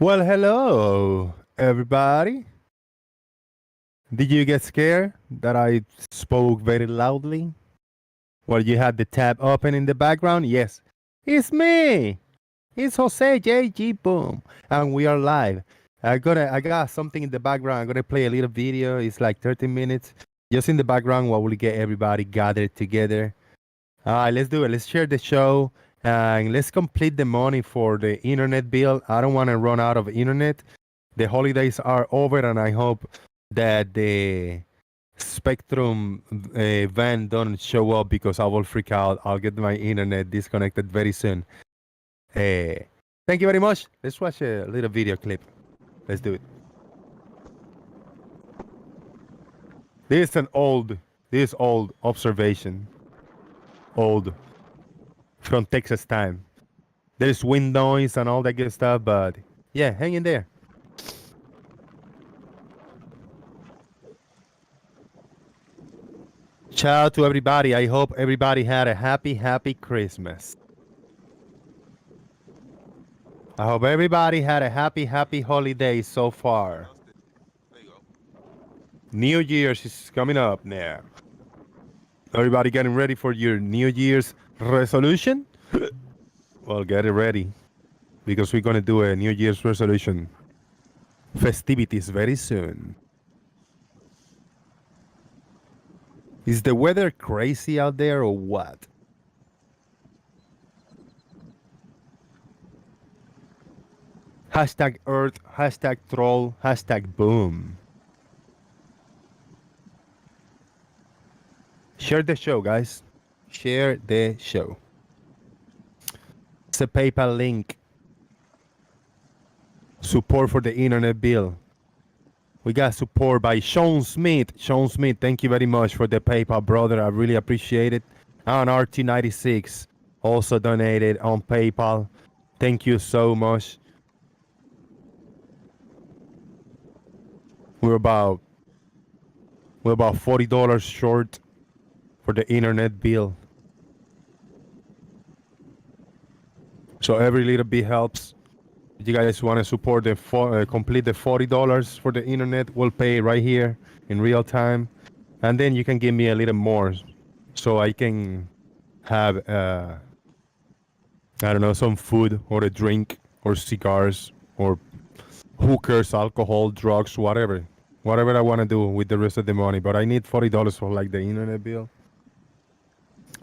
Well, hello, everybody. Did you get scared that I spoke very loudly? Well, you had the tab open in the background? Yes. It's me. It's Jose JG Boom. And we are live. I got something in the background. I'm gonna play a little video. It's like 30 minutes. Just in the background while we get everybody gathered together. All right, let's do it. Let's share the show and let's complete the money for the internet bill. I don't want to run out of internet. The holidays are over, and I hope that the Spectrum van don't show up because I will freak out. I'll get my internet disconnected very soon. Thank you very much. Let's watch a little video clip. Let's do it. This is an old observation. Old from Texas time. There's wind noise and all that good stuff, but yeah, hang in there. Ciao to everybody. I hope everybody had a happy Christmas. I hope everybody had a happy holiday so far. New Year's is coming up now. Everybody getting ready for your New Year's resolution? Well, get it ready because we're going to do a New Year's resolution festivities very soon. Is the weather crazy out there or what? Hashtag Earth, hashtag Troll, hashtag Boom. Share the show, guys. Share the show. It's a PayPal link. Support for the internet bill. We got support by Sean Smith. Sean Smith, thank you very much for the PayPal, brother. I really appreciate it. And RT96 also donated on PayPal. Thank you so much. We're about $40 short for the internet bill. So every little bit helps. If you guys want to support the complete the $40 for the internet, we'll pay right here in real time, and then you can give me a little more, so I can have I don't know, some food or a drink or cigars or hookers, alcohol, drugs, whatever I want to do with the rest of the money. But I need $40 for like the internet bill.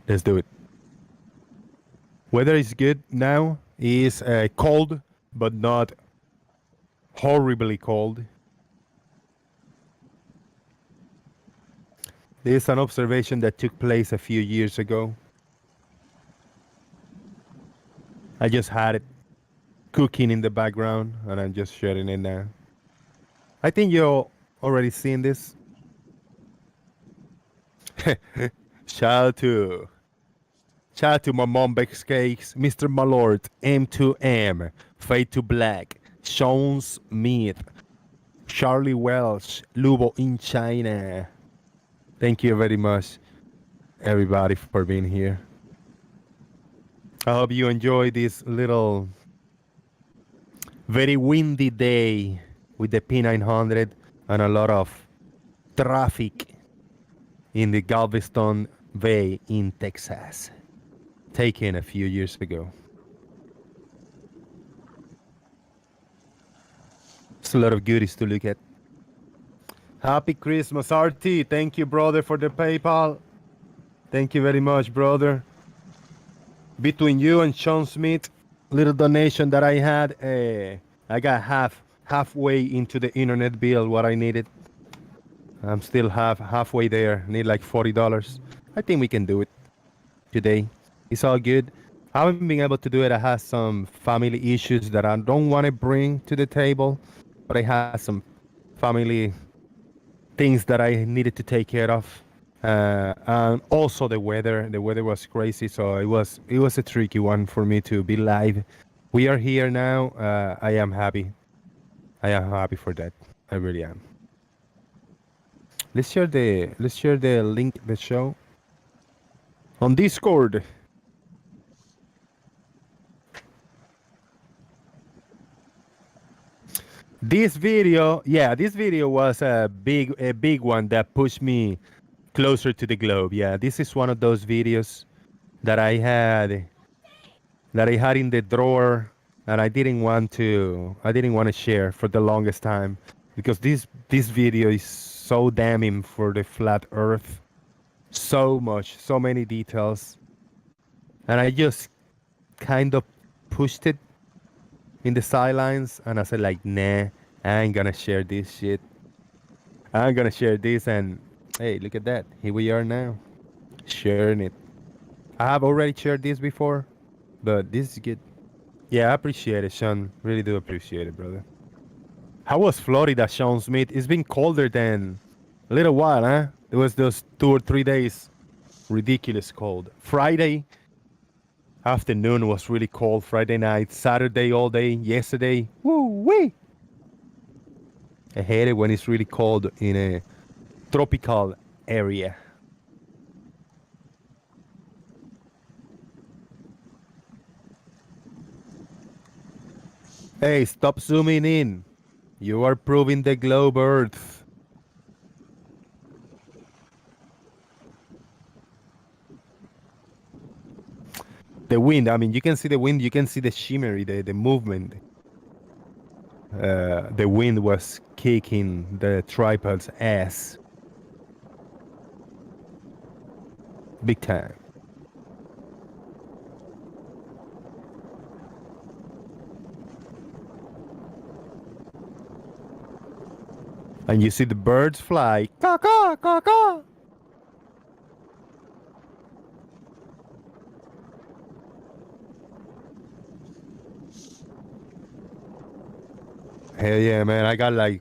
Let's do it. Weather is good now. It's cold, but not horribly cold. This is an observation that took place a few years ago. I just had it cooking in the background, and I'm just sharing it now. I think you're already seen this. Shout out to my mom bakes cakes, Mr. Malort, M2M, Fade to Black, Sean Smith, Charlie Welsh, Lubo in China. Thank you very much, everybody, for being here. I hope you enjoy this little very windy day with the P900 and a lot of traffic in the Galveston Bay in Texas, taken a few years ago. It's a lot of goodies to look at. Happy Christmas, RT. Thank you, brother, for the PayPal. Thank you very much, brother. Between you and Sean Smith, little donation that I had, I got halfway into the internet bill what I needed. I'm still halfway there. Need like $40. I think we can do it today. It's all good. I haven't been able to do it. I have some family issues that I don't want to bring to the table, but I had some family things that I needed to take care of. And also the weather was crazy, so it was a tricky one for me to be live. We are here now. I am happy for that. I really am. Let's share the link, the show on Discord. This video, yeah, this video was a big one that pushed me closer to the globe. Yeah, this is one of those videos that I had in the drawer, and I didn't want to share for the longest time because this video is so damning for the flat Earth, so much, so many details, and I just kind of pushed it in the sidelines, and I said like, nah, I ain't gonna share this shit. I'm gonna share this, and hey, look at that. Here we are now, sharing it. I have already shared this before, but this is good. Yeah, I appreciate it, Sean. Really do appreciate it, brother. How was Florida, Sean Smith? It's been colder than a little while, huh? It was those 2 or 3 days ridiculous cold. Friday afternoon was really cold. Friday night, Saturday all day, yesterday. Woo wee! I hate it when it's really cold in a tropical area. Hey, stop zooming in. You are proving the globe Earth. The wind, I mean, you can see the wind, you can see the shimmery, the movement. The wind was kicking the tripod's ass. Big time. And you see the birds fly. Caw, caw, caw. Hell yeah, man. I got like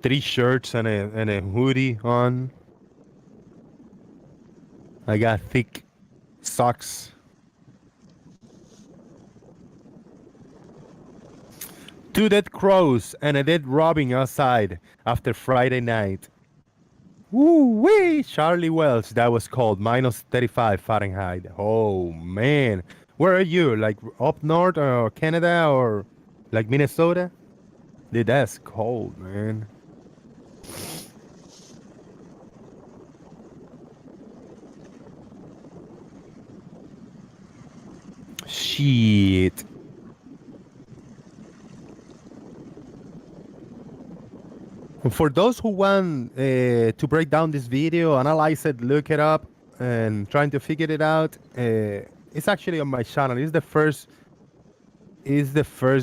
3 shirts and a hoodie on. I got thick socks. Two dead crows and a dead robin outside after Friday night. Woo wee! Charlie Wells, that was cold. Minus 35 Fahrenheit. Oh man. Where are you? Like up north or Canada or like Minnesota? Dude, that's cold, man. Shit. For those who want to break down this video, analyze it, look it up, and trying to figure it out, it's actually on my channel. It's the first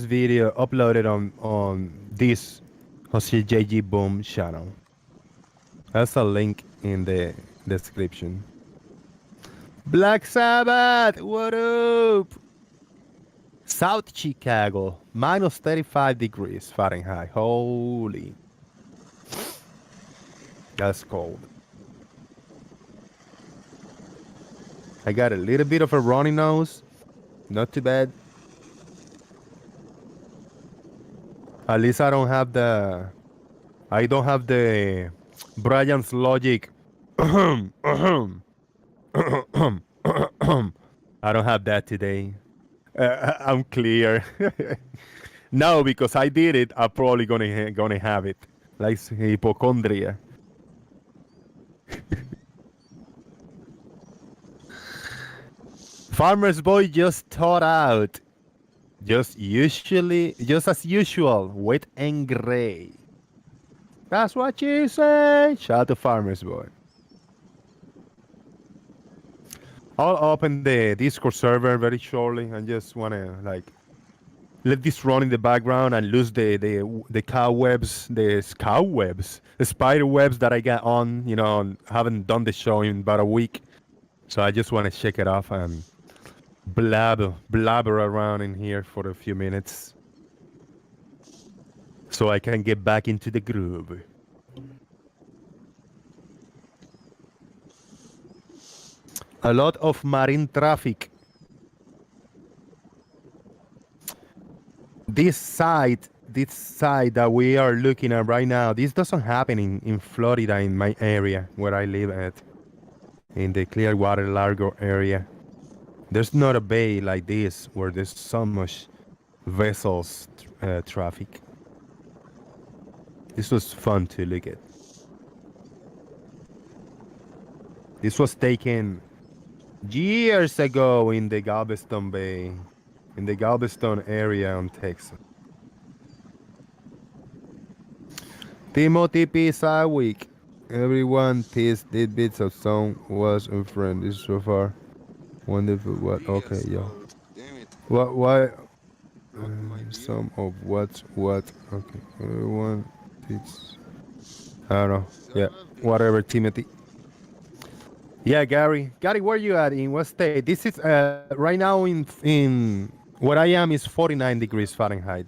video uploaded on this Jose JG Boom channel. That's a link in the description. Black Sabbath, what up? South Chicago, minus 35 degrees Fahrenheit. Holy. That's cold. I got a little bit of a runny nose. Not too bad. At least I don't have the Brian's logic. I don't have that today. I'm clear. No, because I did it, I'm probably gonna have it. Like hypochondria. Farmer's boy just thawed out. Just as usual, wet and gray. That's what you say. Shout out to Farmer's boy. I'll open the Discord server very shortly. I just wanna like let this run in the background and lose the cobwebs, the spider webs that I got on. You know, haven't done the show in about a week, so I just want to shake it off and blabber around in here for a few minutes, so I can get back into the groove. A lot of marine traffic. This side that we are looking at right now, this doesn't happen in Florida, in my area where I live at, in the Clearwater Largo area. There's not a bay like this where there's so much vessels traffic. This was fun to look at. This was taken years ago in the Galveston Bay, in the Galveston area in Texas. Timothy P. Sawick. Everyone pissed did bits of song was a friend. This so far. Wonderful. What? Okay, yeah. Damn it. What? Why? Broke my deal. Some of what? What? Okay. Everyone. It's. I don't know. Son Yeah. of a bitch. Whatever, Timothy. Yeah, Gary. Gary, where you at? In what state? This is right now in where I am is 49 degrees Fahrenheit.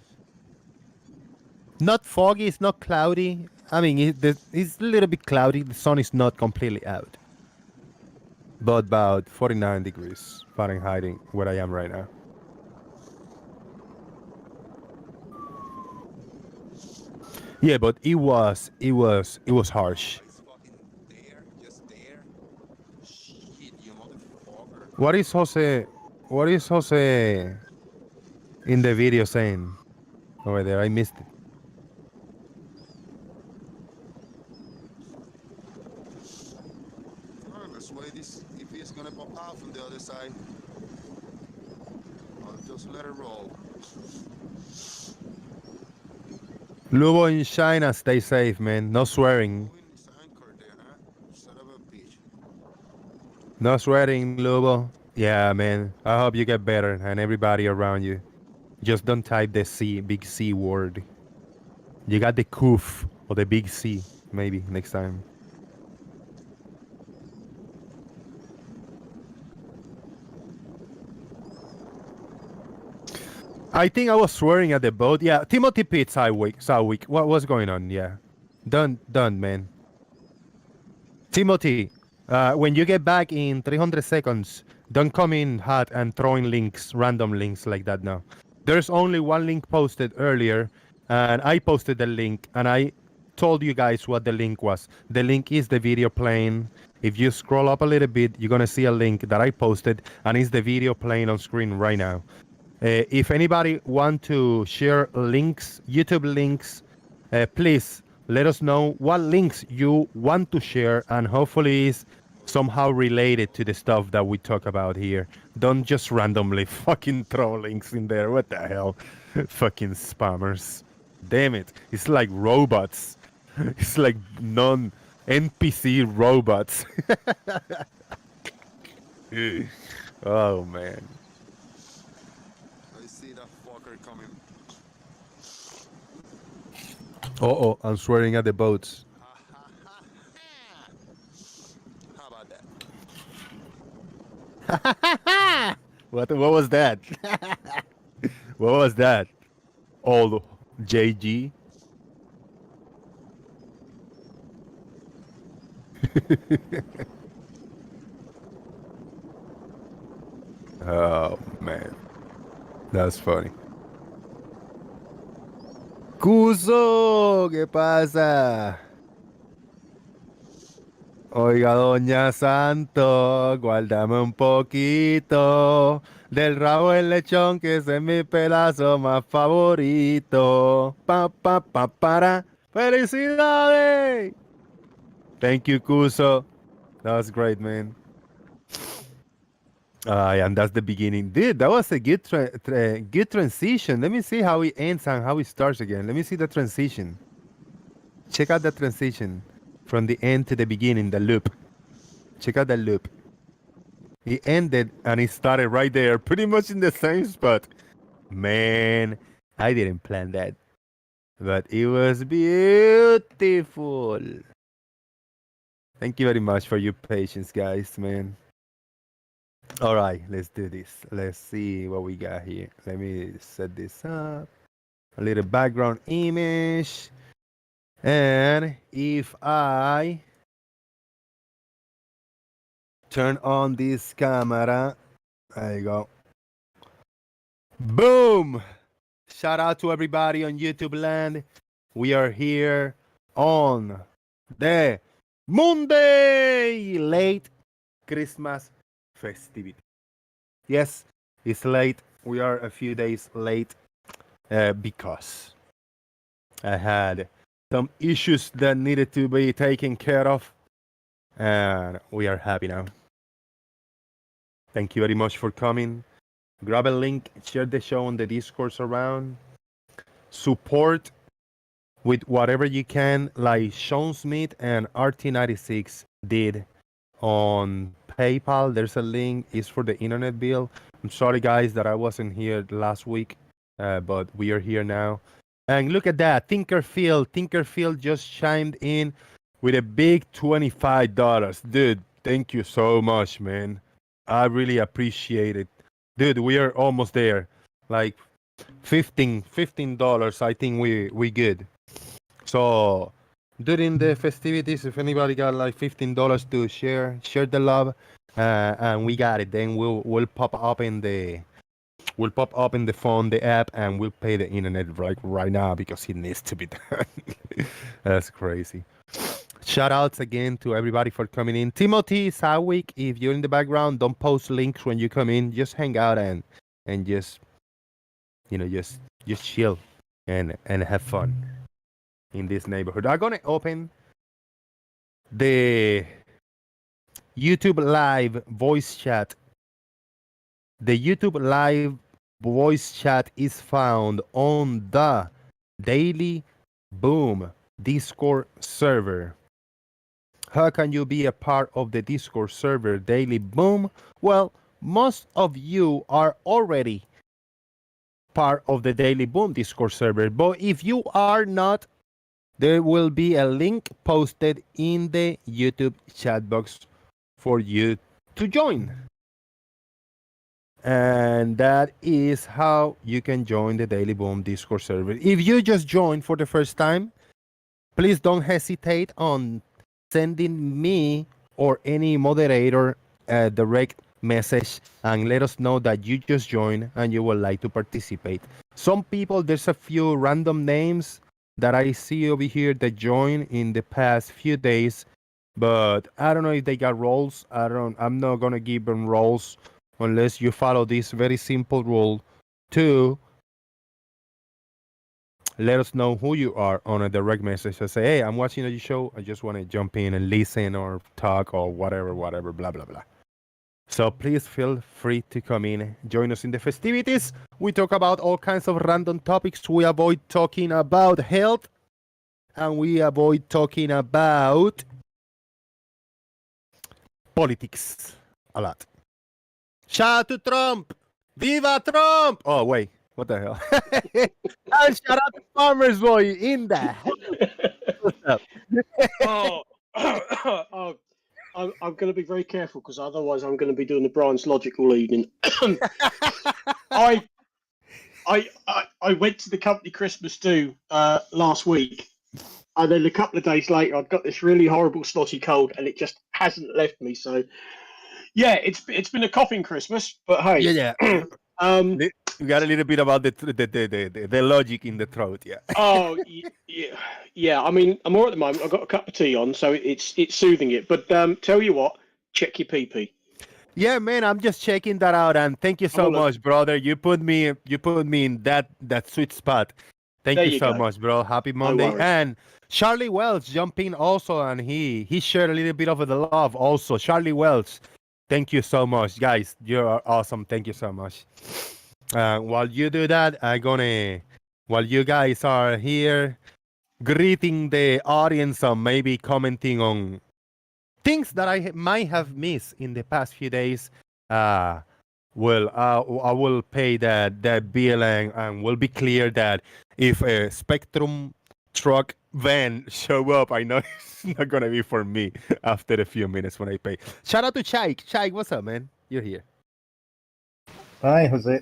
Not foggy. It's not cloudy. I mean, it's a little bit cloudy. The sun is not completely out. But about 49 degrees Fahrenheit where I am right now. Yeah, but it was harsh. It's fucking there. Just there. Shit, you motherfucker. What is Jose? What is Jose in the video saying over there? I missed it. Alright, let's wait this. If it's gonna pop out from the other side, I'll just let it roll. Lubo in China, stay safe, man. No swearing. Moving is anchored there, huh? Son of a bitch. No swearing, Lubo. Yeah, man. I hope you get better and everybody around you. Just don't type the C, big C word. You got the coof or the big C, maybe next time. I think I was swearing at the boat. Yeah, Timothy Pitt, Sawick. What's going on? Yeah, done, man. Timothy, when you get back in 300 seconds, don't come in hot and throwing links, random links like that now. There's only one link posted earlier, and I posted the link, and I told you guys what the link was. The link is the video playing. If you scroll up a little bit, you're gonna see a link that I posted, and it's the video playing on screen right now. If anybody want to share links, YouTube links, please let us know what links you want to share, and hopefully is somehow related to the stuff that we talk about here. Don't just randomly fucking throw links in there. What the hell? Fucking spammers. Damn it. It's like robots. It's like non-NPC robots. Oh, man. I see that fucker coming. Oh, I'm swearing at the boats. How about that? What was that? What was that? Old JG. Oh man, that's funny. Cuso, ¿qué pasa? Oiga, doña Santo, guárdame un poquito del rabo del lechón, que ese es mi pedazo más favorito. Para. ¡Felicidades! Thank you, Cuso. That was great, man. And that's the beginning. Dude, that was a good good transition. Let me see how it ends and how it starts again. Let me see the transition. Check out the transition from the end to the beginning, the loop. Check out the loop. It ended and it started right there, pretty much in the same spot. Man, I didn't plan that. But it was beautiful. Thank you very much for your patience, guys, man. All right, let's do this. Let's see what we got here. Let me set this up. A little background image. And if I turn on this camera, there you go. Boom! Shout out to everybody on YouTube land. We are here on the MoonDay late Christmas festivity. Yes, it's late. We are a few days late because I had some issues that needed to be taken care of, and we are happy now. Thank you very much for coming. Grab a link, share the show on the Discourse around. Support with whatever you can, like Sean Smith and RT96 did on PayPal. There's a link. It's for the internet bill. I'm sorry, guys, that I wasn't here last week, but we are here now. And look at that, Tinkerfield just chimed in with a big $25. Dude, thank you so much, man. I really appreciate it. Dude, we are almost there. Like $15. I think we good. So during the festivities, if anybody got like $15 to share the love, and we got it, then we'll pop up in the phone, the app, and we'll pay the internet right now because it needs to be done. That's crazy. Shout outs again to everybody for coming in. Timothy, Sawick, if you're in the background, don't post links when you come in. Just hang out and just just chill and have fun in this neighborhood. I'm gonna open the YouTube live voice chat. The YouTube live voice chat is found on the Daily Boom Discord server. How can you be a part of the Discord server, Daily Boom? Well, most of you are already part of the Daily Boom Discord server, but if you are not, there will be a link posted in the YouTube chat box for you to join. And that is how you can join the Daily Boom Discord server. If you just joined for the first time, please don't hesitate on sending me or any moderator a direct message and let us know that you just joined and you would like to participate. Some people, there's a few random names that I see over here that joined in the past few days, but I don't know if they got roles. I'm not gonna give them roles unless you follow this very simple rule to let us know who you are on a direct message. I say, hey, I'm watching your show. I just want to jump in and listen or talk or whatever, blah, blah, blah. So please feel free to come in, join us in the festivities. We talk about all kinds of random topics. We avoid talking about health, and we avoid talking about politics a lot. Shout out to Trump! Viva Trump! Oh, wait. What the hell? And shout out to Farmer's Boy in the hell. What's up? I'm going to be very careful because otherwise I'm going to be doing the Brian's Logic all evening. I went to the company Christmas do last week, and then a couple of days later I got this really horrible snotty cold, and it just hasn't left me. So yeah, it's been a coughing Christmas, but hey, Yeah. You got a little bit about the logic in the throat, yeah. Oh yeah. I mean, I'm all right at the moment. I've got a cup of tea on, so it's soothing it. But tell you what, check your pee. Yeah, man, I'm just checking that out, and thank you so much, brother. You put me in that sweet spot. Thank you so much, bro. Happy Monday. And Charlie Wells jumped in also, and he shared a little bit of the love also. Charlie Wells, thank you so much, guys. You're awesome. Thank you so much. While you do that, while you guys are here greeting the audience and maybe commenting on things that I might have missed in the past few days, I will pay that bill and will be clear that if a Spectrum truck van show up, I know it's not going to be for me after a few minutes when I pay. Shout out to Chaik. Chaik, what's up, man? You're here. Hi, Jose.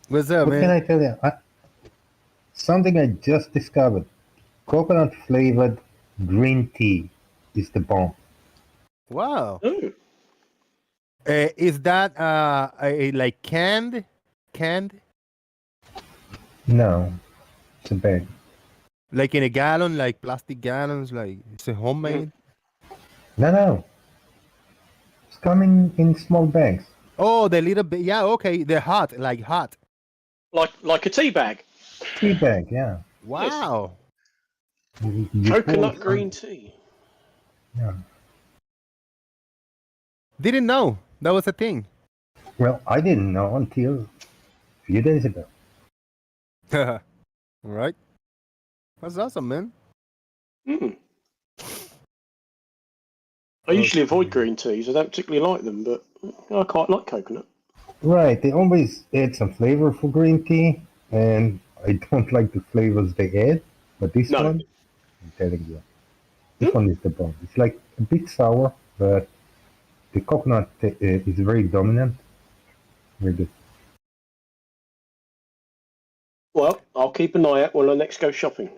What's up, what man? Can I tell you? Something I just discovered. Coconut flavored green tea is the bomb. Wow. Is that like canned? No, it's a bag. Like in a gallon, like plastic gallons, like it's a homemade? No. It's coming in small bags. Oh, the little bit. Yeah, okay. They're hot, like hot. Like a tea bag. Tea bag, yeah. Wow. Coconut green tea. Yeah. Didn't know that was a thing. Well, I didn't know until a few days ago. All right. That's awesome, man. Mm. I usually avoid green teas. I don't particularly like them, but I quite like coconut. Right, they always add some flavor for green tea, and I don't like the flavors they add. But this No. one, I'm telling you, this one is the bomb. It's like a bit sour, but the coconut is very dominant. Very good. Well, I'll keep an eye out when I next go shopping.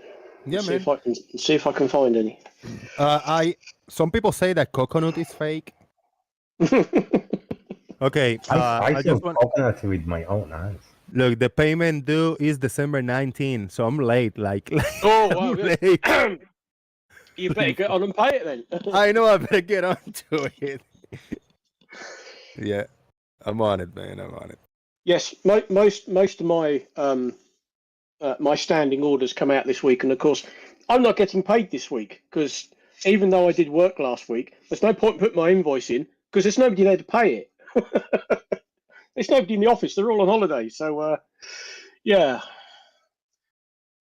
Yeah, see man. if I can find any. Some people say that coconut is fake. Okay. I I saw just want coconuts with my own eyes. look. The payment due is December 19, so I'm late. Like, Oh, I'm wow. late. You better get on and pay it then. I know I better get onto it. Yeah, I'm on it, man. I'm on it. Yes, most of my my standing orders come out this week, and of course, I'm not getting paid this week because even though I did work last week, there's no point putting my invoice in because there's nobody there to pay it. There's nobody in the office; they're all on holiday. So, yeah,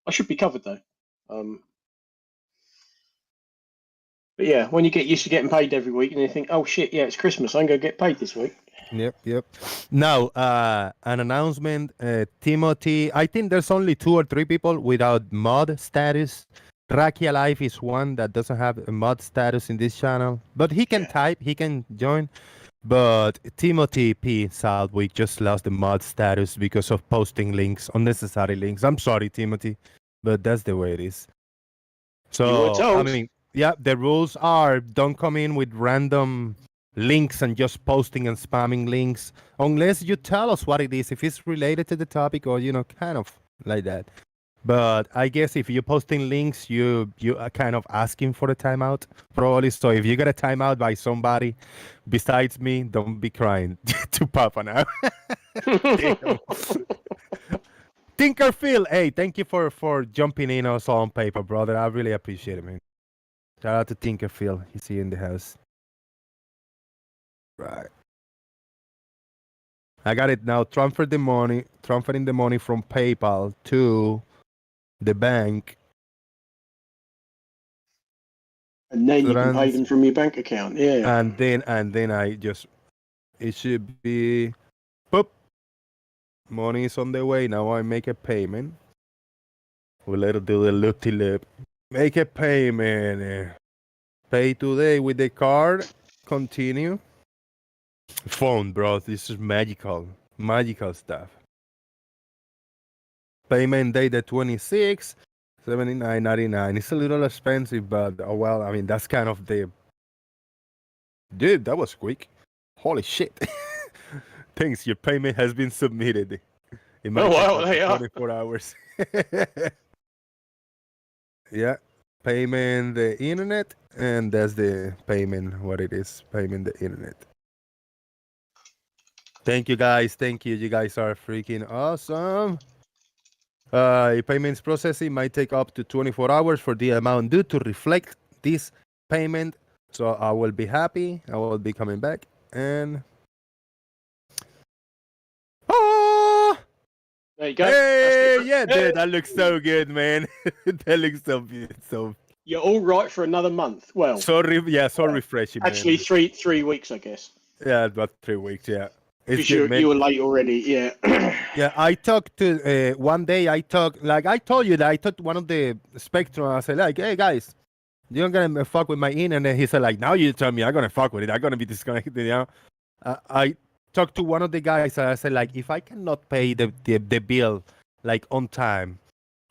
I should be covered though. But yeah, when you get used to getting paid every week, and you think, "Oh shit, yeah, it's Christmas. I'm gonna get paid this week." Yep. Now, an announcement. Timothy, I think there's only 2 or 3 people without mod status. Raki Alive is one that doesn't have a mod status in this channel, but he can type, he can join. But Timothy P. Southwick just lost the mod status because of posting links, unnecessary links. I'm sorry, Timothy, but that's the way it is. You were So, told. I mean, yeah, the rules are don't come in with random links and just posting and spamming links unless you tell us what it is, if it's related to the topic or, kind of like that. But I guess if you're posting links, you are kind of asking for a timeout, probably. So if you get a timeout by somebody besides me, don't be crying to Papa now. Tinkerfield, hey, thank you for jumping in also on paper, brother. I really appreciate it, man. Shout out to Tinkerfield. He's here in the house. Right. I got it now. Transferring the money from PayPal to the bank. And then you can pay them from your bank account. Yeah. And then it should be boop. Money is on the way. Now I make a payment. We'll let it do the loop-de-loop. Make a payment. Pay today with the card. Continue. Phone, bro. This is magical. Magical stuff. Payment date the 26th. $79.99. It's a little expensive, but well, I mean, that's kind of the. Dude, that was quick. Holy shit. Thanks, your payment has been submitted. It might take up to 24 hours. Yeah. Payment the internet, and that's the payment, what it is. Payment the internet. Thank you, guys. Thank you. You guys are freaking awesome. Payments processing might take up to 24 hours for the amount due to reflect this payment. So I will be happy. I will be coming back. And there you go. Hey, yeah, dude, that looks so good, man. That looks so good. So you're all right for another month. Well, so refreshing. Actually, man. 3 weeks, I guess. Yeah, about 3 weeks. Yeah. Because you were late already, yeah. Yeah, I talked to one day. I told you that I talked to one of the Spectrum. I said, like, hey guys, you're gonna fuck with my internet. He said, like, now you tell me I'm gonna fuck with it. I'm gonna be disconnected. I talked to one of the guys. And I said, like, if I cannot pay the bill like on time,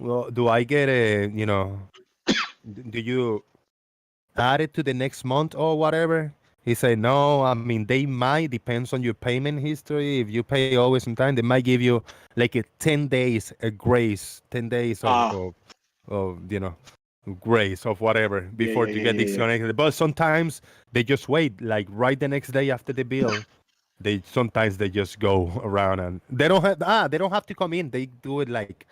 well, do I get a do you add it to the next month or whatever? He said, no, I mean, they might, depends on your payment history. If you pay always on time, they might give you like a 10 days, a grace, 10 days of grace of whatever before you get disconnected. Yeah. But sometimes they just wait, like right the next day after the bill. Sometimes they just go around and they don't have to come in. They do it like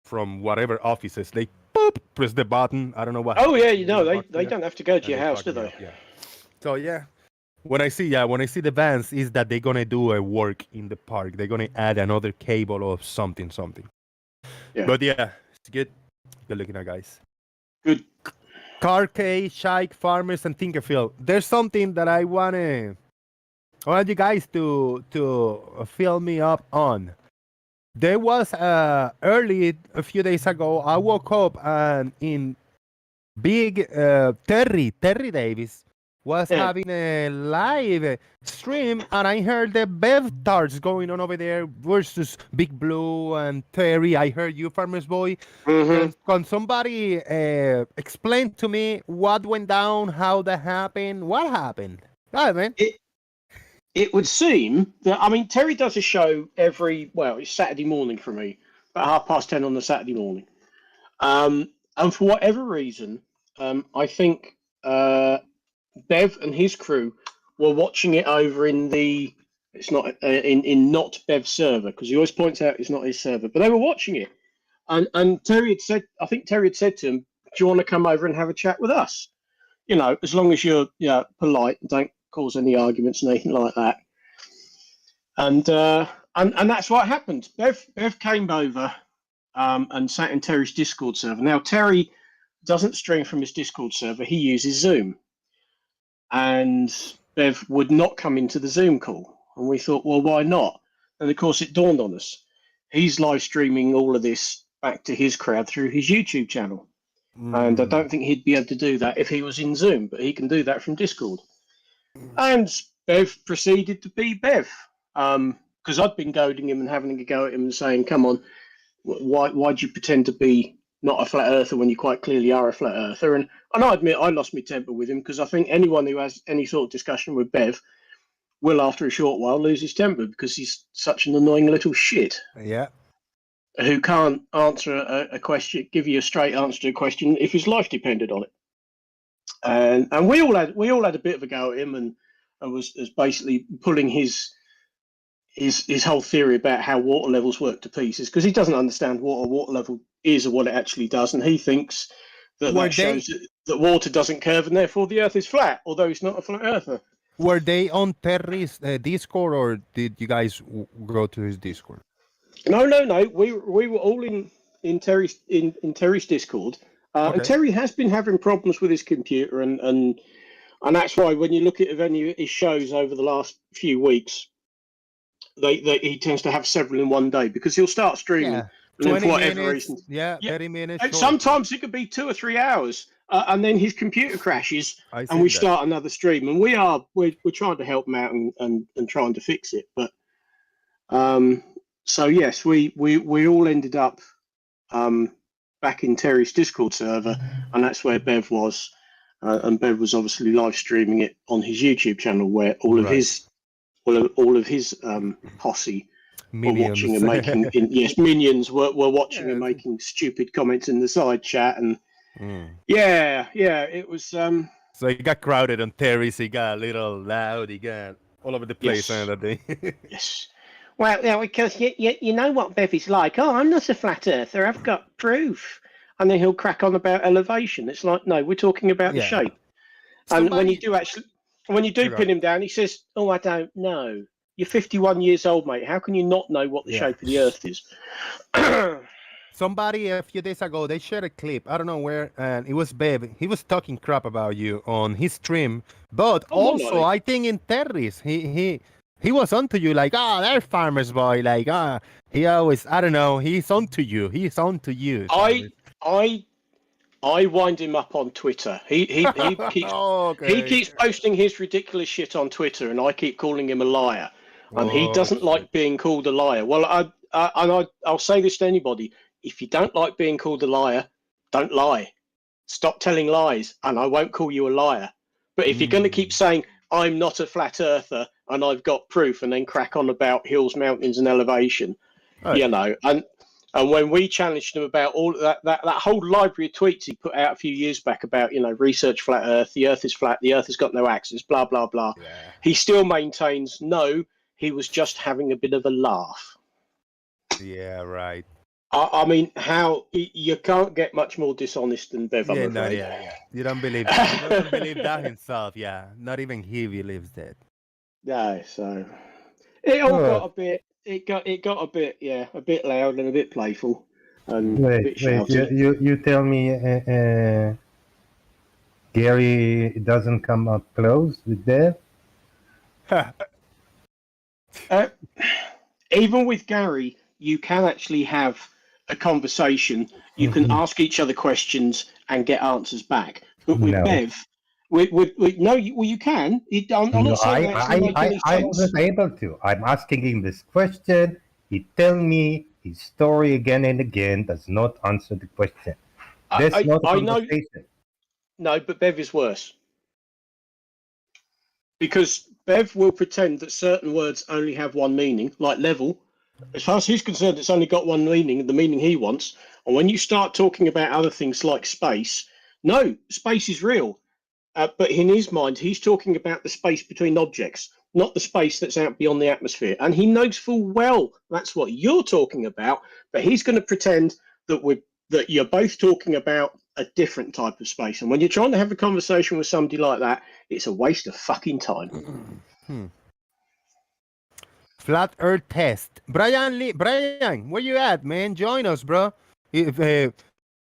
from whatever offices. They boop, press the button. I don't know what. Oh yeah, happens you in know the they box they here, don't have to go to and your they house, fuck do me they? up, yeah. So yeah, when I see the vans, is that they're gonna do a work in the park. They're gonna add another cable or something. Yeah. But yeah, it's good. Good looking at guys. Good. Carcade, Shike, Farmers, and Tinkerfield. There's something that I want you guys to fill me up on. There was early a few days ago. I woke up and in big Terry Davis was Yeah. having a live stream, and I heard the Bev Tarts going on over there versus Big Blue and Terry. I heard you, Farmers Boy. Mm-hmm. Can somebody explain to me what went down, how that happened, what happened? Go ahead, man. It would seem that Terry does a show it's Saturday morning for me, about 10:30 on the Saturday morning. And for whatever reason, I think Bev and his crew were watching it over in it's not in not Bev's server, because he always points out it's not his server, but they were watching it. And Terry had said, I think Terry had said to him, "Do you want to come over and have a chat with us? As long as you're polite and don't cause any arguments and anything like that." And that's what happened. Bev came over and sat in Terry's Discord server. Now Terry doesn't stream from his Discord server; he uses Zoom. And Bev would not come into the Zoom call, and we thought, well, why not? And of course, it dawned on us: he's live streaming all of this back to his crowd through his YouTube channel. And I don't think he'd be able to do that if he was in Zoom, but he can do that from Discord. And Bev proceeded to be Bev, because I'd been goading him and having a go at him and saying, "Come on, why'd you pretend to be not a flat earther when you quite clearly are a flat earther?" And I admit I lost my temper with him, because I think anyone who has any sort of discussion with Bev will, after a short while, lose his temper, because he's such an annoying little shit. Yeah. Who can't answer a question, give you a straight answer to a question if his life depended on it. And we all had a bit of a go at him, and was basically pulling his whole theory about how water levels work to pieces, because he doesn't understand what a water level is or what it actually does, and he thinks that shows that water doesn't curve and therefore the Earth is flat, although he's not a flat earther. Were they on Terry's Discord, or did you guys go to his Discord? No. We were all in Terry's Discord, Okay. and Terry has been having problems with his computer, and that's why when you look at any of his shows over the last few weeks, he tends to have several in one day, because he'll start streaming. Yeah. And then 20 for whatever minutes. reason, Yeah, 30 minutes. and short. sometimes it could be 2 or 3 hours, and then his computer crashes, I and we see that. start another stream. And we're trying to help him out and trying to fix it. But so yes, we all ended up back in Terry's Discord server, and that's where Bev was, and Bev was obviously live streaming it on his YouTube channel, where all of his posse were watching and making minions were watching and making stupid comments in the side chat, and it was So it got crowded on Terry's. He got a little loud. He got all over the place that day. Yes. Well, yeah, because you know what Bev is like. "Oh, I'm not a flat earther. I've got proof." And then he'll crack on about elevation. It's like, no, we're talking about the shape. And when you do pin him down, he says, "Oh, I don't know." You're 51 years old, mate. How can you not know what the shape of the Earth is? Somebody a few days ago, they shared a clip. I don't know where, and it was Bev. He was talking crap about you on his stream, but also I think in Terry's, he was onto you like, "They're Farmers Boy." Like, he always, I don't know, he's onto you. He's onto you. I wind him up on Twitter. He keeps posting his ridiculous shit on Twitter, and I keep calling him a liar. And he doesn't like being called a liar. Well, I'll say this to anybody: if you don't like being called a liar, don't lie. Stop telling lies, and I won't call you a liar. But if you're going to keep saying I'm not a flat earther and I've got proof, and then crack on about hills, mountains, and elevation, and when we challenged him about all that whole library of tweets he put out a few years back about, research flat Earth, the Earth is flat, the Earth has got no axis, blah blah blah, he still maintains no, he was just having a bit of a laugh. Yeah, right. I mean, how you can't get much more dishonest than Bev, I'm Yeah, no, afraid. yeah. You don't believe that. He doesn't believe that himself. Yeah, not even he believes that. No, so it all Good. got a bit. It got a bit, yeah, a bit loud and a bit playful and a Wait, bit wait. shouty. You tell me Gary doesn't come up close with Dev? Even with Gary, you can actually have a conversation. You can ask each other questions and get answers back. But with No. Bev, no, you can. I'm No, not saying that doesn't make any I sense. wasn't able to. I'm asking him this question. He tell me his story again and again, does not answer the question. That's not a I know. conversation. No, but Bev is worse. Because Bev will pretend that certain words only have one meaning, like level. As far as he's concerned, it's only got one meaning, the meaning he wants. And when you start talking about other things like space, no, space is real. But in his mind, he's talking about the space between objects, not the space that's out beyond the atmosphere. And he knows full well that's what you're talking about. But he's going to pretend that you're both talking about a different type of space. And when you're trying to have a conversation with somebody like that, it's a waste of fucking time. Flat Earth test. Brian, where you at, man? Join us, bro. If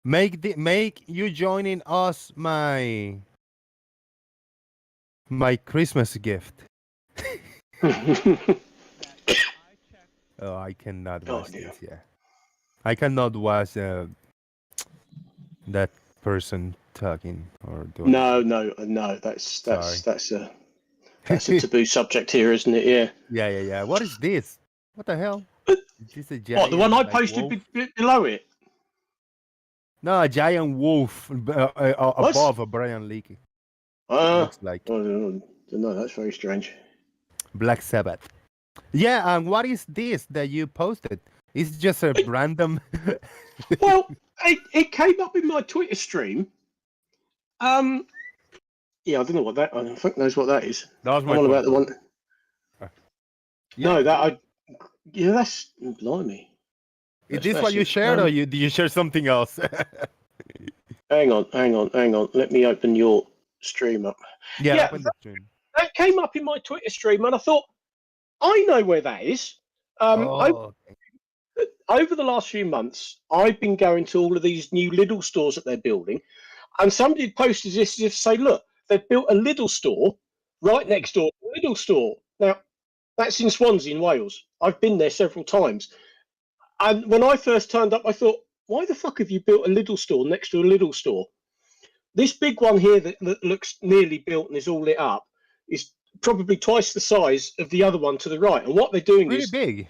make you joining us my Christmas gift. Oh, I cannot watch this. Yeah, I cannot watch that person talking or doing. No. That's a taboo subject here, isn't it? Yeah. Yeah. What is this? What the hell? What, Is this a giant, the one I like, posted wolf? below it? No, a giant wolf above a Brian Leakey. Looks like No, that's very strange. Black Sabbath. Yeah, and what is this that you posted? It's just a random. Well, it came up in my Twitter stream. Yeah, I don't know what that. I don't fuck knows what that is. That was my I'm on about the one. Yeah. No, that's blimey. Is That's this what you shared, or did you share something else? Hang on. Let me open your stream up. Yeah, open the stream. That came up in my Twitter stream, and I thought, I know where that is. Okay. Over the last few months, I've been going to all of these new Lidl stores that they're building, and somebody posted this as if to say, look, they've built a Lidl store right next door to a Lidl store. Now, that's in Swansea in Wales. I've been there several times. And when I first turned up, I thought, why the fuck have you built a Lidl store next to a Lidl store? This big one here that looks nearly built and is all lit up is probably twice the size of the other one to the right. And what they're doing Pretty is big.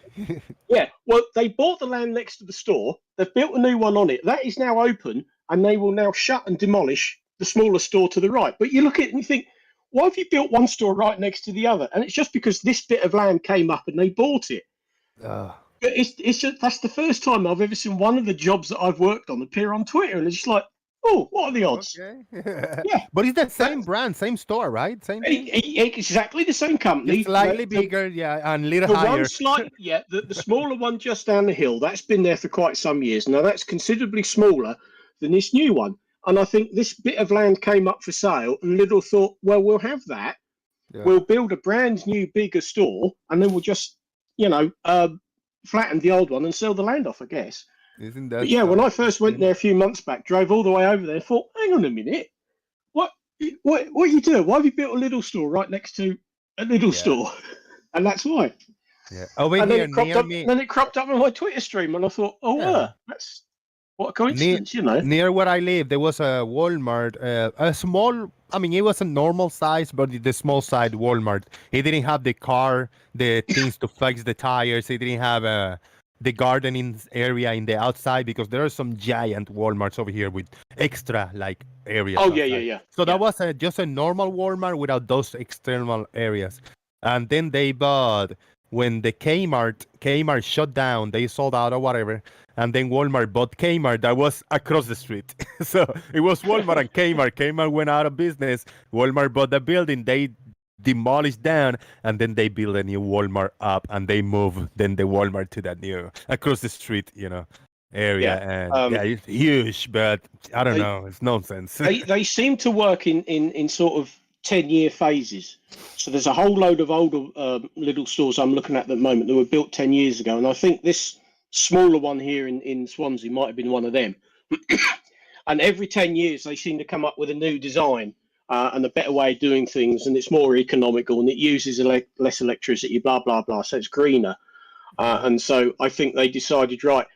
yeah, well, they bought the land next to the store. They've built a new one on it. That is now open, and they will now shut and demolish the smaller store to the right. But you look at it and you think, why have you built one store right next to the other? And it's just because this bit of land came up and they bought it. But it's just, that's the first time I've ever seen one of the jobs that I've worked on appear on Twitter, and it's just like, oh, what are the odds? Okay. Yeah. But it's the same brand, same store, right? Same thing. Exactly the same company. Just slightly bigger, yeah, and a little The higher. one slight, yeah, the smaller one just down the hill, that's been there for quite some years. Now that's considerably smaller than this new one. And I think this bit of land came up for sale, and Lidl thought, well, we'll have that. Yeah. We'll build a brand new, bigger store, and then we'll just, flatten the old one and sell the land off, I guess. Isn't that? But yeah, when I first went there a few months back, drove all the way over there, thought, hang on a minute, what are you doing? Why have you built a Lidl store right next to a Lidl store? And that's why. Yeah. Over And here then it near me. Then it cropped up on my Twitter stream, and I thought, that's what a coincidence, Near where I live, there was a Walmart, a small. I mean, it was a normal size, but the small side Walmart. It didn't have the things to fix the tires. It didn't have the gardening area in the outside, because there are some giant Walmarts over here with extra areas. Oh outside. yeah. So that was just a normal Walmart without those external areas. And then they bought, when the Kmart shut down, they sold out or whatever. And then Walmart bought Kmart that was across the street. So it was Walmart and Kmart. Kmart went out of business. Walmart bought the building. They demolished down, and then they built a new Walmart up, and they moved then the Walmart to that new across the street. area, Yeah. and yeah, it's huge, but I don't They- know, it's nonsense. They seem to work in sort of 10-year phases. So there's a whole load of older little stores I'm looking at the moment that were built 10 years ago, and I think this smaller one here in Swansea might have been one of them. And every 10 years they seem to come up with a new design and a better way of doing things, and it's more economical and it uses less electricity, blah blah blah, so it's greener. And so I think they decided, right,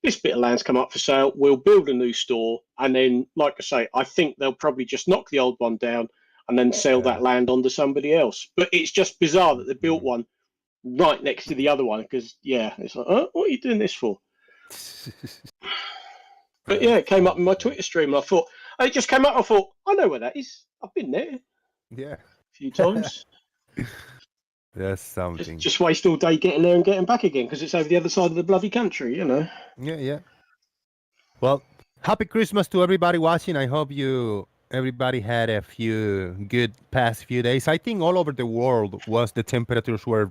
this bit of land's come up for sale, we'll build a new store, and then, like I say, I think they'll probably just knock the old one down and then sell that land on to somebody else. But it's just bizarre that they built one right next to the other one, because it's like, oh, what are you doing this for? But yeah, it came up in my Twitter stream, and it just came up. I thought, I know where that is. I've been there Yeah, a few times. that's something. Just waste all day getting there and getting back again, because it's over the other side of the bloody country, you know. Yeah. Well, happy Christmas to everybody watching. I hope everybody had a few good past few days. I think all over the world the temperatures were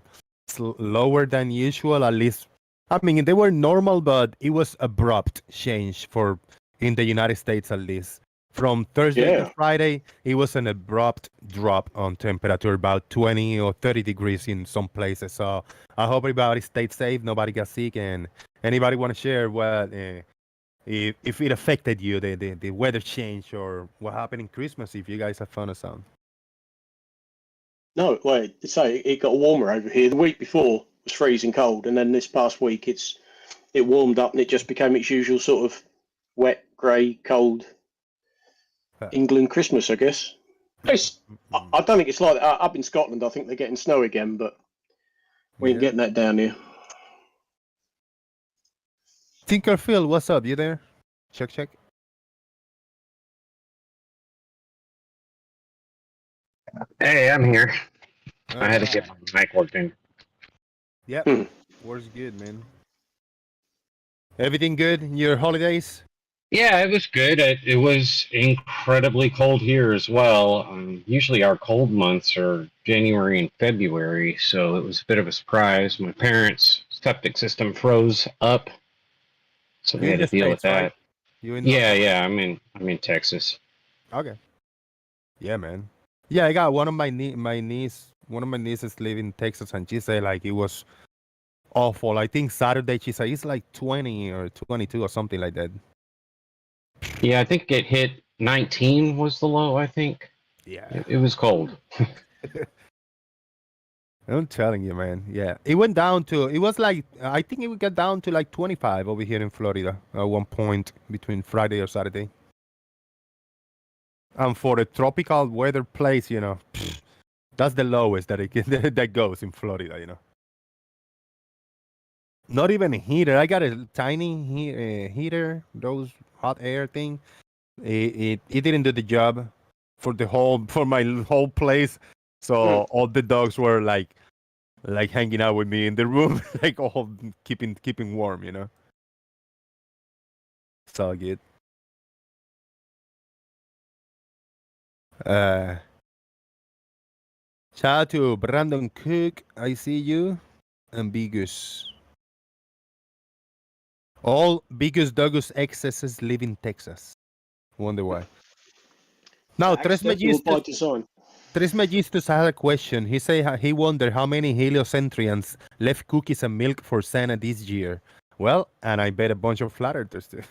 lower than usual, at least. I mean, they were normal, but it was abrupt change in the United States, at least. From Thursday to Friday, it was an abrupt drop on temperature, about 20 or 30 degrees in some places. So I hope everybody stayed safe, nobody got sick, and anybody want to share what if it affected you, the weather change, or what happened in Christmas, if you guys have fun or something. No, well, it got warmer over here. The week before it was freezing cold, and then this past week it warmed up and it just became its usual sort of wet, grey, cold England Christmas, I guess. I don't think it's like that. Up in Scotland, I think they're getting snow again, but we ain't getting that down here. Tinkerfield, what's up? You there? Check. Hey, I'm here. I had to get my mic working. Yep. Works good, man. Everything good in your holidays? Yeah, it was good. It was incredibly cold here as well. Usually our cold months are January and February, so it was a bit of a surprise. My parents' septic system froze up, so we had to deal with that. Right? Yeah. I'm in Texas. Okay. Yeah, man. Yeah, I got one of my nieces live in Texas, and she said like it was awful. I think Saturday she said it's like 20 or 22 or something like that. Yeah, I think it hit 19 was the low, I think. Yeah. It was cold. I'm telling you, man. Yeah. It went down to, it was like, I think it would get down to like 25 over here in Florida at one point between Friday or Saturday. And for a tropical weather place, that's the lowest that goes in Florida, Not even a heater. I got a tiny heater, those hot air thing. It didn't do the job for my whole place. So all the dogs were like hanging out with me in the room, like all keeping warm, It's all good. Shout out to Brandon Cook. I see you. And Bigus. All Bigus Dogus excesses live in Texas. Wonder why. Now, Tres Mellistos had a question. He said he wondered how many heliocentrians left cookies and milk for Santa this year. Well, and I bet a bunch of flat earthers too.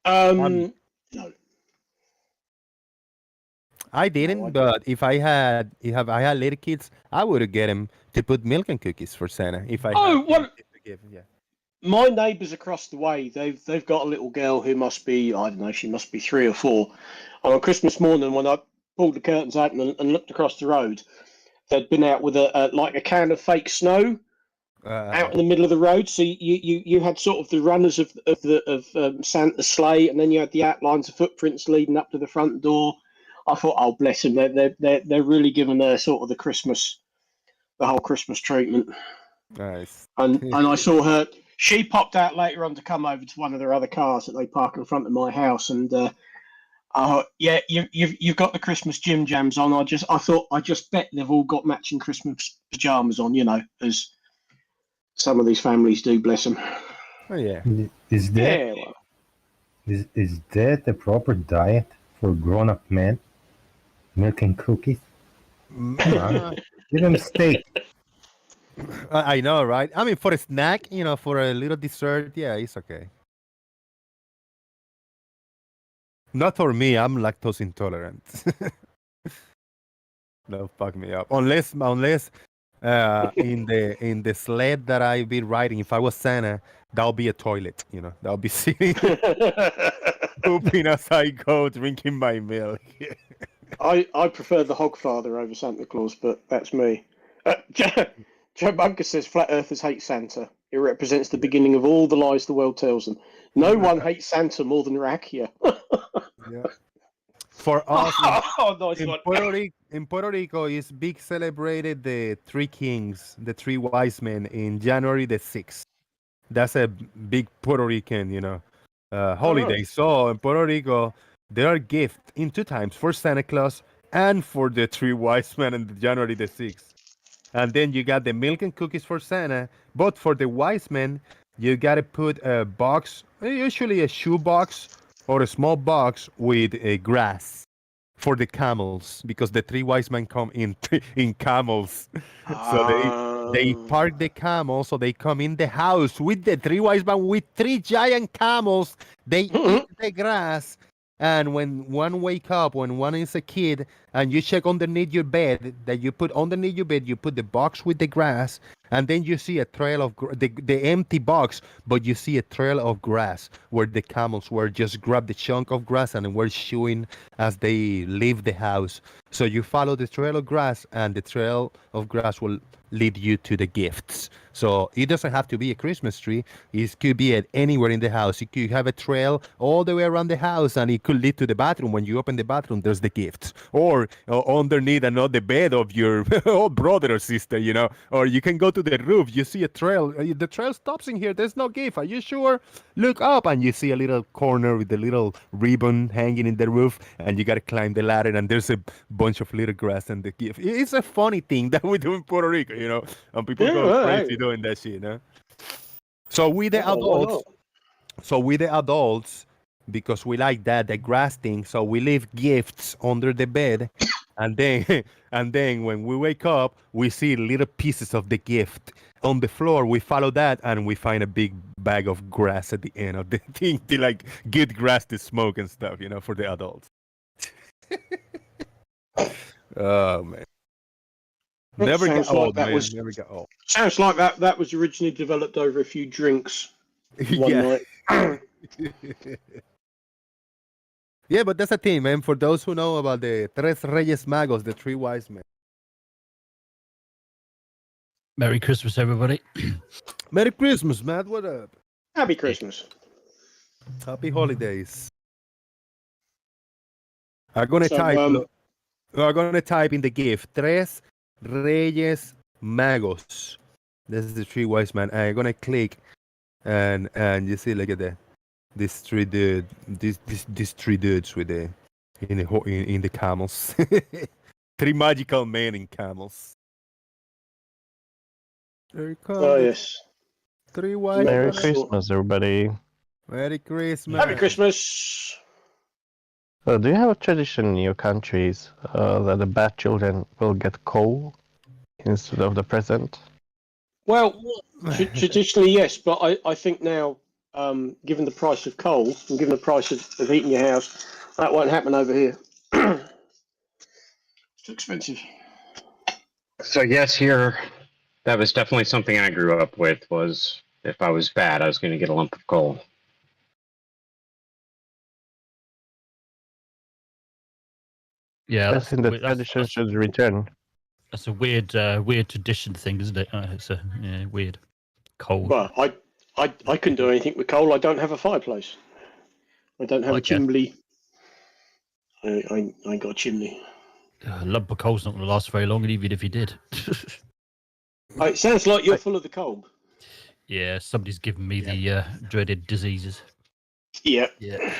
No. I didn't, but if I had little kids, I would get them to put milk and cookies for Santa. If I My neighbours across the way, they've got a little girl who must be, I don't know, she must be 3 or 4. And on Christmas morning, when I pulled the curtains open and looked across the road, they'd been out with a can of fake snow out in the middle of the road. So you had sort of the runners of Santa's sleigh, and then you had the outlines of footprints leading up to the front door. I thought, oh bless them, they're really giving their sort of the whole Christmas treatment. Nice. And I saw her. She popped out later on to come over to one of their other cars that they park in front of my house, and you've got the Christmas Jim Jams on. I just bet they've all got matching Christmas pajamas on, as some of these families do. Bless them. Oh yeah. Is that Yeah, well, is that the proper diet for grown-up men? Milk and cookies? Come on, give them steak. I know, right? I mean, for a snack, for a little dessert, yeah, it's okay. Not for me. I'm lactose intolerant. No, fuck me up. Unless in the sled that I've been riding, if I was Santa, that'll be a toilet. That'll be sitting pooping as I go, drinking my milk. I prefer the Hogfather over Santa Claus, but that's me. Joe Bunker says flat earthers hate Santa. It represents the beginning of all the lies the world tells them. No one hates Santa more than Rakia. Yeah. For us Oh, nice in one. Puerto Rico is big celebrated the three kings, the three wise men in January the 6th. That's a big Puerto Rican, holiday. So in Puerto Rico, there are gifts in two times for Santa Claus and for the three wise men on January the 6th. And then you got the milk and cookies for Santa, but for the wise men, you got to put a box, usually a shoe box or a small box with a grass for the camels because the three wise men come in in camels. So they park the camels, so they come in the house with the three wise men with three giant camels. They eat the grass, and when one is a kid, and you check underneath your bed, that you put underneath your bed, you put the box with the grass, and then you see a trail of the empty box, but you see a trail of grass where the camels were just grab the chunk of grass and were chewing as they leave the house. So you follow the trail of grass, and the trail of grass will lead you to the gifts. So it doesn't have to be a Christmas tree. It could be at anywhere in the house. You could have a trail all the way around the house, and it could lead to the bathroom. When you open the bathroom, there's the gifts. Or underneath another bed of your brother or sister, Or you can go to the roof. You see a trail. The trail stops in here. There's no gift. Are you sure? Look up, and you see a little corner with a little ribbon hanging in the roof, and you got to climb the ladder, and there's a bunch of little grass and the gift. It's a funny thing that we do in Puerto Rico, and people go crazy doing that shit, So we the adults, because we like that, the grass thing, so we leave gifts under the bed, and then and then when we wake up, we see little pieces of the gift on the floor. We follow that, and we find a big bag of grass at the end of the thing, to like good grass to smoke and stuff, for the adults. Oh man. Never get old, man. Never get old. Sounds like that was originally developed over a few drinks one night. Yeah, but that's the thing, man. For those who know about the Tres Reyes Magos, the three wise men. Merry Christmas, everybody. Merry Christmas, Matt. What up? Happy Christmas. Happy holidays. I'm gonna type in the gift Tres Reyes Magos. This is the three wise men. I'm gonna click, and you see, look at that. These three dudes with in the camels. Three magical men in camels. Oh yes. Three wise. Merry Christmas, everybody. Merry Christmas. Happy Christmas. Do you have a tradition in your countries that the bad children will get coal instead of the present? Well, traditionally yes, but I think now, given the price of coal and given the price of heating your house, that won't happen over here. It's too expensive. So yes, here, that was definitely something I grew up with, was if I was bad, I was going to get a lump of coal. Yeah, That's in the tradition should return. That's a weird tradition thing, isn't it? It's weird. Coal. Well, I couldn't do anything with coal. I don't have a fireplace. I don't have a chimney. I ain't got a chimney. A lump of coal's not going to last very long, even if you did. It sounds like you're full of the cold. Yeah, somebody's given me the dreaded diseases. Yeah. Yeah.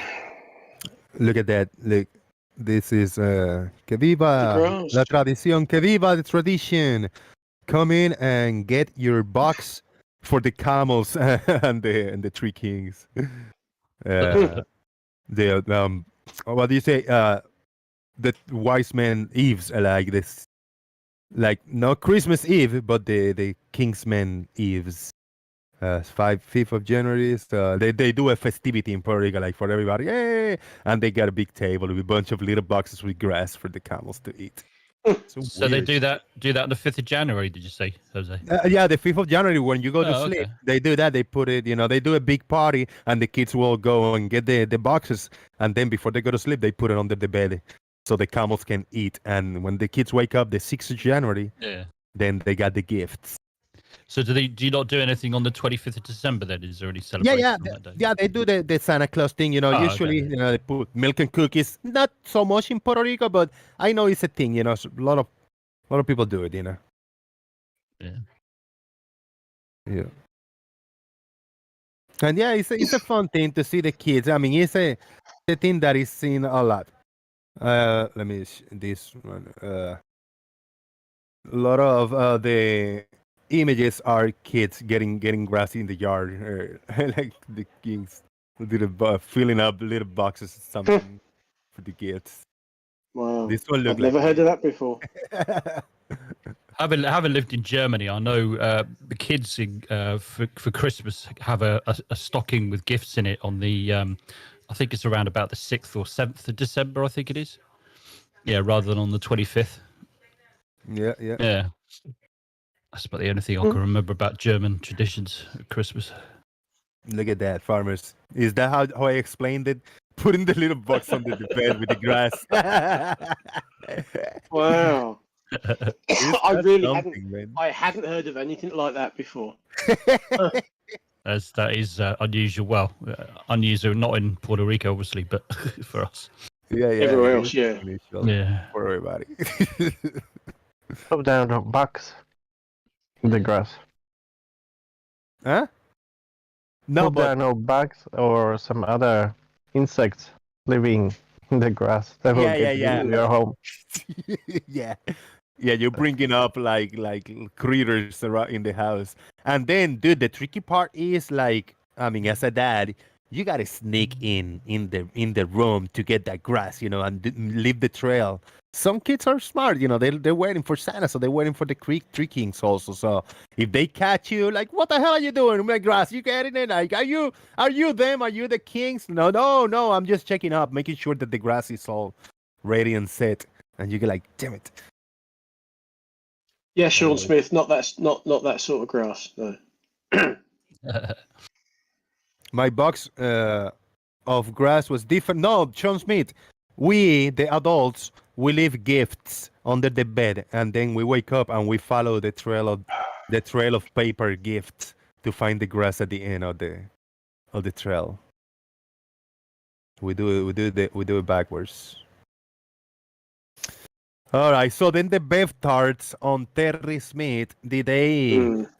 Look at that. Look. This is que viva la tradición, que viva the tradition. Come in and get your box for the camels and the three kings. The what do you say? The wise men Eves, like this, like not Christmas Eve, but the Kingsmen Eves. 5th of January. So they do a festivity in Puerto Rico, like for everybody, yay! And they got a big table with a bunch of little boxes with grass for the camels to eat. So they do that on the 5th of January, did you say, Jose? Yeah, the 5th of January when you go to sleep, okay. they do that. They put it, they do a big party, and the kids will go and get the boxes, and then before they go to sleep, they put it under the bed so the camels can eat. And when the kids wake up, the 6th of January, then they got the gifts. So do you not do anything on the 25th of December then? Is there any celebration on that day? Yeah, they do the Santa Claus thing, usually, they put milk and cookies. Not so much in Puerto Rico, but I know it's a thing, so a lot of people do it, Yeah. Yeah. And yeah, it's a fun thing to see the kids. I mean, it's a thing that is seen a lot. Let me this one. A lot of the images are kids getting grass in the yard, like the kings filling up little boxes or something for the kids. Wow, This one I've never heard of that before. Having lived in Germany, I know the kids for Christmas have a stocking with gifts in it on the I think it's around about the 6th or 7th of December, I think it is. Yeah, rather than on the 25th. Yeah. That's about the only thing I can remember about German traditions at Christmas. Look at that, farmers. Is that how I explained it? Putting the little box under the bed with the grass. Wow. I hadn't heard of anything like that before. That is unusual. Well, unusual, not in Puerto Rico, obviously, but for us. Yeah. Everywhere else, yeah. For everybody. Put down a box in the grass. Huh? No, Hope there but are no bugs or some other insects living in the grass that will get into your home. yeah, you're bringing up like critters around in the house, and then, dude, the tricky part is like, I mean, as a dad, you gotta sneak in the room to get that grass, and leave the trail. Some kids are smart, they're waiting for Santa, so they're waiting for the tree kings also. So if they catch you, like, what the hell are you doing with my grass? You getting it? Like, are you them? Are you the kings? No, I'm just checking up, making sure that the grass is all ready and set. And you get like, damn it. Yeah, Sean Smith, not that sort of grass. No. My box of grass was different. No, Sean Smith, we, the adults, we leave gifts under the bed, and then we wake up and we follow the trail of paper gifts to find the grass at the end of the trail. We do it backwards. All right. So then the Bev tarts on Terry Smith.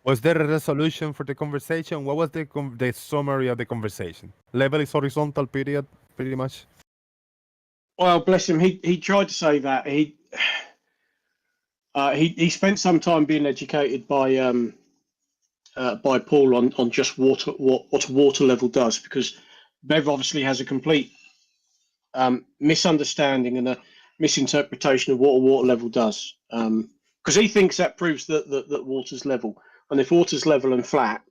Was there a resolution for the conversation? What was the summary of the conversation? Level is horizontal. Period. Pretty much. Well, bless him. He tried to say that he spent some time being educated by Paul on just what a water level does, because Bev obviously has a complete misunderstanding and a misinterpretation of what a water level does, because he thinks that proves that water's level, and if water's level and flat,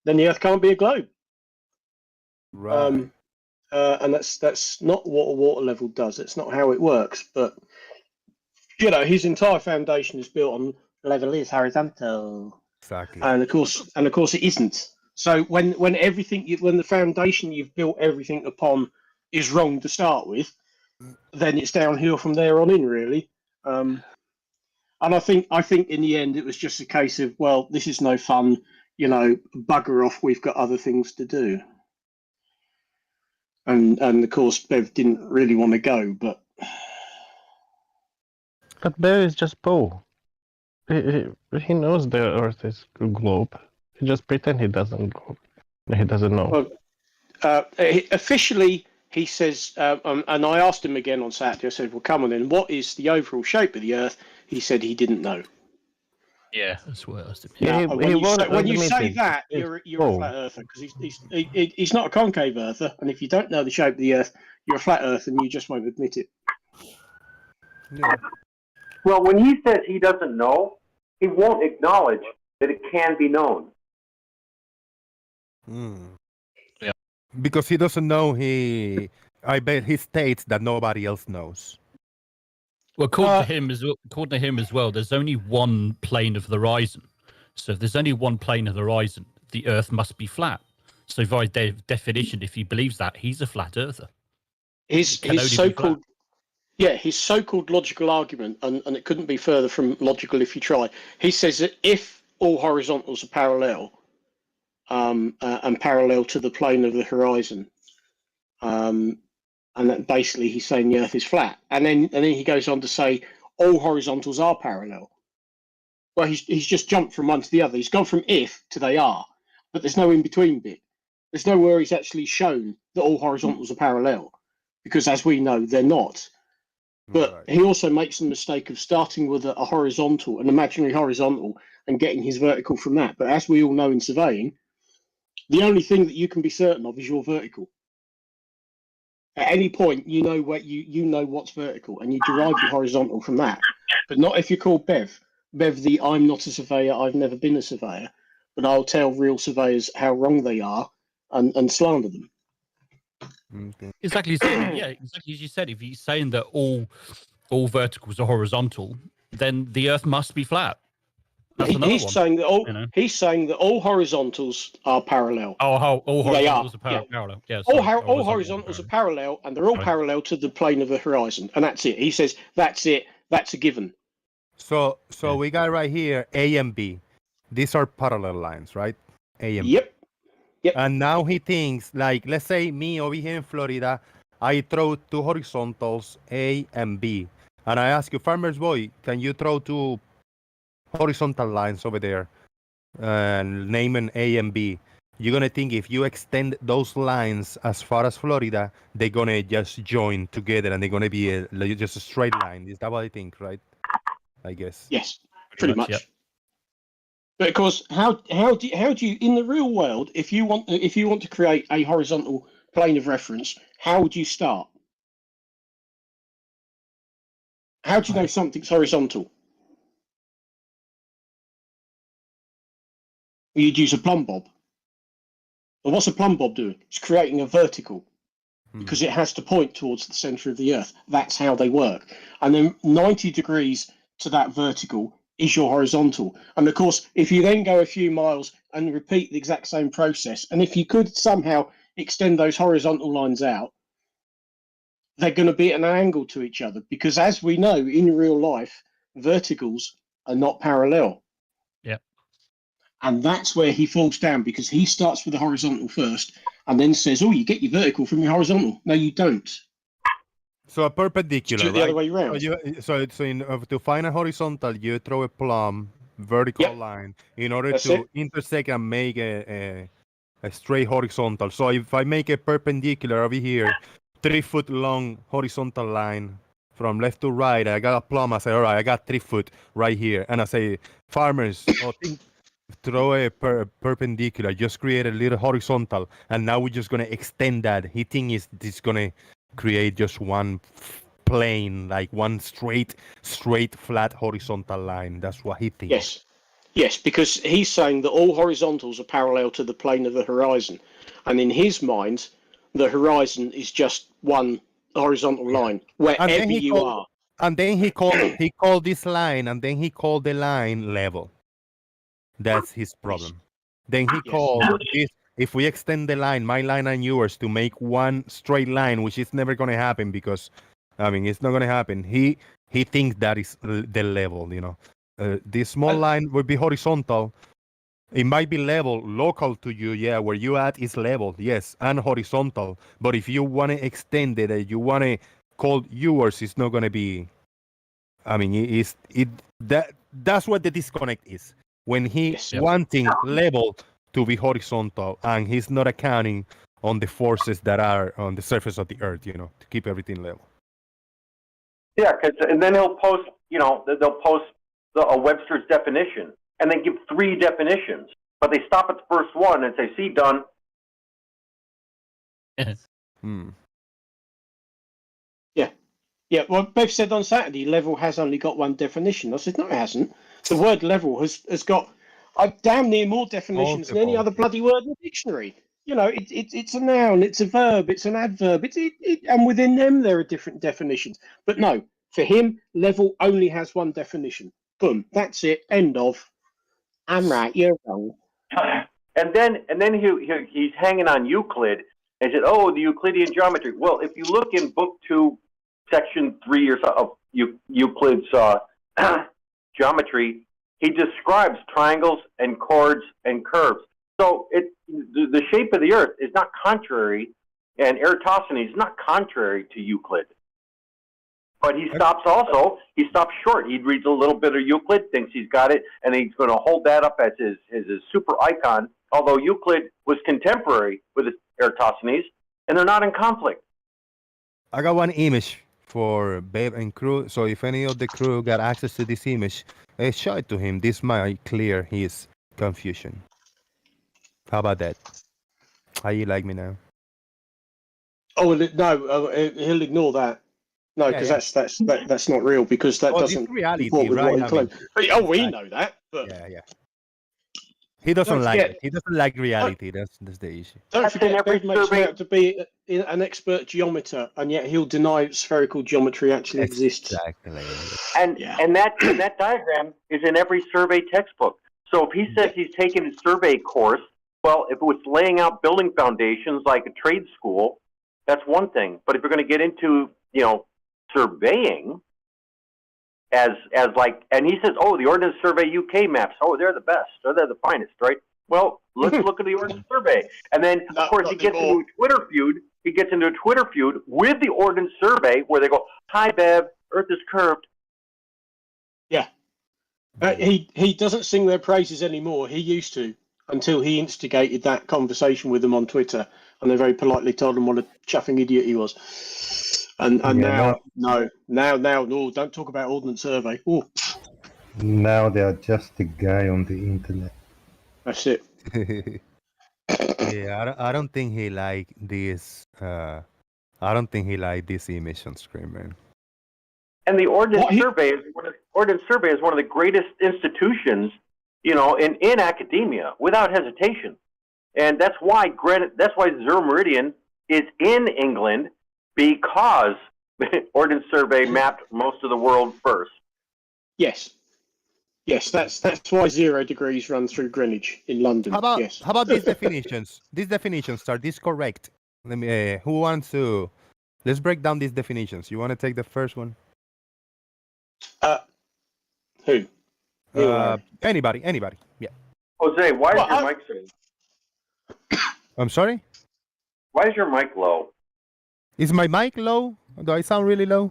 then the Earth can't be a globe. Right. And that's not what a water level does. It's not how it works. But his entire foundation is built on level is horizontal. Exactly. And of course it isn't. So when the foundation you've built everything upon is wrong to start with, then it's downhill from there on in, really. And I think in the end it was just a case of, well, this is no fun, bugger off, we've got other things to do. And of course Bev didn't really want to go, but Bev is just Paul. He knows the Earth is a globe. He just pretend he doesn't go. He doesn't know. Well, officially, he says, and I asked him again on Saturday. I said, "Well, come on then. What is the overall shape of the Earth?" He said he didn't know. Yeah, that's what I was thinking. Yeah, Now, he was when you say admitting that, it's you're a full. flat earther because he's not a concave earther, and if you don't know the shape of the Earth, you're a flat earther, and you just won't admit it. Yeah. Well, when he says he doesn't know, he won't acknowledge that it can be known. Yeah. Because he doesn't know. I bet he states that nobody else knows. Well, according to him as well, there's only one plane of the horizon. So if there's only one plane of the horizon, the Earth must be flat. So by definition, if he believes that, he's a flat earther. His can only be so-called his so-called logical argument, and it couldn't be further from logical if you try. He says that if all horizontals are parallel, and parallel to the plane of the horizon, and that basically he's saying the Earth is flat, and then he goes on to say all horizontals are parallel. Well, he's just jumped from one to the other. He's gone from if to they are, but there's no in between bit. There's nowhere he's actually shown that all horizontals are parallel, because as we know, they're not. But Right. he also makes the mistake of starting with a horizontal, an imaginary horizontal, and getting his vertical from that. But as we all know in surveying, the only thing that you can be certain of is your vertical. At any point, you know what you know what's vertical, and you derive your horizontal from that. But not if you're called Bev. Bev, the I'm not a surveyor, I've never been a surveyor, but I'll tell real surveyors how wrong they are and slander them. Okay. Exactly. Exactly as you said. If he's saying that all verticals are horizontal, then the Earth must be flat. That's another He's one. saying that all you know? he's saying that all horizontals are parallel. Oh, how all They horizontals are, are yeah. parallel. Yeah. All horizontals are parallel, and they're all Right. parallel to the plane of the horizon, and that's it. He says that's it. That's a given. So Yeah. we got right here A and B. These are parallel lines, right? A and B. Yep. And now he thinks, like, let's say me over here in Florida, I throw two horizontals, A and B. And I ask you, Farmer's Boy, can you throw two horizontal lines over there and name an A and B? You're going to think if you extend those lines as far as Florida, they're going to just join together and they're going to be just a straight line. Is that what I think, right? I guess. Yes. Pretty much. Yep. But of course, how do you in the real world, if you want to create a horizontal plane of reference, how would you start? How do you know something's horizontal? Well, you'd use a plumb bob. Well, what's a plumb bob doing? It's creating a vertical because it has to point towards the center of the Earth. That's how they work. And then 90 degrees to that vertical is your horizontal. And of course, if you then go a few miles and repeat the exact same process, and if you could somehow extend those horizontal lines out, they're going to be at an angle to each other, because as we know in real life, verticals are not parallel. Yep. And that's where he falls down, because he starts with the horizontal first and then says, oh, you get your vertical from your horizontal. No, you don't. So a perpendicular, Do it the right? other way around. To find a horizontal, you throw a plumb vertical Yep. line in order That's to it. intersect and make a straight horizontal. So if I make a perpendicular over here, 3 foot long horizontal line from left to right, I got a plumb. I say, all right, I got 3 foot right here, and I say, farmers, throw a perpendicular, just create a little horizontal, and now we're just gonna extend that. He thinks it's gonna create just one plane, like one straight flat horizontal line. That's what he thinks. Yes, because he's saying that all horizontals are parallel to the plane of the horizon, and in his mind, the horizon is just one horizontal line wherever you are. And then he called this line, and then he called the line level. That's his problem. Then he called this. If we extend the line, my line and yours, to make one straight line, which is never going to happen, because, I mean, it's not going to happen. He thinks that is the level, you know. This small line would be horizontal. It might be level, local to you, yeah, where you at is level, yes, and horizontal. But if you want to extend it, you want to call yours, it's not going to be, I mean, that's what the disconnect is. When he wanting level to be horizontal, and he's not accounting on the forces that are on the surface of the earth, you know, to keep everything level. Yeah, and then he'll post, they'll post a Webster's definition and then give 3 definitions. But they stop at the first one and say, see, done. Hmm. Yeah, well, Bev said on Saturday, level has only got 1 definition. I said, no, it hasn't. The word level has got damn near more definitions than any Multiple. other bloody word in the dictionary. You know, it's a noun, it's a verb, it's an adverb, and within them there are different definitions. But no, for him, level only has 1 definition. Boom, that's it. End of. I'm right, you're wrong. And then he's hanging on Euclid and said, oh, the Euclidean geometry. Well, if you look in Book 2, Section 3 or so of Euclid's geometry, he describes triangles and chords and curves. So the shape of the Earth is not contrary, and Eratosthenes is not contrary to Euclid. But he stops short. He reads a little bit of Euclid, thinks he's got it, and he's going to hold that up as his super icon, although Euclid was contemporary with Eratosthenes, and they're not in conflict. I got one image for Babe and crew. So if any of the crew got access to this image, show it to him. This might clear his confusion. How about that? How you like me now? Oh, well, no, he'll ignore that. No, because that's not real, because that doesn't reality, comport with right? what he claimed. Oh, we exactly. know that, but Yeah. He doesn't Don't like forget- it. He doesn't like reality. That's the issue. don't That's in forget, every Bev makes him survey- out to be an expert geometer, and yet he'll deny spherical geometry actually exists. Exactly. And Yeah. and that diagram is in every survey textbook. So if he says he's taken a survey course, well, if it was laying out building foundations like a trade school, that's one thing. But if you're going to get into, surveying as like, and he says, oh, the Ordnance Survey UK maps, oh, they're the best, or they're the finest, right? Well, let's look at the Ordnance Survey. And then, of course, he gets into a Twitter feud. He gets into a Twitter feud with the Ordnance Survey where they go, hi, Bev, Earth is curved. Yeah. He doesn't sing their praises anymore. He used to, until he instigated that conversation with them on Twitter, and they very politely told him what a chuffing idiot he was. And Yeah, now, no, don't talk about Ordnance Survey. Oh, Now they are just a guy on the internet. that's it. Yeah, I don't think he like this. I don't think he like this image on screen, man. And the Ordnance What he- Survey is one of the greatest institutions, in academia, without hesitation. And that's why Zero Meridian is in England, because Ordnance Survey mapped most of the world first. Yes, that's why 0 degrees run through Greenwich in London. How about yes. how about these definitions? These definitions, are these correct? Let me. Who wants to? Let's break down these definitions. You want to take the first one? Who? Anybody? Yeah. Jose, why is Well, your mic so? I'm sorry. Why is your mic low? Is my mic low? Do I sound really low?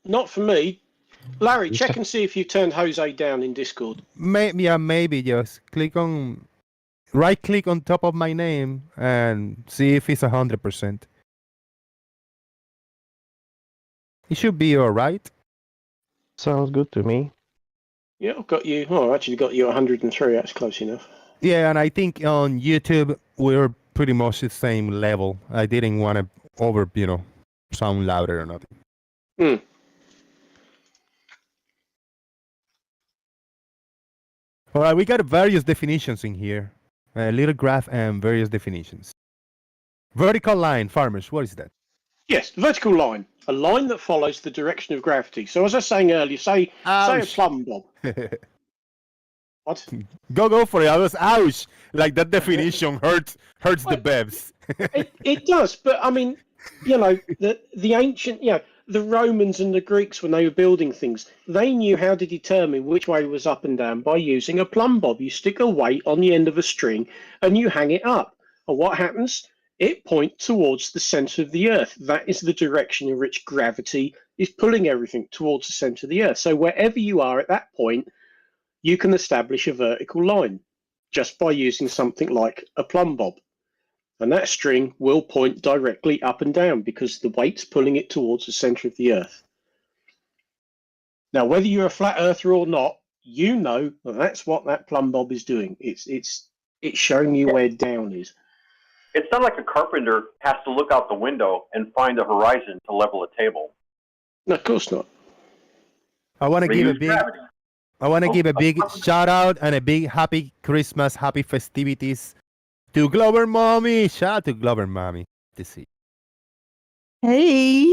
Not for me. Larry, check and see if you turned Jose down in Discord. Maybe just right click on top of my name and see if it's 100%. It should be all right. Sounds good to me. Yeah, I've got you. Oh, I actually got you 103. That's close enough. Yeah, and I think on YouTube we're pretty much the same level. I didn't want to sound louder or nothing. All right, we got various definitions in here. A little graph and various definitions. Vertical line, farmers, what is that? Yes, the vertical line, a line that follows the direction of gravity. So as I was saying earlier, say a plumb bob. What? Go for it. I was ouch. Like that definition hurts the bevs. It does, but I mean, the ancient, the Romans and the Greeks, when they were building things, they knew how to determine which way was up and down by using a plumb bob. You stick a weight on the end of a string and you hang it up. And what happens? It points towards the center of the Earth. That is the direction in which gravity is pulling everything towards the center of the Earth. So wherever you are at that point, you can establish a vertical line just by using something like a plumb bob. And that string will point directly up and down because the weight's pulling it towards the center of the Earth. Now, whether you're a flat earther or not, you know that's what that plumb bob is doing. It's showing you where down is. It's not like a carpenter has to look out the window and find the horizon to level a table. No, of course not. I want to They give a use big. gravity. I want to give a big shout out and a big happy Christmas, happy festivities to Glover Mommy. Shout out to Glover Mommy. To see. Hey,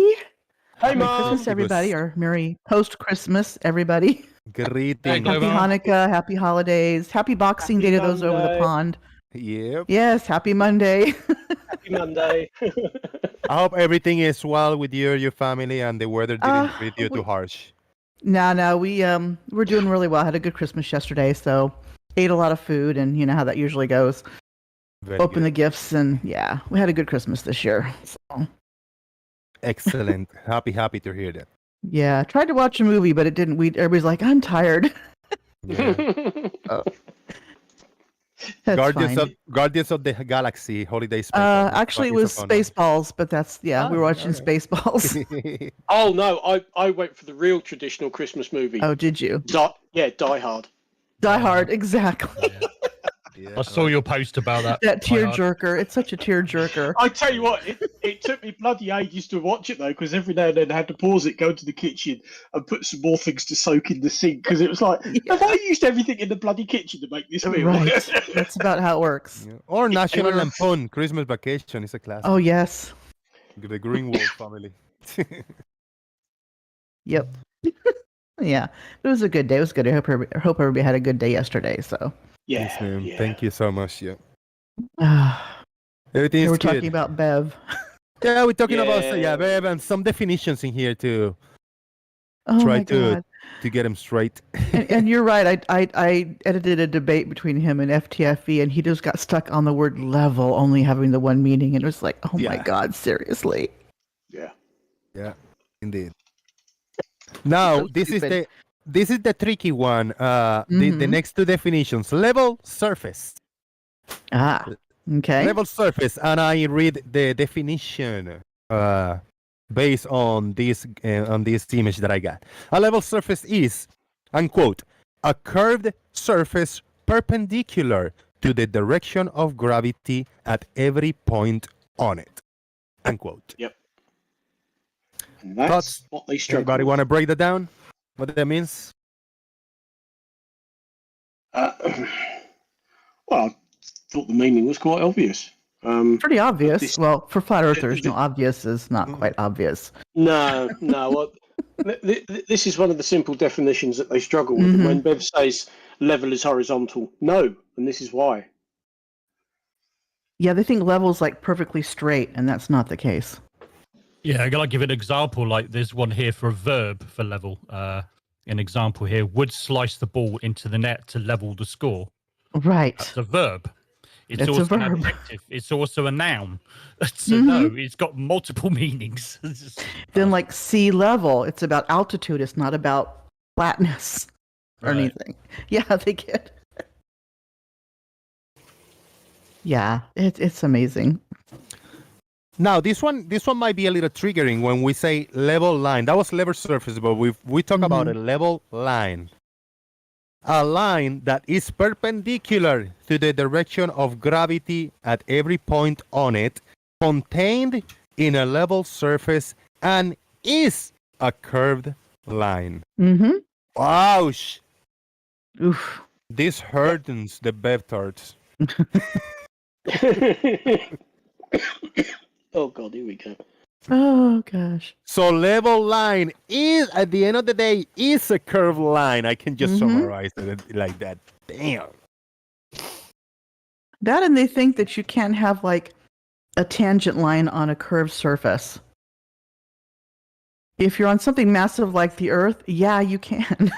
Hey, Merry Mom. Christmas, everybody, or Merry post-Christmas, everybody. Greetings. Happy Hanukkah, Happy Holidays, Happy Boxing Day to those over the Monday. pond. Yep. Yes, Happy Monday. Happy Monday. I hope everything is well with you, your family, and the weather didn't treat you too harsh. No, we're doing really well. Had a good Christmas yesterday, so ate a lot of food, and you know how that usually goes. Very Open good. the gifts, and yeah, we had a good Christmas this year. So, Excellent. happy to hear that. yeah, tried to watch a movie, but it didn't. Everybody's like, I'm tired. Yeah. That's Guardians fine. of the Galaxy holiday special. Actually, it was Spaceballs, but that's we were watching Spaceballs. Oh no, I went for the real traditional Christmas movie. Oh, did you? Die Hard. Die Hard, exactly. Yeah. I saw your post about that. That Die Hard. tearjerker. It's such a tearjerker. I tell you what, it took me bloody ages to watch it though, because every now and then I had to pause it, go to the kitchen, and put some more things to soak in the sink, because it was like, have I used everything in the bloody kitchen to make this meal? Right. That's about how it works. Yeah. Or National Lampoon Christmas Vacation is a classic. Oh, yes. The Greenwald family. Yep. Yeah. It was a good day. It was good. I hope everybody had a good day yesterday. So. Yeah, Thanks, ma'am. yeah. Thank you so much. Yeah. They Everything were is good. talking about Bev. Yeah, we're talking about Yeah. Bev, and some definitions in here to Oh try my to God. get them straight. And you're right. I edited a debate between him and FTFE, and he just got stuck on the word level, only having the one meaning. And it was like, oh my Yeah. God, seriously. Yeah. Yeah, indeed. Now So this stupid. is the tricky one. The Mhm. next two definitions: level, surface. Ah, okay. Level surface, and I read the definition based on this image that I got. A level surface is, unquote, a curved surface perpendicular to the direction of gravity at every point on it, unquote. And that's Thoughts? what they struggle Anybody with. want to break that down? What that means? Well, I thought the meaning was quite obvious. Pretty obvious. this- Well, for flat earthers, no, obvious is not quite obvious. No. Well, this is one of the simple definitions that they struggle with. Mhm. When Bev says level is horizontal, no, and this is why. Yeah, they think level's like perfectly straight, and that's not the case. Yeah, I'm gonna give an example. Like there's one here for a verb for level. An example here: would slice the ball into the net to level the score. Right. That's a verb. It's It's a also an verb. adjective. It's also a noun. So no, it's got multiple meanings. It's just- Then, like sea level, it's about altitude. It's not about flatness or Right. anything. Yeah, they get. Yeah, it's amazing. Now this one might be a little triggering when we say level line. That was level surface, but we talk about a level line. A line that is perpendicular to the direction of gravity at every point on it, contained in a level surface, and is a curved line. Mm-hmm. Ouch! Oof. This hurts the Bev tarts. Oh God, here we go. Oh gosh. So level line is, at the end of the day, is a curved line. I can just summarize it like that. Damn. That, and they think that you can't have like a tangent line on a curved surface. If you're on something massive like the Earth, yeah, you can.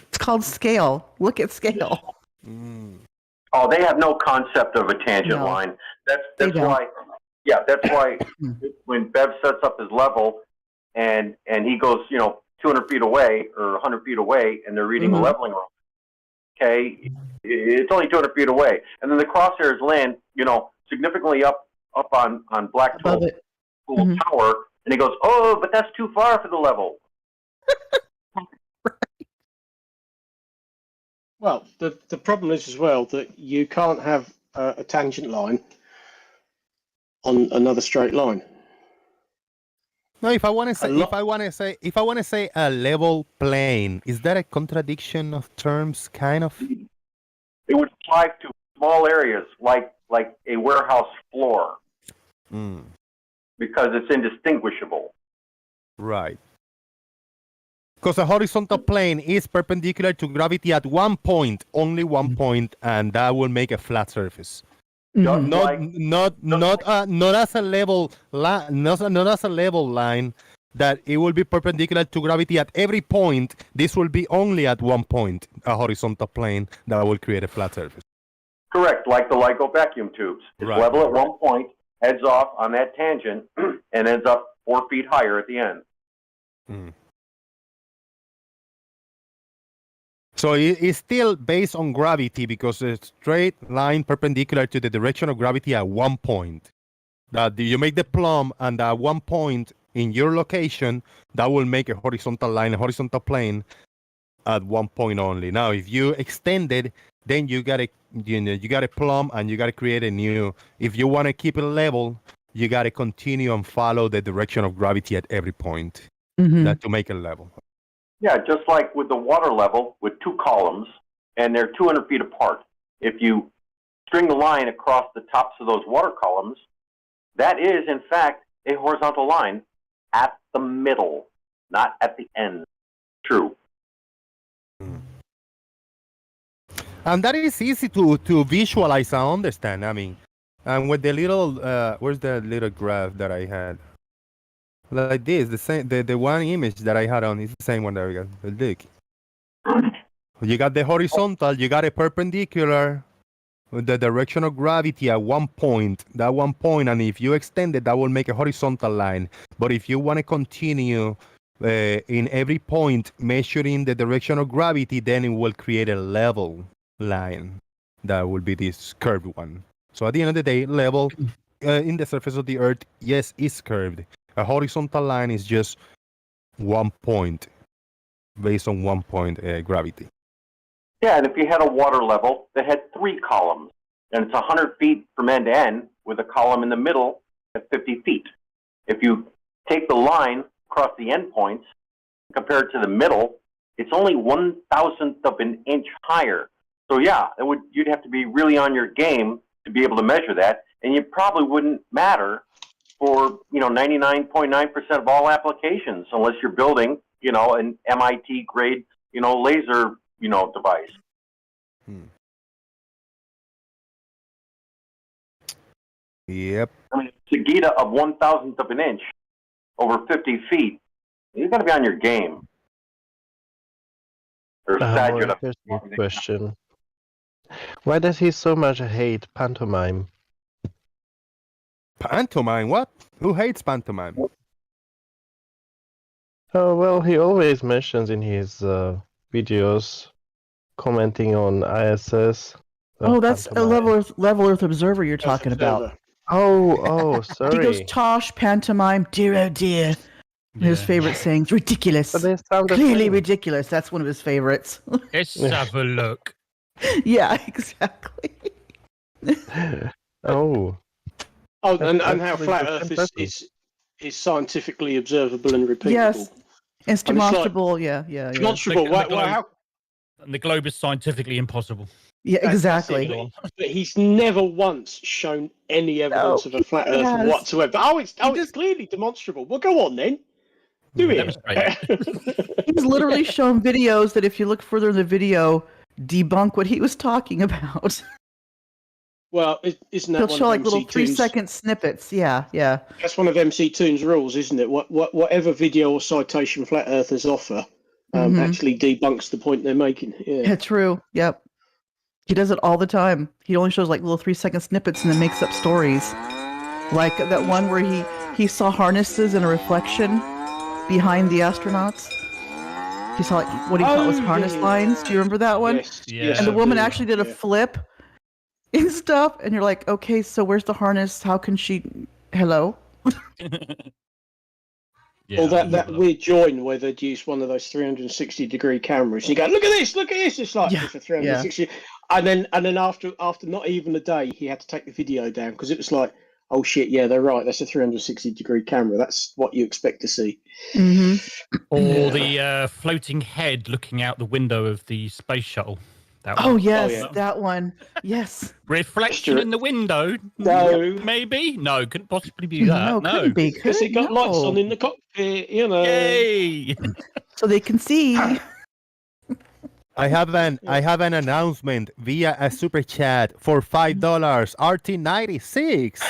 It's called scale. Look at scale. Oh, they have no concept of a tangent No. line. That's They don't. why. Yeah, that's why when Bev sets up his level, and he goes, 200 feet away or 100 feet away, and they're reading a leveling room. Okay, it's only 200 feet away, and then the crosshairs land, significantly up on Black Above Tool it. Tower, and he goes, oh, but that's too far for the level. Well, the problem is as well that you can't have a tangent line on another straight line. No, if I want to A say, lot- if I want to say a level plane, is that a contradiction of terms? Kind of. It would apply to small areas like a warehouse floor because it's indistinguishable. Right. Because a horizontal plane is perpendicular to gravity at one point, only one point, and that will make a flat surface. Just Not as a level not as a level line that it will be perpendicular to gravity at every point. This will be only at one point, a horizontal plane that will create a flat surface. correct, like the LIGO vacuum tubes. It's Right. level at one point, heads off on that tangent, and ends up 4 feet higher at the end. So it's still based on gravity because it's straight line perpendicular to the direction of gravity at one point. That you make the plumb, and at one point in your location, that will make a horizontal line, a horizontal plane at one point only. Now, if you extend it, then you gotta plumb, and you gotta create a new. If you want to keep it level, you gotta continue and follow the direction of gravity at every point. That to make it level. Yeah, just like with the water level with 2 columns, and they're 200 feet apart. If you string the line across the tops of those water columns, that is, in fact, a horizontal line at the middle, not at the end. True. And that is easy to visualize and understand. I mean, and with the little, where's the little graph that I had? Like this, the same, the one image that I had on is the same one that we got. Look, you got the horizontal, you got a perpendicular, with the direction of gravity at one point. That one point, and if you extend it, that will make a horizontal line. But if you want to continue in every point measuring the direction of gravity, then it will create a level line. That will be this curved one. So at the end of the day, level in the surface of the Earth, yes, is curved. A horizontal line is just one point, based on one point gravity. Yeah, and if you had a water level that had 3 columns, and it's 100 feet from end to end, with a column in the middle at 50 feet. If you take the line across the endpoints, compared to the middle, it's only 1/1000th of an inch higher. So yeah, you'd have to be really on your game to be able to measure that, and it probably wouldn't matter for 99.9% of all applications, unless you're building an MIT grade laser device. Yep. I mean, Sagita of 1/1000th of an inch over 50 feet. You got to be on your game. Or Sagita. Here's a question. Why does he so much hate pantomime? Pantomime? What? Who hates pantomime? Oh, well, he always mentions in his videos commenting on ISS. Oh, that's a pantomime. level Earth Observer you're talking about. Oh, sorry. He goes, Tosh, pantomime, dear oh dear. His favorite sayings, ridiculous. But they sound the Clearly same. ridiculous. That's one of his favorites. Let's have a look. Yeah, exactly. Oh. Oh, and That's how really flat different Earth person. is scientifically observable and repeatable. Yes. It's And it's like- demonstrable. Yeah. Demonstrable. The globe- How? And the globe is scientifically impossible. Yeah, That's exactly. it, but he's never once shown any evidence of a flat Earth has. whatsoever. It's just- clearly demonstrable. Well, go on then. Do it. Demonstrate. He's literally shown videos that, if you look further in the video, debunk what he was talking about. Well, isn't that He'll one show of like little MC 3-second snippets. Yeah. That's one of MC Toon's rules, isn't it? Whatever video or citation flat earthers offer actually debunks the point they're making. Yeah, true. Yep. He does it all the time. He only shows like little 3-second snippets and then makes up stories. Like that one where he saw harnesses and a reflection behind the astronauts. He saw like what he thought was harness lines. Do you remember that one? Yes, And the I woman do. actually did a flip and stuff. And you're like, okay, so where's the harness? How can she? Hello. Yeah, or that, I that love weird join where they'd use one of those 360-degree cameras. And you go, look at this, look at this. It's like Yeah, for 360. And then after not even a day, he had to take the video down because it was like, oh shit, yeah, they're right. That's a 360-degree camera. That's what you expect to see. hmm Or the floating head looking out the window of the space shuttle. That Oh one. yes, yeah. that one. Yes. Reflection in the window? No. Maybe? No, couldn't possibly be that. No, couldn't be. Could Because it? it got lights on No. in the cockpit, you know. Yay! So they can see. I have an announcement via a super chat for $5. RT96.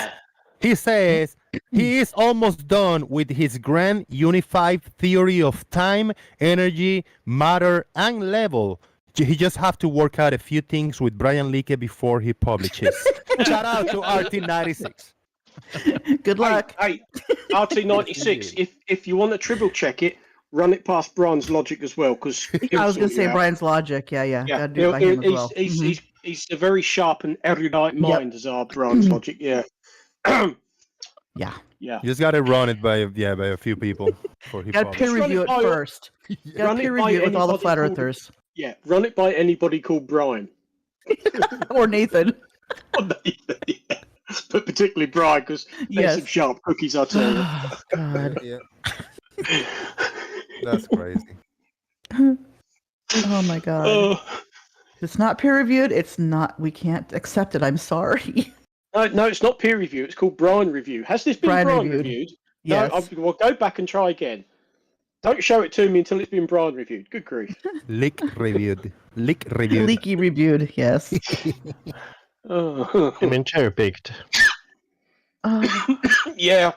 He says he is almost done with his grand unified theory of time, energy, matter, and level. He just have to work out a few things with Brian Leakey before he publishes. Shout out to RT96. Good luck. Hey, RT96, if you want to triple check it, run it past Brian's logic as well. Because I was going to say Brian's logic. Yeah. Gotta do it by him as well. He's a very sharp and erudite mind, as our Brian's logic. Yeah. Yeah. Yeah. You just got to run it by a few people before he Got to peer publishes. review it first. Got to peer review it with all the flat earthers. Yeah, run it by anybody called Brian. Or Nathan. Or Nathan, yeah. But particularly Brian, because there's some sharp cookies, I'll tell you. Oh, God. Yeah. That's crazy. Oh, my God. If it's not peer reviewed, it's not. We can't accept it. I'm sorry. No, it's not peer review. It's called Brian review. Has this been Brian reviewed? Yes. No, well, go back and try again. Don't show it to me until it's been Brian reviewed. Good grief. Leak reviewed. Leaky reviewed, yes. I mean, cherry picked. Yeah.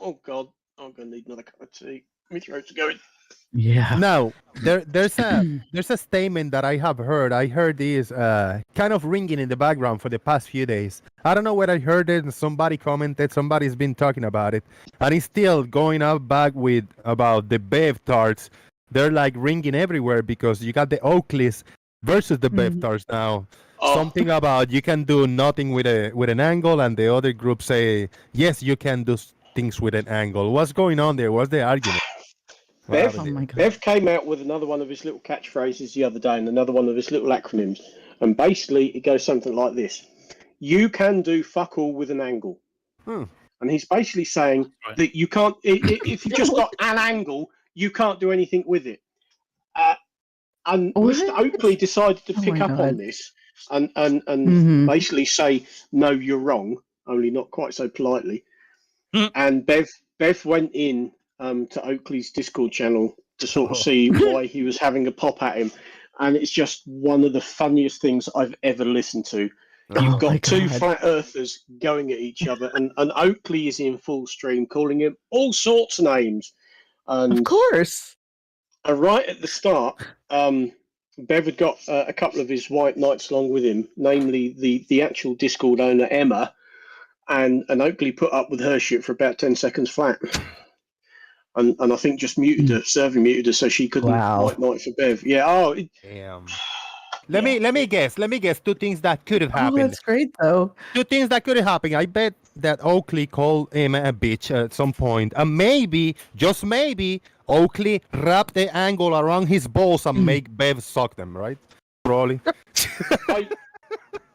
Oh, God. I'm going to need another cup of tea. My throat's going. Yeah. Now, there's a statement that I have heard. I heard this kind of ringing in the background for the past few days. I don't know where I heard it, and somebody commented, somebody's been talking about it, and it's still going up back with about the Bev tarts. They're like ringing everywhere because you got the Oakleys versus the Bev tarts now. Something about you can do nothing with an angle, and the other group say yes, you can do things with an angle. What's going on there? What's the argument? Bev came out with another one of his little catchphrases the other day and another one of his little acronyms. And basically, it goes something like this. You can do fuck all with an angle. And he's basically saying that you can't, if you've just got an angle, you can't do anything with it. And Mr. Oakley decided to pick up on this and basically say, no, you're wrong, only not quite so politely. And Bev went in to Oakley's Discord channel to sort of see why he was having a pop at him, and it's just one of the funniest things I've ever listened to. You've got two flat earthers going at each other, and Oakley is in full stream calling him all sorts of names. And of course. Right at the start, Bev had got a couple of his white knights along with him, namely the actual Discord owner Emma, and Oakley put up with her shit for about 10 seconds flat. And I think just muted her, muted her so she couldn't white knight for Bev. Yeah. Damn. Let me guess. Two things that could have happened. Oh, that's great though. Two things that could have happened. I bet that Oakley called him a bitch at some point, and maybe, just maybe, Oakley wrapped the angle around his balls and make Bev suck them. Right? Probably.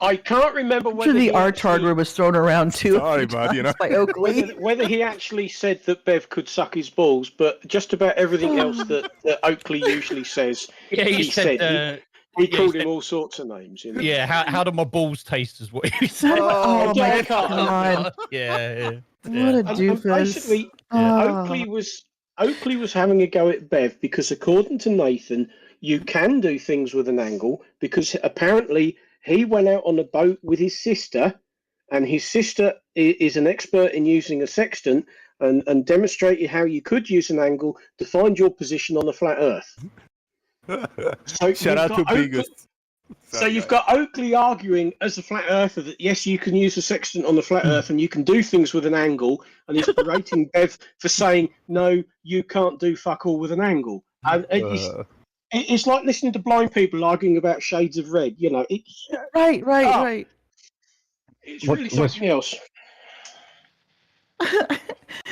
I can't remember whether the R-Tard was thrown around too. Sorry, bud, you know. By Oakley. Whether he actually said that Bev could suck his balls, but just about everything else that Oakley usually says, he said. He called him all sorts of names. You know? Yeah, how do my balls taste is what he said. Oh my God. Yeah. What a doofus. And basically, Oakley was having a go at Bev because according to Nathan, you can do things with an angle because apparently he went out on a boat with his sister, and his sister is an expert in using a sextant and demonstrated how you could use an angle to find your position on the flat Earth. So shout out to Biggest. So you've got Oakley arguing as a flat earther that yes, you can use a sextant on the flat Earth and you can do things with an angle, and he's berating Bev for saying no, you can't do fuck all with an angle. And it's like listening to blind people arguing about shades of red. You know, it's right. It's really something else.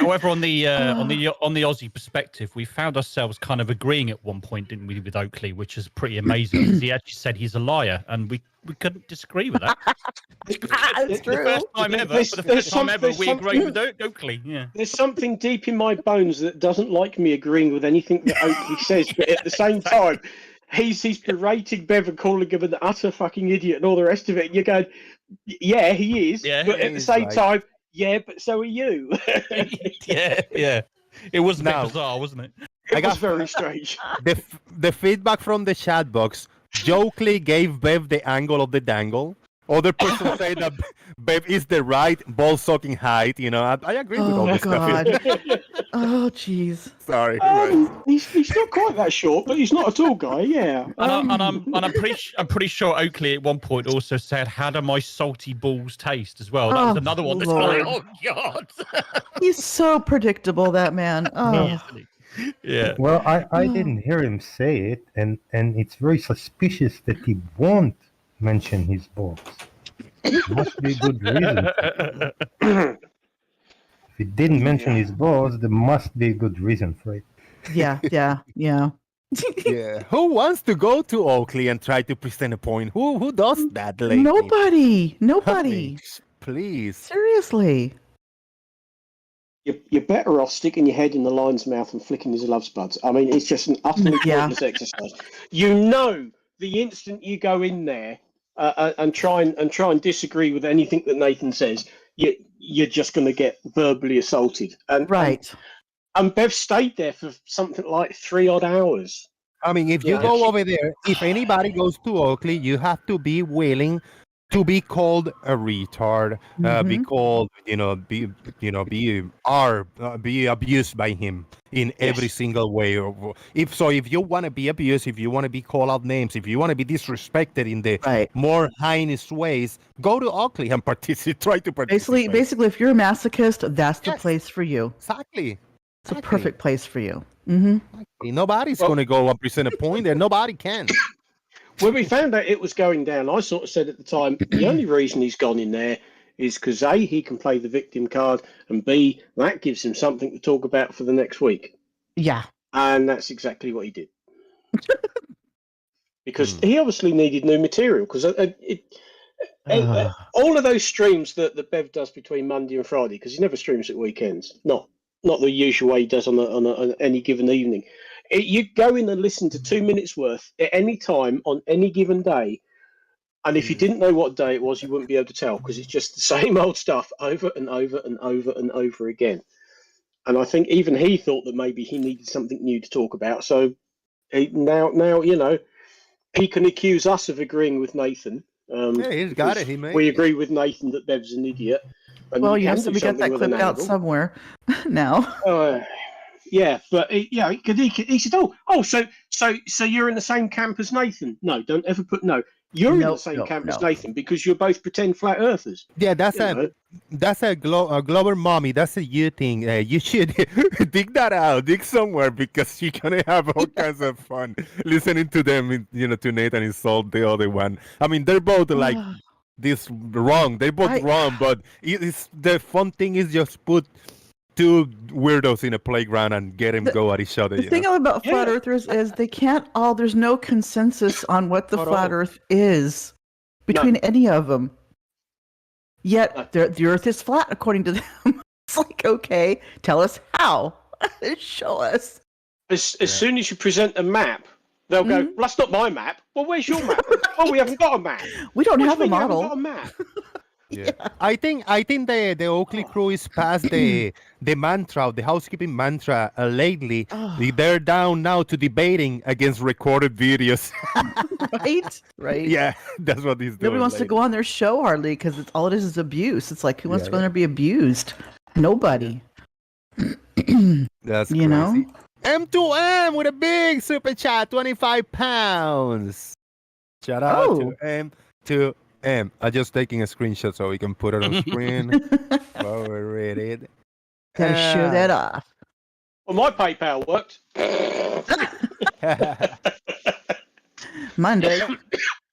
However, on the Aussie perspective, we found ourselves kind of agreeing at one point, didn't we, with Oakley, which is pretty amazing. Because he actually said he's a liar, and we couldn't disagree with that. It's For the first time ever, we agreed with Oakley. Yeah. There's something deep in my bones that doesn't like me agreeing with anything that Oakley says, but at the same time, he's berating Bev and calling him an utter fucking idiot and all the rest of it. And you're going, yeah, he is, Yeah, but at the same time, yeah, but so are you. yeah. It was a bit bizarre, wasn't it? It was very strange. The feedback from the chat box, Oakley gave Bev the angle of the dangle. Other person say that Bev is the right ball-sucking height. You know, I agree with all this God. stuff. Oh, jeez. Sorry. He's not quite that short, but he's not a tall guy. Yeah, I'm pretty sure Oakley at one point also said, "How do my salty balls taste?" as well. That was another one. That's Lord. like, oh God. He's so predictable, that man. Oh. Yeah. Well, I didn't hear him say it, and it's very suspicious that he won't mention his balls. Must be a good reason. If he didn't mention his balls, there must be a good reason for it. Yeah. Yeah. Who wants to go to Oakley and try to present a point? Who does that lately? Nobody. Honey, please. Seriously. You're better off sticking your head in the lion's mouth and flicking his love spuds. I mean, it's just an utterly pointless exercise. You know, the instant you go in there and try and disagree with anything that Nathan says, you're just going to get verbally assaulted. And And Bev stayed there for something like 3 odd hours. I mean, if you go over there, if anybody goes to Oakley, you have to be willing to be called a retard, be called, be abused by him in every single way. If you want to be abused, if you want to be called out names, if you want to be disrespected in the more heinous ways, go to Oakley and participate. Try to participate. Basically, if you're a masochist, that's the place for you. Exactly. It's a perfect place for you. Nobody's going to go and present a point there. Nobody can. When we found out it was going down, I sort of said at the time, the only reason he's gone in there is because A, he can play the victim card, and B, that gives him something to talk about for the next week. Yeah. And that's exactly what he did. Because he obviously needed new material, because all of those streams that Bev does between Monday and Friday, because he never streams at weekends, not the usual way he does on any given evening. You go in and listen to 2 minutes worth at any time on any given day, and if you didn't know what day it was, you wouldn't be able to tell, because it's just the same old stuff over and over and over and over again. And I think even he thought that maybe he needed something new to talk about. So now he can accuse us of agreeing with Nathan. He's got it. We agree with Nathan that Bev's an idiot. And well, yes, we got that clipped out somewhere now. Yeah, but he said, so you're in the same camp as Nathan? No, don't ever put no. You're in the same camp as Nathan because you're both pretend flat earthers. Yeah, that's a Glover mommy. That's a you thing. You should dig that out, dig somewhere, because you're gonna have all kinds of fun listening to them. To Nathan insult the other one. I mean, they're both like this wrong. They're both wrong, but it's the fun thing is just put 2 weirdos in a playground and get them go at each other. The thing about flat earthers is they can't all. There's no consensus on what the flat Earth is between any of them. Yet the Earth is flat according to them. It's like, okay, tell us how. Show us. As soon as you present a map, they'll go, well, that's not my map. Well, where's your map? Oh, we haven't got a map. We don't have a model. We haven't got a map. Yeah. I think the Oakley crew is past the mantra, the housekeeping mantra lately. They're down now to debating against recorded videos. Right. Yeah, that's what he's doing. Nobody wants to go on their show hardly because all it is abuse. It's like, who wants to go there and be abused? Nobody. That's crazy. M2M with a big super chat, 25 pounds. Shout out to M2M. I'm just taking a screenshot so we can put it on screen while we read it. Gotta show that off. Well, my PayPal worked. Monday.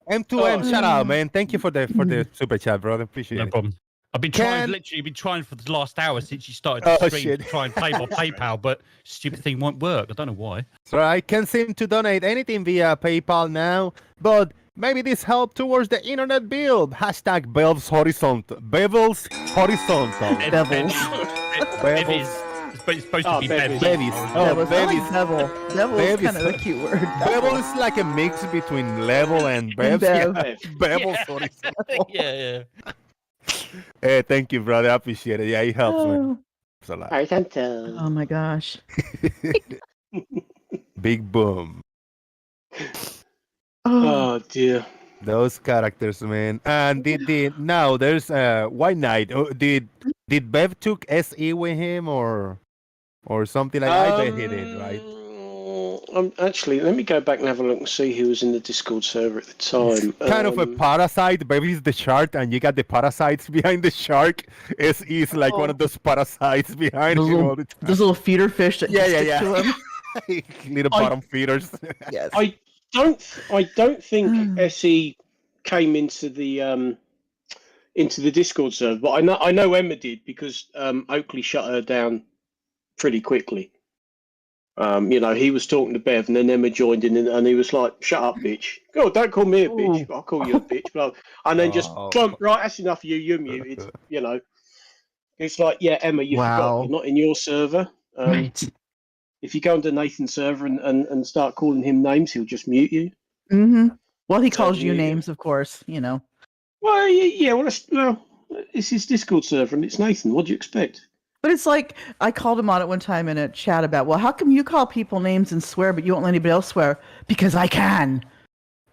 M2M, shout out, man. Thank you for the super chat, brother. Appreciate it. No problem. I've been literally been trying for the last hour since you started Oh, the stream shit. to try and pay my PayPal, but stupid thing won't work. I don't know why. So I can't seem to donate anything via PayPal now, but maybe this helped towards the internet build. Hashtag Bevels Horizontal. Bevels Horizontal. Devils. It's supposed to be Bevis. Bevis. Oh, Devils. I like Bevis. devil. Devil is Bevis. kind of a cute word. Bevel is like a mix between level and Bev. Bev. Yeah. Bevels Horizontal. yeah. Hey, thank you, brother. I appreciate it. Yeah, it helps, man. Oh, It's a lot. Horizontal. oh my gosh. Big boom. Oh, Oh dear. Those characters, man. And now there's White Knight. Oh, did Bev took SE with him or something like that? I bet he did, right? Actually, let me go back and have a look and see who was in the Discord server at the time. Kind of a parasite. Bev is the shark, and you got the parasites behind the shark. SE is like one of those parasites behind Those him little- all the time. those little feeder fish that Yeah, just yeah, stick yeah. to him. Little bottom feeders. Yes. I don't think SE came into the Discord server, but I know Emma did because Oakley shut her down pretty quickly. He was talking to Bev, and then Emma joined in, and he was like, "Shut up, bitch! Oh, don't call me a bitch. I'll call you a bitch." And then just Oh. plump, right, that's enough of you. You're muted. It's like, yeah, Emma, you Wow. forgot you're not in your server. Right. If you go into Nathan's server and start calling him names, he'll just mute you. Mm-hmm. Well, he calls you yeah. names, of course. Well, yeah. Well, it's his Discord server, and it's Nathan. What do you expect? But it's like I called him on it one time in a chat about, well, how come you call people names and swear, but you won't let anybody else swear? Because I can.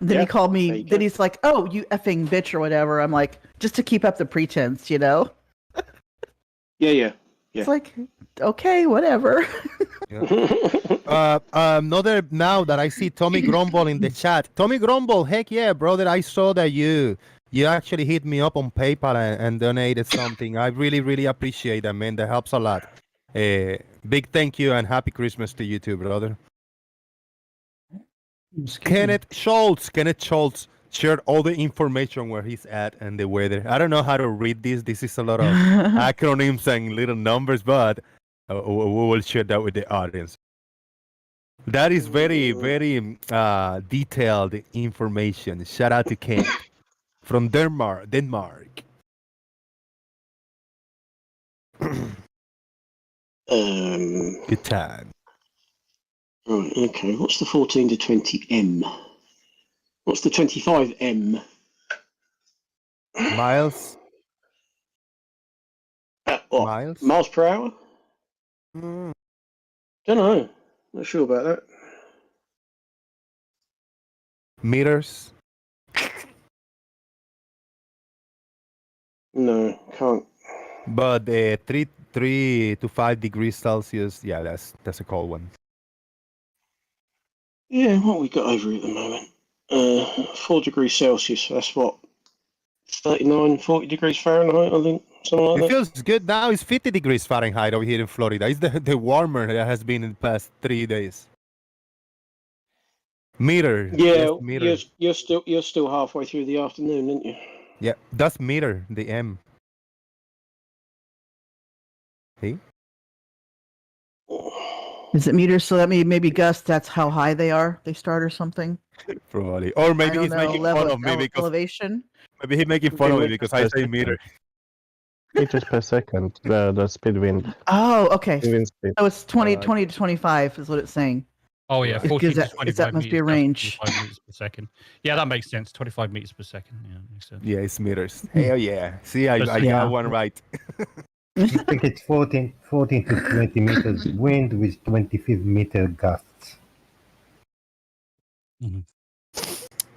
Then Yeah, he called there me. you Then go. he's like, "Oh, you effing bitch" or whatever. I'm like, just to keep up the pretense, Yeah. Yeah. It's like, okay, whatever. Another now that I see Tommy Grumble in the chat. Tommy Grumble, heck yeah, brother! I saw that you actually hit me up on PayPal and donated something. I really, really appreciate that, man. That helps a lot. Big thank you and happy Christmas to you too, brother. Kenneth Schultz shared all the information where he's at and the weather. I don't know how to read this. This is a lot of acronyms and little numbers, but we will share that with the audience. That is very, very detailed information. Shout out to Ken from Denmark. Good time. Right, okay. What's the 14 to 20 M? What's the 25 M? Miles? What? Miles? Miles per hour? Mm. Don't know. Not sure about that. Meters? No, can't. But 3 to 5 degrees Celsius, yeah, that's a cold one. Yeah, what we got over at the moment? 4 degrees Celsius. That's what? 39, 40 degrees Fahrenheit, I think. Something like It that. feels good now. It's 50 degrees Fahrenheit over here in Florida. It's the warmer that has been in the past 3 days. Meter. Yeah, yes, meter. you're still halfway through the afternoon, aren't you? Yeah, that's meter, the M. See? Is it meters? So that maybe Gus, that's how high they are. They start or something. Probably. Or maybe I don't he's know, making level fun of me because elevation. maybe he's making fun of me because I say meter. Meters per second, the speed wind. Oh, okay. Wind speed. So it's 20 to 25 is what it's saying. Oh yeah, It's 14 'cause to that- 25 that must be a meters, range. 25 meters per second. Yeah, that makes sense. 25 meters per second. Yeah, makes sense. Yeah, it's meters. Hell yeah. See, I Yeah. got one right. I think it's 14 to 20 meters wind with 25-meter gusts.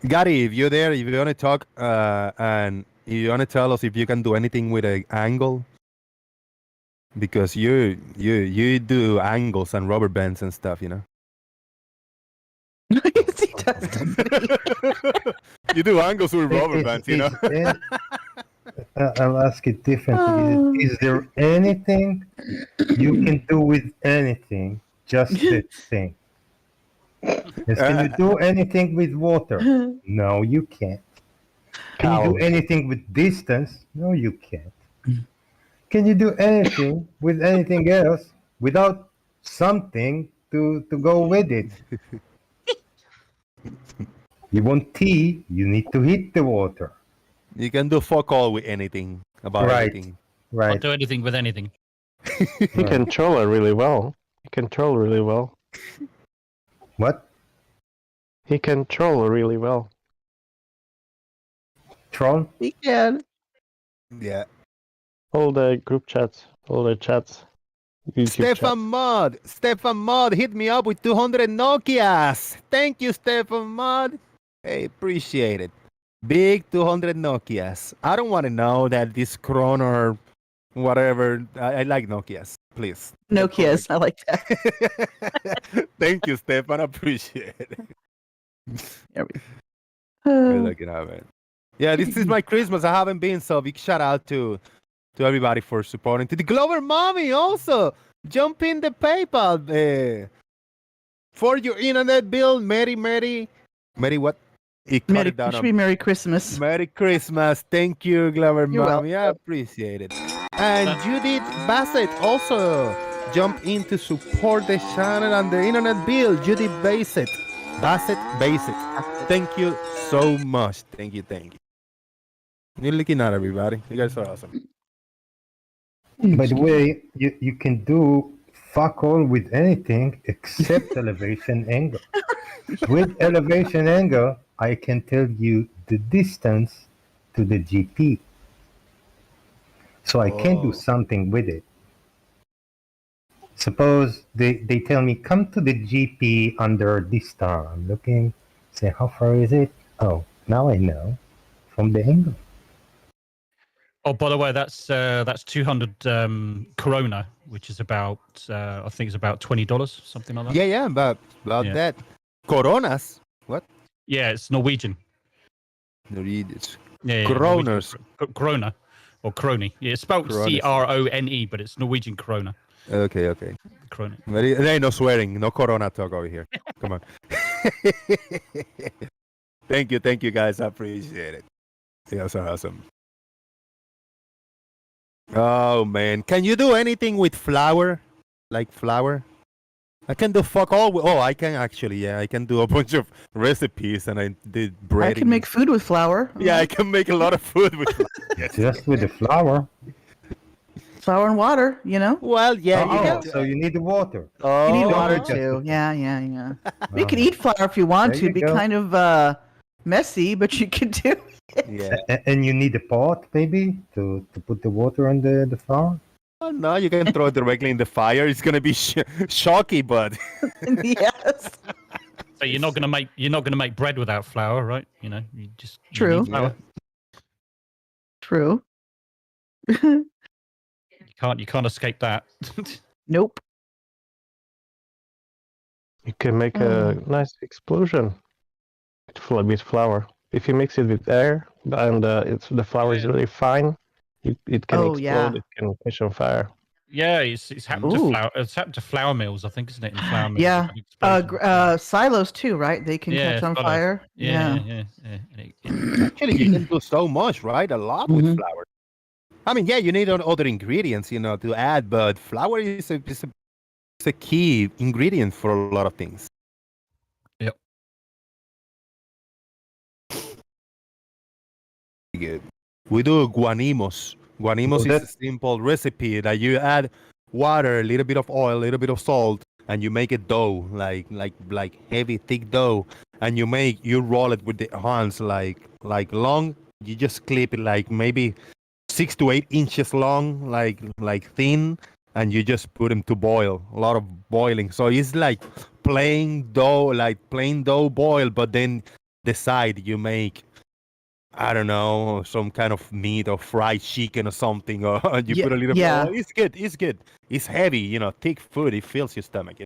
Gary, if you're there, if you want to talk, and if you want to tell us if you can do anything with an angle, because you do angles and rubber bands and stuff, you know. He does to me. You do angles with rubber Is- bands, you know. is- I'll ask it differently. Is there anything you can do with anything? Just the thing. Yes, can you do anything with water? No, you can't. Can you do anything with distance? No, you can't. Can you do anything with anything else without something to go with it? You want tea, you need to heat the water. You can do fuck all with anything about Right. anything. I'll Right. do anything with anything. He Right. control her really well. He control really well. What? He control her really well. Troll? He can. Yeah. All the group chats, all the chats. YouTube Stefan Mod, hit me up with 200 Nokias. Thank you, Stefan Mod. Hey, appreciate it. Big 200 Nokias. I don't want to know that this Corona or whatever. I like Nokias, please. Nokias. I like that. Thank you, Stefan. I appreciate it. There we We're go. looking at it. Yeah, this is my Christmas. I haven't been, so big shout out to everybody for supporting. To the Glover Mommy also. Jump in the PayPal for your internet bill. Mary what? He cut Merry, it down it should on- be Merry Christmas. Merry Christmas. Thank you, Glover You're Mommy. I appreciate it. And Judith Bassett also jump in to support the channel and the internet bill. Judith Bassett. Thank you so much. Thank you. You're looking at everybody. You guys are awesome. By the way, you can do fuck all with anything except elevation angle. With elevation angle, I can tell you the distance to the GP. So I can do Oh. something with it. Suppose they tell me, come to the GP under this star. I'm looking, say, how far is it? Oh, now I know from the angle. Oh, by the way, that's 200 Corona, which is about I think it's about $20, something like that. Yeah, about Yeah. that. Coronas. What? Yeah, it's Norwegian. It's Yeah, Kroners. Krona or Kroni. Yeah, it's spelled Kronis. Crone, but it's Norwegian Krona. Okay. Krona. There ain't no swearing. No Corona talk over here. Come on. Thank you, guys. I appreciate it. You guys are awesome. Oh man, can you do anything with flour? Like flour? I can do fuck all. I can actually. Yeah, I can do a bunch of recipes, and I did bread. I can make food with flour. Yeah, I can make a lot of food with. Just with the flour. Flour and water, you know? Well, yeah. Oh, so you need the water. Oh, You need water just- too. Yeah. You can Oh. eat flour if you want There to. you It'd be go. kind of messy, but you can do it. Yeah. And you need a pot, maybe, to put the water on the flour? Oh, no, you can throw it directly in the fire. It's gonna be shocky, but Yes. So you're not gonna make bread without flour, right? You know, you True. need flour. True. You can't escape that. Nope. You can make a nice explosion with flour. If you mix it with air and the flour is really fine, it can explode. yeah. It can catch on fire. Yeah, it's happened to Ooh. flour. It's happened to flour mills, I think, isn't it? In flour mills, Yeah. they've had explosions. Silos too, right? They can catch on silos. fire. Yeah. actually you can do so much, right? A lot with Mhm. flour. I mean, yeah, you need other ingredients, to add, but flour is a key ingredient for a lot of things. Yep. Good. We do guanimos. Guanimos So is a simple recipe that you add water, a little bit of oil, a little bit of salt, and you make a dough, like heavy, thick dough, and you roll it with the hands like long. You just clip it like maybe 6 to 8 inches long, like thin, and you just put them to boil. A lot of boiling, so it's like plain dough boil, but then the side you make, I don't know, some kind of meat or fried chicken or something, or you Yeah, put a little yeah. bit. It's good. It's heavy, thick food. It fills your stomach.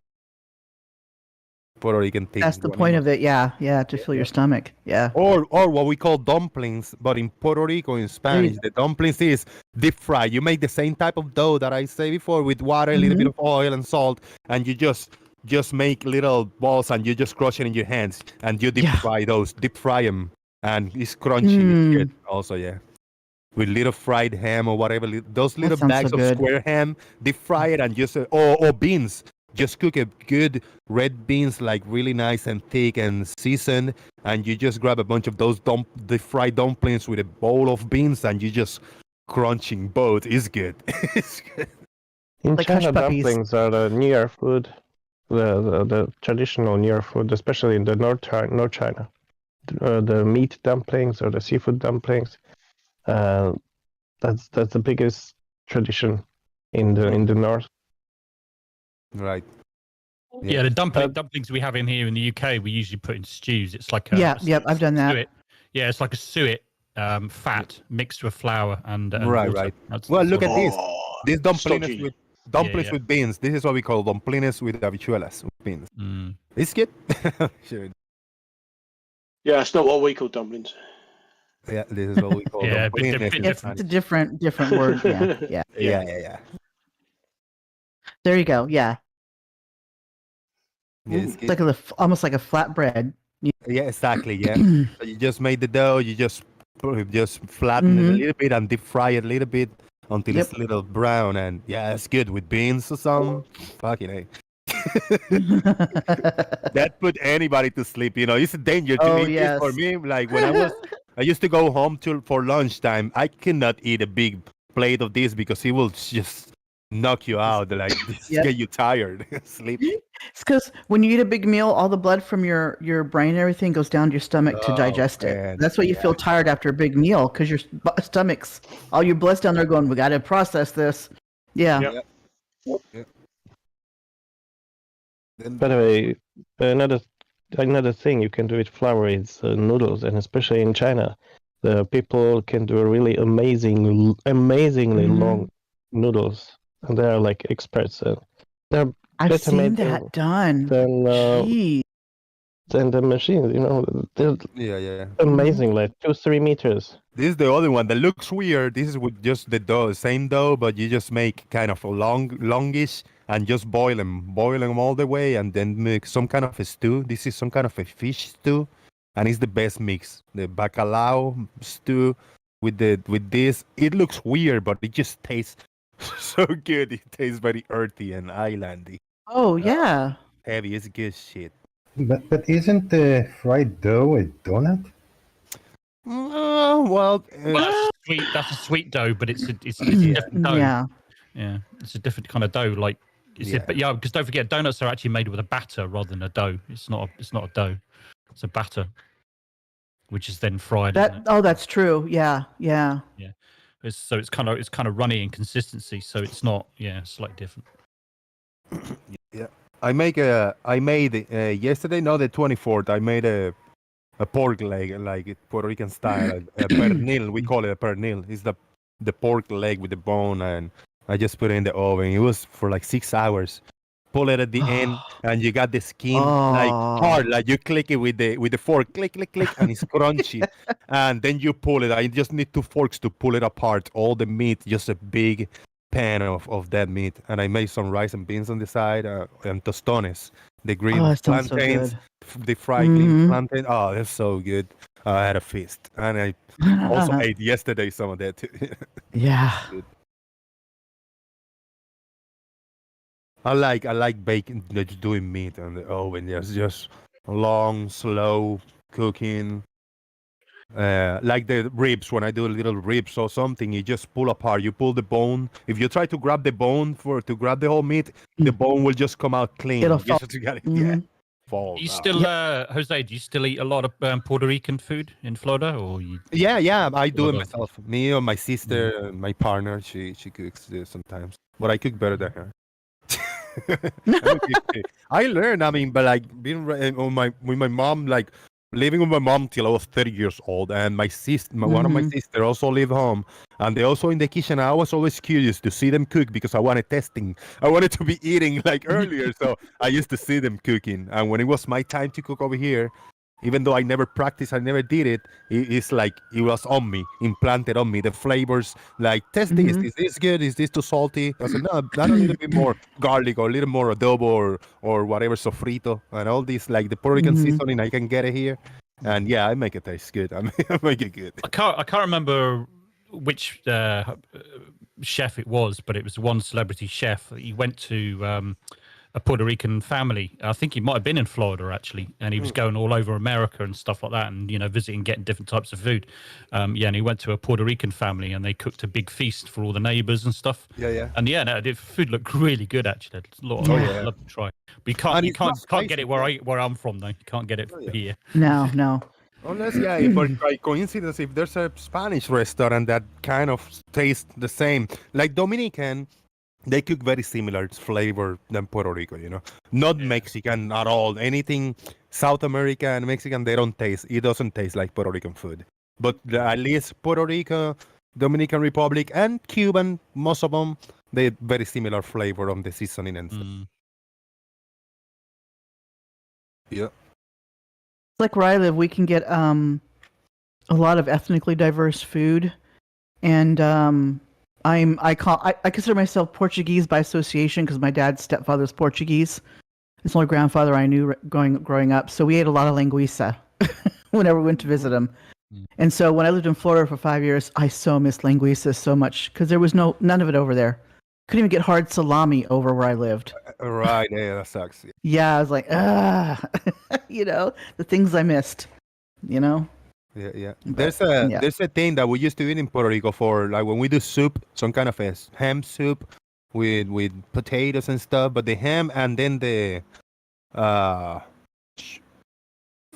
Puerto Rican thing. That's the point of it. Yeah. To fill your stomach. Yeah. Or what we call dumplings, but in Puerto Rico, in Spanish, the dumplings is deep fry. You make the same type of dough that I say before with water, a little bit of oil and salt, and you just make little balls and you just crush it in your hands, and you deep fry them, and it's crunchy. It's good also, yeah. with little fried ham or whatever. Those little sounds bags so of good. square ham, deep fry it and just or beans. Just cook a good red beans, like really nice and thick and seasoned, and you just grab a bunch of those the fried dumplings with a bowl of beans, and you just crunching both. It's good. It's good. In Like hush China, puppies. dumplings are the New Year food, the traditional New Year food, especially in the North China. The meat dumplings or the seafood dumplings. That's the biggest tradition in the north. Right. Yeah, the dumplings we have in here in the UK, we usually put in stews. It's like I've done that. suet. Yeah, it's like a suet fat mixed with flour and Right, water. right. That's Well, the look sort at of- this. These dumplings stodgy. with dumplings yeah. with beans. This is what we call dumplings with habichuelas with beans. Mm. It's good. Sure. Yeah, it's not what we call dumplings. Yeah, this is what we call Yeah, bit dumplings. different. in It's Spanish. a different word. Yeah. Yeah. There you go. Yeah. Yeah, it's It's good. like almost like a flatbread. Yeah, exactly. Yeah. So you just made the dough. You just flatten it a Mhm. little bit and deep fry it a little bit until Yep. it's a little brown. And yeah, it's good with beans or something. Fucking A. That put anybody to sleep. It's a danger to Oh, eat this for yes. me. Like when I used to go home for lunchtime. I cannot eat a big plate of this because it will just knock you out. Like just Yep. get you tired, sleep. It's because when you eat a big meal, all the blood from your brain and everything goes down to your stomach to Oh, digest it. man. That's why you feel tired after a big meal because your stomach's all your blood's down there going, we got to process this. Yeah. Yep. Then, By the way, another thing you can do with flour is noodles, and especially in China, the people can do really amazingly Mhm. long noodles, and they are like experts. They're I've better seen made that done. than the machines. They're yeah. amazing, like 2-3 meters. This is the other one that looks weird. This is with just the dough, same dough, but you just make kind of a longish and just boil them all the way, and then make some kind of a stew. This is some kind of a fish stew, and it's the best mix. The bacalao stew with this. It looks weird, but it just tastes so good. It tastes very earthy and islandy, Oh, yeah. heavy. It's good shit. But isn't the fried dough a donut? Well, That's a sweet dough, but it's a different dough. Yeah. It's a different kind of dough. Like, because don't forget, donuts are actually made with a batter rather than a dough. It's not a dough. It's a batter, which is then fried. isn't it? That's true. Yeah. It's kind of runny in consistency, so it's not slightly different. Yeah, I made yesterday, no, the 24th. I made a pork leg, like Puerto Rican style, a pernil. We call it a pernil. It's the pork leg with the bone, and I just put it in the oven. It was for like 6 hours. Pull it at the end, and you got the skin like hard, like you click it with the fork, click, and it's crunchy. And then you pull it. I just need 2 forks to pull it apart. All the meat, just a big pan of that meat. And I made some rice and beans on the side, and tostones, the green Oh, that sounds so plantains, good. the fried green plantain. Oh, that's so good. I had a feast, and I also ate yesterday some of that too. Yeah. Good. I like baking, just doing meat on the oven. Yes, just long, slow cooking. Like the ribs, when I do little ribs or something, you just pull apart. You pull the bone. If you try to grab the bone to grab the whole meat, the bone will just come out clean. It'll You fall. just gotta- Mhm. fall. Do you still, Jose? Do you still eat a lot of Puerto Rican food in Florida, or you? Yeah, I do it What about myself. Me or my sister, my partner, she cooks sometimes, but I cook better than her. I learned. I mean, but like being with my mom, like living with my mom till I was 30 years old, and my sister, one of my sisters, also live home, and they also in the kitchen. I was always curious to see them cook because I wanted testing. I wanted to be eating like earlier, so I used to see them cooking. And when it was my time to cook over here, even though I never practiced, I never did it. It's like it was on me, implanted on me. The flavors, like test this. Is this good? Is this too salty? I said no, add a little bit more garlic or a little more adobo or whatever sofrito and all these like the Puerto Rican seasoning. I can get it here, and yeah, I make it taste good. I make it good. I can't remember which chef it was, but it was one celebrity chef. He went to a Puerto Rican family. I think he might have been in Florida actually, and he was going all over America and stuff like that, and visiting, getting different types of food. And he went to a Puerto Rican family, and they cooked a big feast for all the neighbors and stuff. And the food looked really good actually. It's a lot. I'd love to try. But you can't get it where I'm from though. You can't get it here. No. Unless, if by coincidence, if there's a Spanish restaurant that kind of tastes the same, like Dominican, they cook very similar flavor than Puerto Rico, not Mexican at all. Anything South America and Mexican, it doesn't taste like Puerto Rican food. But at least Puerto Rico, Dominican Republic, and Cuban, most of them, they very similar flavor on the seasoning and stuff. Yeah. Like where I live, we can get a lot of ethnically diverse food, and I consider myself Portuguese by association because my dad's stepfather's Portuguese. It's the only grandfather I knew growing up, so we ate a lot of linguiça whenever we went to visit him. And so when I lived in Florida for 5 years, I so missed linguiça so much because there was none of it over there. Couldn't even get hard salami over where I lived. Right, yeah, that sucks. Yeah, I was like, the things I missed, Yeah. There's a thing that we used to eat in Puerto Rico for like when we do soup, some kind of a ham soup with potatoes and stuff, but the ham and then the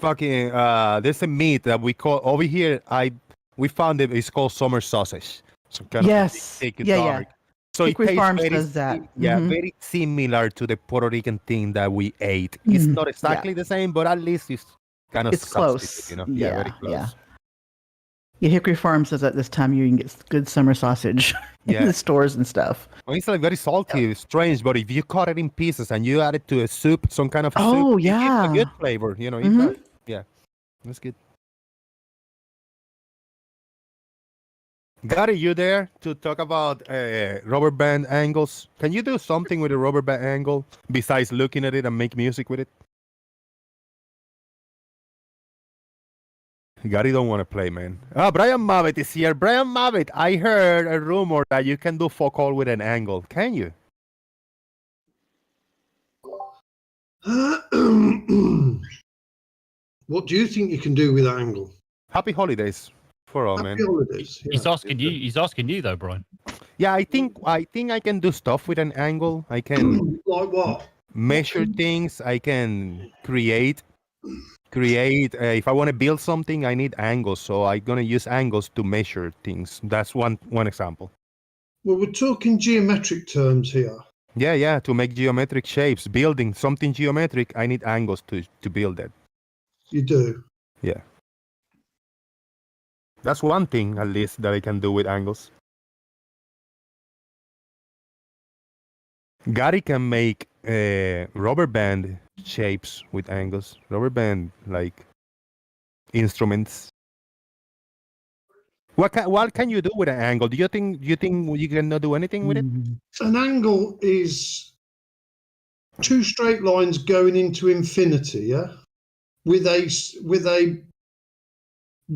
there's a meat that we call over here. We found it's called summer sausage. Some kind of thick, dark. So Hickory it tastes Farms does that. Very similar to the Puerto Rican thing that we ate. It's not exactly the same, but at least it's kind of close. Very close. Yeah, Hickory Farms does that this time. You can get good summer sausage in the stores and stuff. Well, it's like very salty, strange, but if you cut it in pieces and you add it to a soup, some kind of soup, it gives a good flavor. That's good. Gary, you there to talk about rubber band angles? Can you do something with a rubber band angle besides looking at it and make music with it? Gary don't want to play, man. Brian Mabbett is here. Brian Mabbett, I heard a rumor that you can do folk all with an angle. Can you? What do you think you can do with angle? Happy holidays. For all, man. He's asking you. He's asking you though, Brian. Yeah, I think I can do stuff with an angle. I can like what? Measure things. I can create. If I want to build something, I need angles. So I'm gonna use angles to measure things. That's one example. Well, we're talking geometric terms here. Yeah. To make geometric shapes, building something geometric, I need angles to build that. You do. Yeah. That's one thing, at least, that I can do with angles. Gary can make rubber band shapes with angles. Rubber band, like, instruments. What can you do with an angle? Do you think you cannot do anything with it? An angle is two straight lines going into infinity, yeah? With a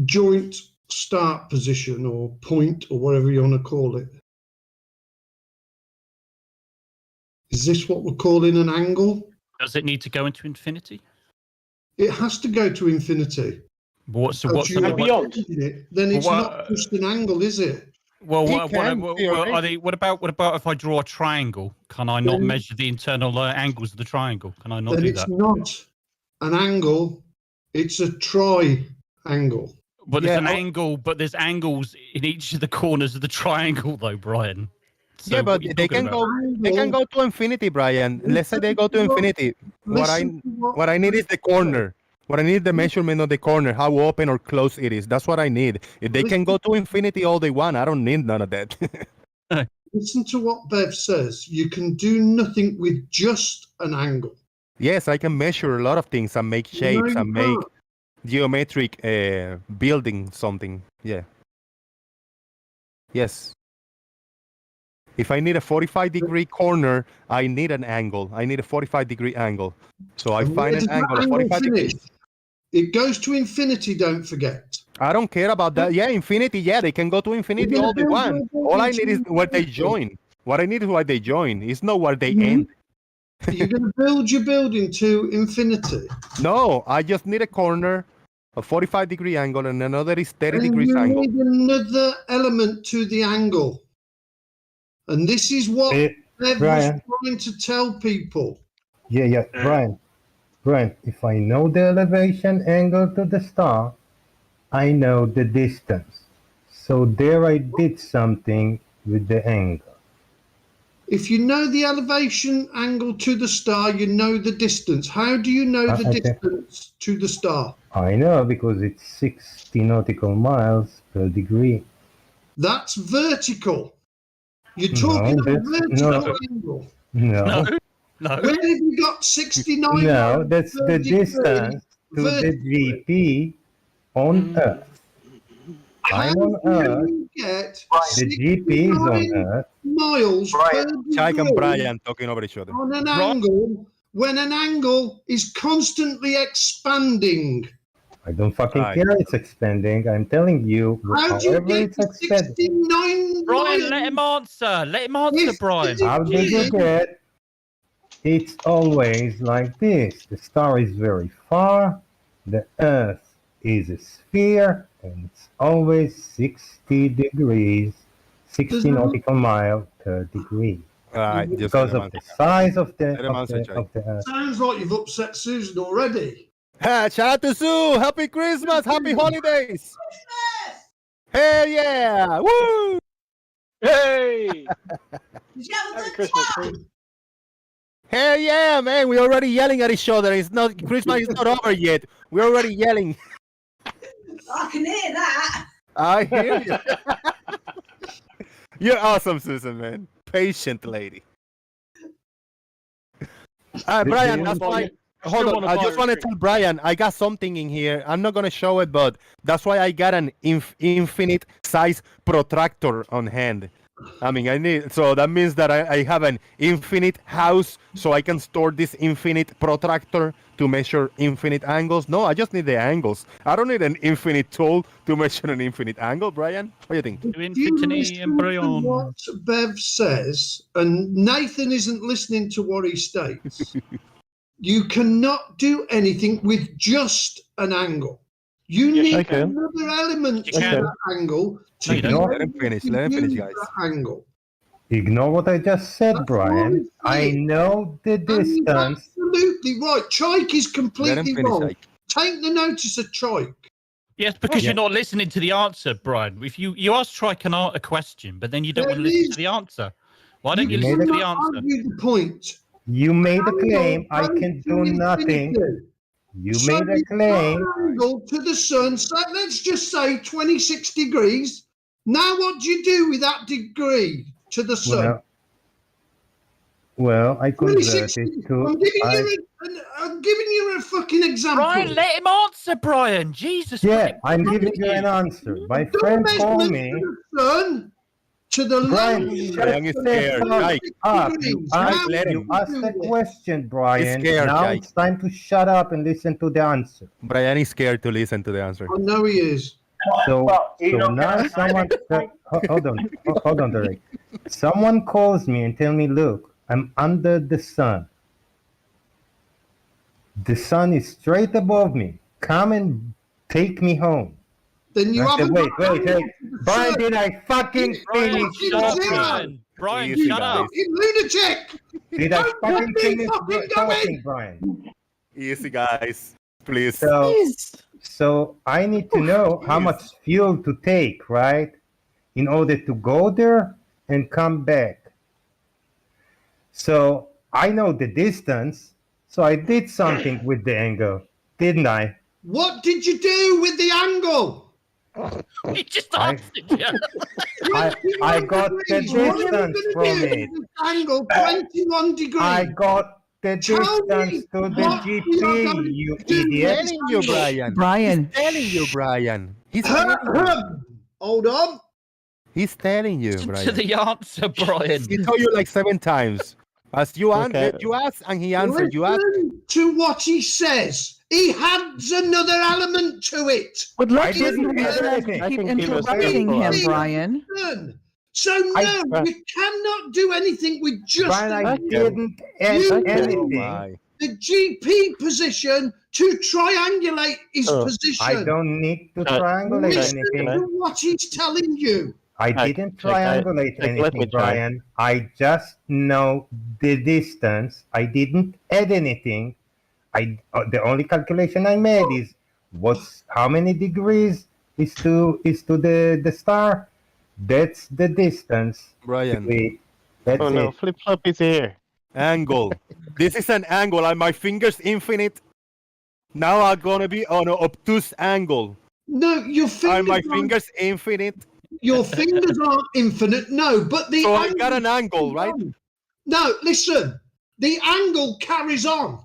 joint start position or point or whatever you want to call it. Is this what we're calling an angle? Does it need to go into infinity? It has to go to infinity. What's beyond? Then it's not just an angle, is it? Well, what about if I draw a triangle? Can I not measure the internal angles of the triangle? Can I not do that? Then it's not an angle, it's a triangle. But there's an angle, but there's angles in each of the corners of the triangle, though, Brian. So but they can go to infinity, Brian. Let's say they go to infinity. What I need is the corner. What I need the measurement of the corner, how open or close it is. That's what I need. If they can go to infinity all they want, I don't need none of that. Listen to what Bev says. You can do nothing with just an angle. Yes, I can measure a lot of things and make shapes and make geometric building something. Yeah. Yes. If I need a 45-degree corner, I need an angle. I need a 45-degree angle. So I find an angle of 45 degrees. It goes to infinity, don't forget. I don't care about that. Yeah, infinity. Yeah, they can go to infinity You're all they gonna want. build All I into need is where they infinity. join. What I need is where they join. It's not where they Mhm. end. You're going to build your building to infinity. No, I just need a corner, a 45-degree angle, and another is 30 And degrees you angle. need another element to the angle. And this is what Bev was Brian. trying to tell people. Yeah, Brian, if I know the elevation angle to the star, I know the distance. So there I did something with the angle. If you know the elevation angle to the star, you know the distance. How do you know the I think- distance to the star? I know because it's 60 nautical miles per degree. That's vertical. You're No, talking a that's- vertical no. angle. No, No, no. Where have you got 69 no, miles that's per the degree distance to the vertically? GP on Earth. How I'm on do Earth. you get The GP is on 69 Earth. miles per Chike and degree Brian talking over each other. on an Right. angle when an angle is constantly expanding? I don't fucking Right. care it's expanding. I'm telling you, How do you however get it's to expanding. 69 Brian, miles? let him answer. Let him answer, Yes, Brian. it How do you is. get? It's always like this. The star is very far. The Earth is a sphere, and it's always 60 degrees, 60 Does that- nautical mile per degree. Right, just Because let him of the answer. size of the Let him answer, Jake. of the Earth. Sounds like you've upset Susan already. Ha, shout out to Sue! Happy Christmas! Happy holidays! Hell yeah! Woo! Hey! Did you have a Merry good Christmas, time? Chris. Hell yeah, man! We're already yelling at each other. It's not Christmas is not over yet. We're already yelling. I can hear that. I hear you. You're awesome, Susan, man. Patient lady. Brian, that's why. Hold on, I just want to tell Brian, I got something in here. I'm not gonna show it, but that's why I got an infinite size protractor on hand. I mean, I need, so that means that I have an infinite house, so I can store this infinite protractor to measure infinite angles. No, I just need the angles. I don't need an infinite tool to measure an infinite angle, Brian. What do you think? To If you infinity listen and to Brian. what Bev says, and Nathan isn't listening to what he states, you cannot do anything with just an angle. You Yes, need I can. another element You to can. that angle to No, you be don't. able Let him finish, to let him finish, use guys. that angle. Ignore what I just said, That's Brian. what I'm I saying. know the And he's distance. absolutely right. Chike is Let him completely finish. wrong. Ike. Take the notice of Chike. Yes, because Yeah. you're not listening to the answer, Brian. If you ask Trike a question, but then you don't There want to listen is- to the answer. Why don't you You listen made to it- the answer? argue the point. You made a claim. I Angle can goes do to nothing. infinity. You So made a you've got claim. an angle to the sun. So let's just say 26 degrees. Now, what do you do with that degree to the sun? Well, I 26. converted to. I'm giving you a fucking example. Brian, let him answer, Brian. Jesus. Yeah, let him I'm answer giving you an answer. My The friend told measurement me, to the sun to the Brian, land. shut Brian is scared. the fuck Ike. up. You Degrees. asked, Now let you him. asked a question, Brian. scared, Now Jake. it's time to shut up and listen to the answer. Brian is scared to listen to the answer. I know he is. So now someone, hold on, Derek. Someone calls me and tell me, look, I'm under the sun. The sun is straight above me. Come and take me home. Then you I said, haven't. wait. got angle to the Brian, sun. did I fucking Brian, finish shut up, Zero. Brian. Brian, Easy, shut guys. up. You lunatic! Did I Don't fucking let me finish fucking go talking, in. Brian? Easy, guys. Please. So I need to know how much fuel to take, right? In order to go there and come back. So I know the distance. So I did something with the angle, didn't I? What did you do with the angle? He just I- answered you. I got the 21 degrees. What are you distance gonna from do it. with this angle 21 degrees. I got the Tell me distance to the what we are GP, going you to do with idiot. this Telling you, angle. Brian. Brian. He's telling you, Brian. He's telling you. Hold on. He's telling you, Listen to Brian. the answer, Brian. He told you like 7 times. As you Okay. you asked and he answered. You asked. Listen to what he says. He adds another element to it. But I let's didn't add anything. I keep think he was interrupting careful. him, Brian. So no, Right. you cannot do anything with just Brian, I Okay. didn't add You- Oh anything. my. the GP position to triangulate his Oh, position. I don't need to Uh, triangulate Listen anything. to what he's telling you. I Check, didn't check, triangulate check, let me anything, try. Brian. I just know the distance. I didn't add anything. The only calculation I made is how many degrees is to the star. That's the distance. Brian. That's Oh no, it. flip flop is here. Angle. This is an angle, and my fingers infinite. Now I'm gonna be on an obtuse angle. No, your Are my fingers, fingers infinite? your fingers aren't infinite. No, but the So I got an angle, right? No, listen. The angle carries on.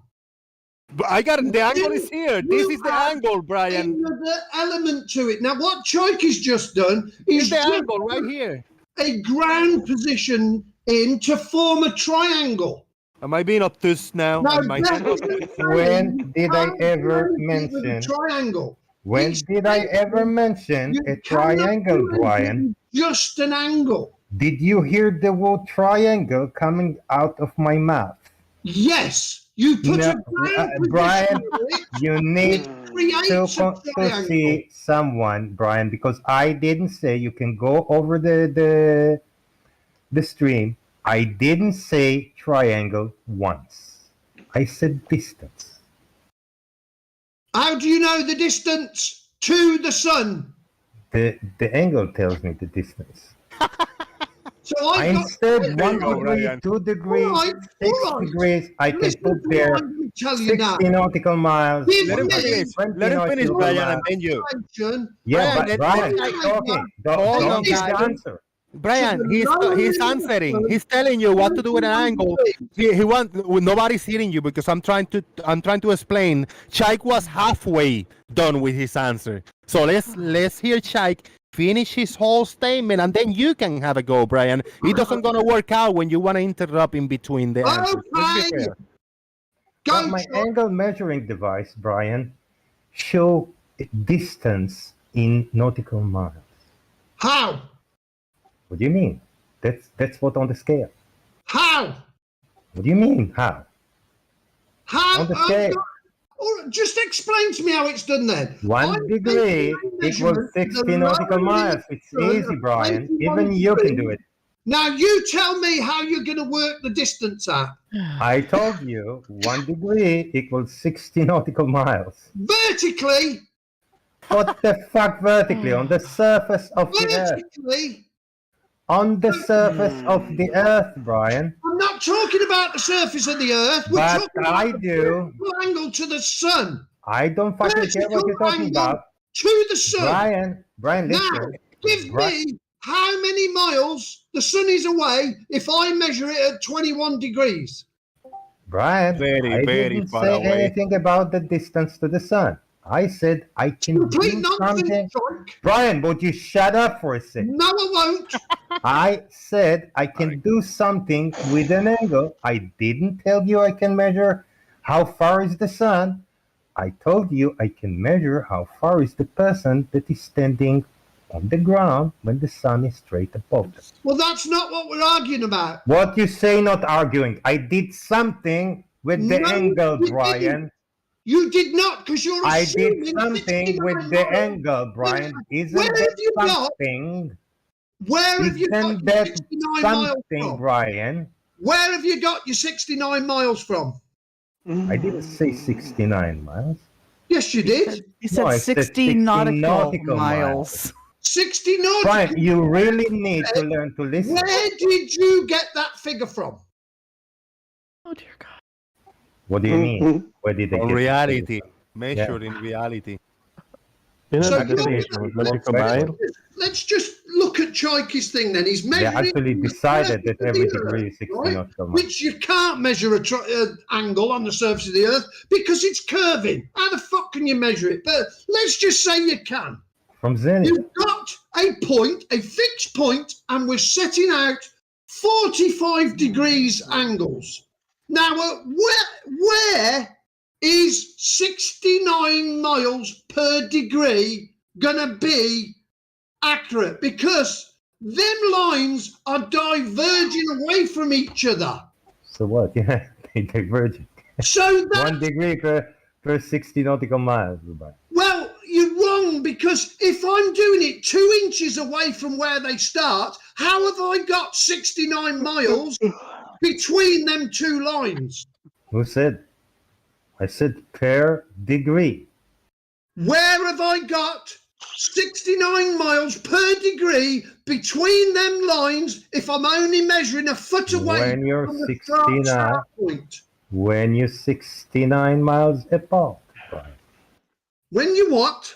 But I got the angle is here. This You is the have angle, Brian. Another element to it. Now, what Choik has just done It's is the just angle right here. a ground position in to form a triangle. Am I being obtuse now? Now, Am I that being is obtuse? the When thing. did I You can't ever do it with a mention? triangle? When It's did I ever mention You a cannot triangle, do it Brian? with just an angle. Did you hear the word triangle coming out of my mouth? Yes, you put No, a ground position Brian, on it, You need which creates a to triangle. see someone, Brian, because I didn't say you can go over the stream. I didn't say triangle once. I said distance. How do you know the distance to the sun? The angle tells me the distance. So I I've got. said 1 go, degree, Brian. 2 degrees, All right, 6 all right. degrees. I can Listen put to there what I'm going to tell you now. 60 nautical miles. Give Let him me finish. 20 Let him finish, nautical Brian, miles. and then you. Question. Yeah, Brian, but Brian, let- okay, Hold don't on, give the guys. answer. Brian, he's Lowering answering. the He's telling you what to do with an 21 angle. degrees. He want nobody's hearing you because I'm trying to explain. Chaik was halfway done with his answer. So let's hear Chaik finish his whole statement and then you can have a go, Brian. It doesn't gonna work out when you want to interrupt in between the answers. Let's be Okay. fair. Go, But my Chuck. angle measuring device, Brian, show distance in nautical miles. How? What do you mean? That's what on the scale. How? What do you mean? How? How? On the scale. All right, just explain to me how it's done then. 1 I'm degree taking my equals measurement, 60 the nautical lowering miles. It's sun easy, of Brian. 21 Even you can do degrees. it. Now you tell me how you're going to work the distance out. I told you 1 degree equals 60 nautical miles. Vertically, What the fuck vertically? On the surface of the earth. vertically. On the surface of the earth, Brian. I'm not talking about the surface of the earth. We're But talking I about the do. vertical angle to the sun. I don't fucking care what you're talking Vertical about. To the sun. Brian, Now, listen. give Bri- me how many miles the sun is away if I measure it at 21 degrees. Brian, Very, I very didn't far say away. anything about the distance to the sun. I said I can Complete do nonsense, something. Chuck. Brian, would you shut up for a second? No, I won't. I said I can do something with an angle. I didn't tell you I can measure how far is the sun. I told you I can measure how far is the person that is standing on the ground when the sun is straight above them. Well, that's not what we're arguing about. What you say not arguing? I did something with the No, angle, you Brian. didn't. You did not, because you're I assuming did something 69 with the miles. angle, Brian. Isn't Where that have you got? something? Where have you got Isn't your that 69 miles something, from? Brian? Where have you got your 69 miles from? I didn't say 69 miles. Yes, you did. He said No, I said 60 nautical, nautical miles. 60 nautical. Brian, you really need to learn to listen. Where did you get that figure from? Oh, dear God. What do you mean? Where did they On get reality. Measured in reality. You know So the definition of nautical mile? Let's just look at Chaik's thing then. He's They measuring. actually the decided that surface of every the degree Earth, is 60 right? nautical miles. Which you can't measure an angle on the surface of the Earth because it's curving. How the fuck can you measure it? But let's just say you can. From zenith. You've got a point, a fixed point, and we're setting out 45 degrees angles. Now, where is 69 miles per degree gonna be accurate? Because them lines are diverging away from each other. So what? Yeah, they diverge. So that 1 degree per 60 nautical miles. Goodbye. well, you're wrong, because if I'm doing it 2 inches away from where they start, how have I got 69 miles between them two lines? Who said? I said per degree. Where have I got 69 miles per degree between them lines if I'm only measuring a foot away When you're from the 69, start point? when you're 69 miles apart. Brian. When you what?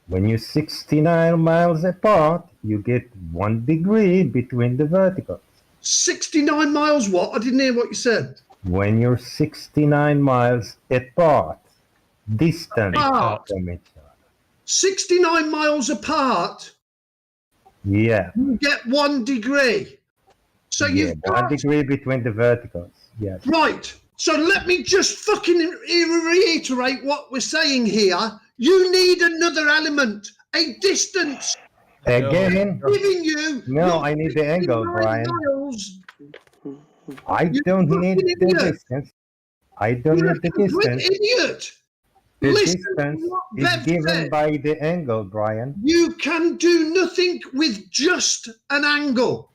When you're 69 miles apart, you get 1 degree between the verticals. 69 miles what? I didn't hear what you said. When you're 69 miles apart, distant Apart. from each other. 69 miles apart, Yeah. you get 1 degree. So Yeah, you've 1 got, degree between the verticals. Yes. right. So let me just fucking reiterate what we're saying here. You need another element, a distance. Again, Giving you. no, your I need the angle, 69 Brian. miles. I You don't fucking need the idiot. distance. I don't You're a need the complete distance. idiot. The Listen to distance what is Bev given said. by the angle, Brian. You can do nothing with just an angle.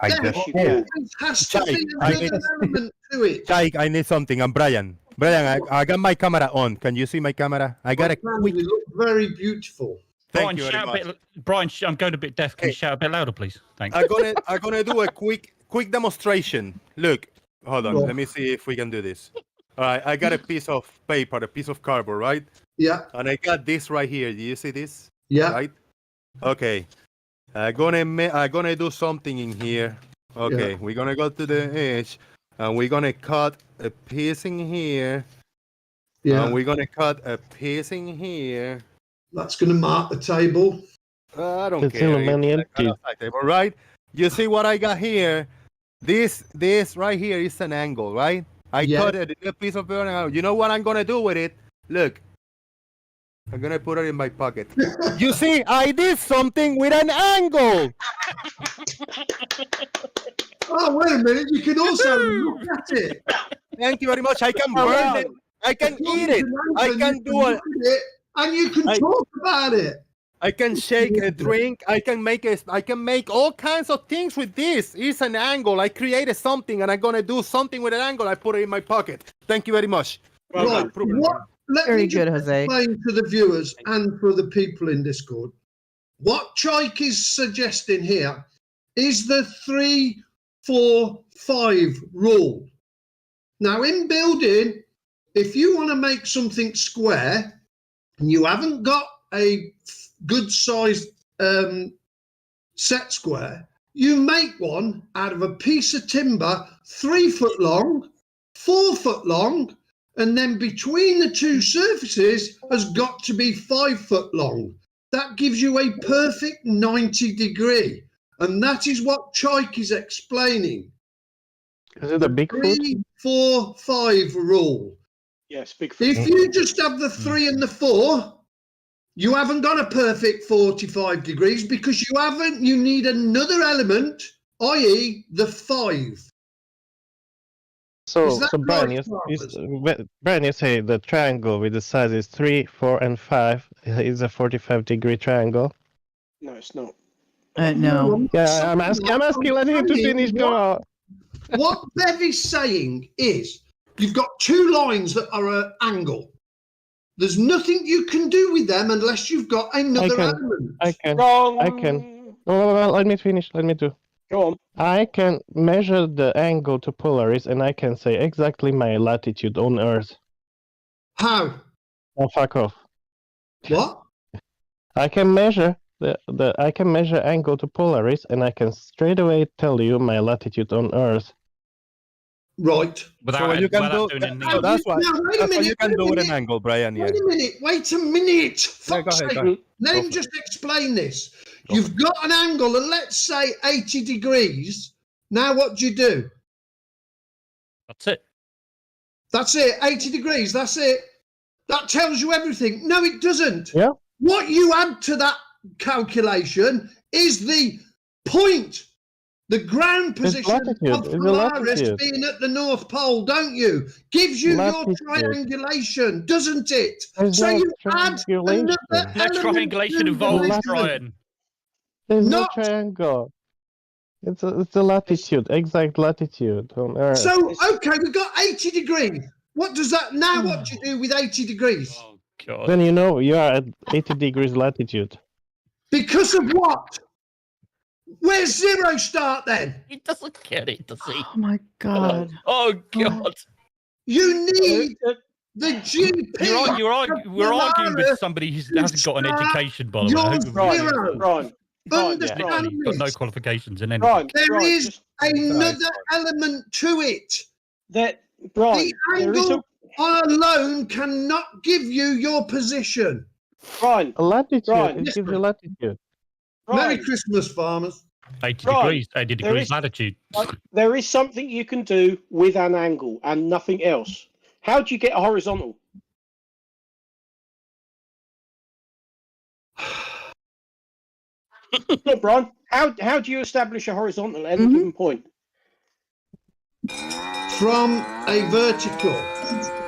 I There just you said. can. has to be I another need- element to it. Jake, I need something. I'm Brian. Brian, I got my camera on. Can you see my camera? I got a quick. You look very beautiful. Thank Brian, you very shout much. a bit. Brian, I'm going a bit deaf. Can you Hey. shout a bit louder, please? Thanks. I'm gonna do a quick demonstration. Look, hold on. Go. Let me see if we can do this. All right, I got a piece of paper, a piece of cardboard, right? Yeah, And I got this right here. Do you see this? yeah. Right? Okay. I'm gonna do something in here. Okay, we're gonna go to the edge, and we're gonna cut a piece in here. Yeah, And we're gonna cut a piece in here. that's going to mark the table. I don't It's care. in a many It's like empty. outside table, right? You see what I got here? This right here is an angle, right? I Yeah. cut a piece of paper. You know what I'm gonna do with it? Look, I'm gonna put it in my pocket. You see, I did something with an angle. Oh, wait a minute. You can also look at it. Thank you very much. I can burn it. I can eat it. I can do look it. at it, and you can I- talk about it. I can shake a drink. I can make all kinds of things with this. It's an angle. I created something, and I'm gonna do something with an angle. I put it in my pocket. Thank you very much. Well Right. done. Prove it. Let Very me just good, Jose. explain to the viewers and for the people in Discord. What Chike is suggesting here is the 3-4-5 rule. Now, in building, if you want to make something square and you haven't got a good sized set square, you make one out of a piece of timber 3 foot long, 4 foot long, and then between the two surfaces has got to be 5 foot long. That gives you a perfect 90 degree. And that is what Chike is explaining. Is it a Bigfoot? 3-4-5 rule. Yes, big. If you just have the 3 and the 4, you haven't got a perfect 45 degrees because you need another element, i.e. the 5. So, Is that Brian, right, Brian, you say the triangle with the sizes 3, 4, and 5 is a 45-degree triangle. No, it's not. No. Yeah, I'm asking. Let him to finish. Go on. What Bev is saying is you've got 2 lines that are an angle. There's nothing you can do with them unless you've got another element. I can. Wrong. I can. No, let me finish. Let me do. Go on. I can measure the angle to Polaris, and I can say exactly my latitude on Earth. How? Oh, fuck off. What? I can measure I can measure angle to Polaris, and I can straight away tell you my latitude on Earth. Right. Without, what you can without do- doing anything So else. that's what Now, wait a that's what minute, you can wait a do with an minute. angle, Brian. Yeah. Wait a minute. Wait a minute. Yeah, Fuck's go sake. ahead. Let Go him for just explain this. You've got an angle, and let's say 80 degrees. Now what do you do? That's it. That's it. 80 degrees. That's it. That tells you everything. No, it doesn't. Yeah. What you add to that calculation is the point, the ground position latitude. of It's the Polaris latitude. being at the North Pole, don't you? Gives you Latitude. your triangulation, doesn't it? There's So no you add triangulation. another No element triangulation to the involved, measurement. Brian. There's no Not- triangle. It's a latitude, exact latitude on Earth. So, okay, we've got 80 degrees. What does that, now what do you do with 80 degrees? Oh, God. Then you know you are at 80 degrees latitude. Because of what? Where's zero start then? He doesn't get it, does he? Oh my God. Oh, God. You need the GP. We're arguing with Polaris somebody who to hasn't got an start education, by the way. I your hope everybody- zero. Brian, Understand He's got no this. qualifications in anything. Brian, There Brian, is just- another element to it. that Brian, The there is a angle alone cannot give you your position. Brian, A latitude, Right. it gives you latitude. Merry Brian, Christmas, farmers. 80 Right. degrees, 80 There degrees is- latitude. there is something you can do with an angle and nothing else. How do you get a horizontal? Look, Brian, how do you establish a horizontal at any given point? From a vertical.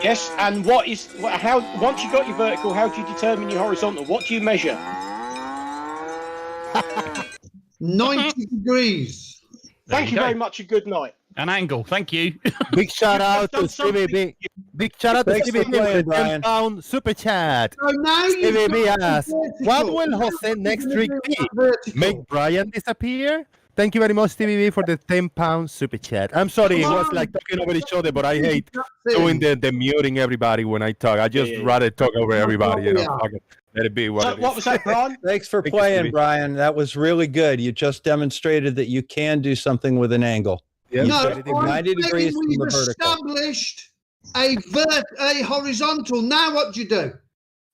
Yes, and how once you got your vertical, how do you determine your horizontal? What do you measure? 90 degrees. Thank you go. very much. A good night. An angle, thank you. Big shout out to done something- CVB. Big shout out to Thanks for CVB playing, for the Brian. 10-pound super chat. So now you've CVB got the asks, what will vertical. Jose next What are you trick gonna do be? with that vertical? Make Brian disappear? Thank you very much, TVB, for the 10-pound super chat. I'm sorry, it was like talking over each other, but I hate doing the muting everybody when I talk. I just Yeah. rather talk over everybody, you know. Yeah. Fuck it. Let it be what So, it is. what was that, Brian? Thanks for Thank you, playing, Stevie. Brian. That was really good. You just demonstrated that you can do something with an angle. Yeah, You No, said anything- I'm 90 degrees saying from we've the vertical. established a horizontal. Now what do you do?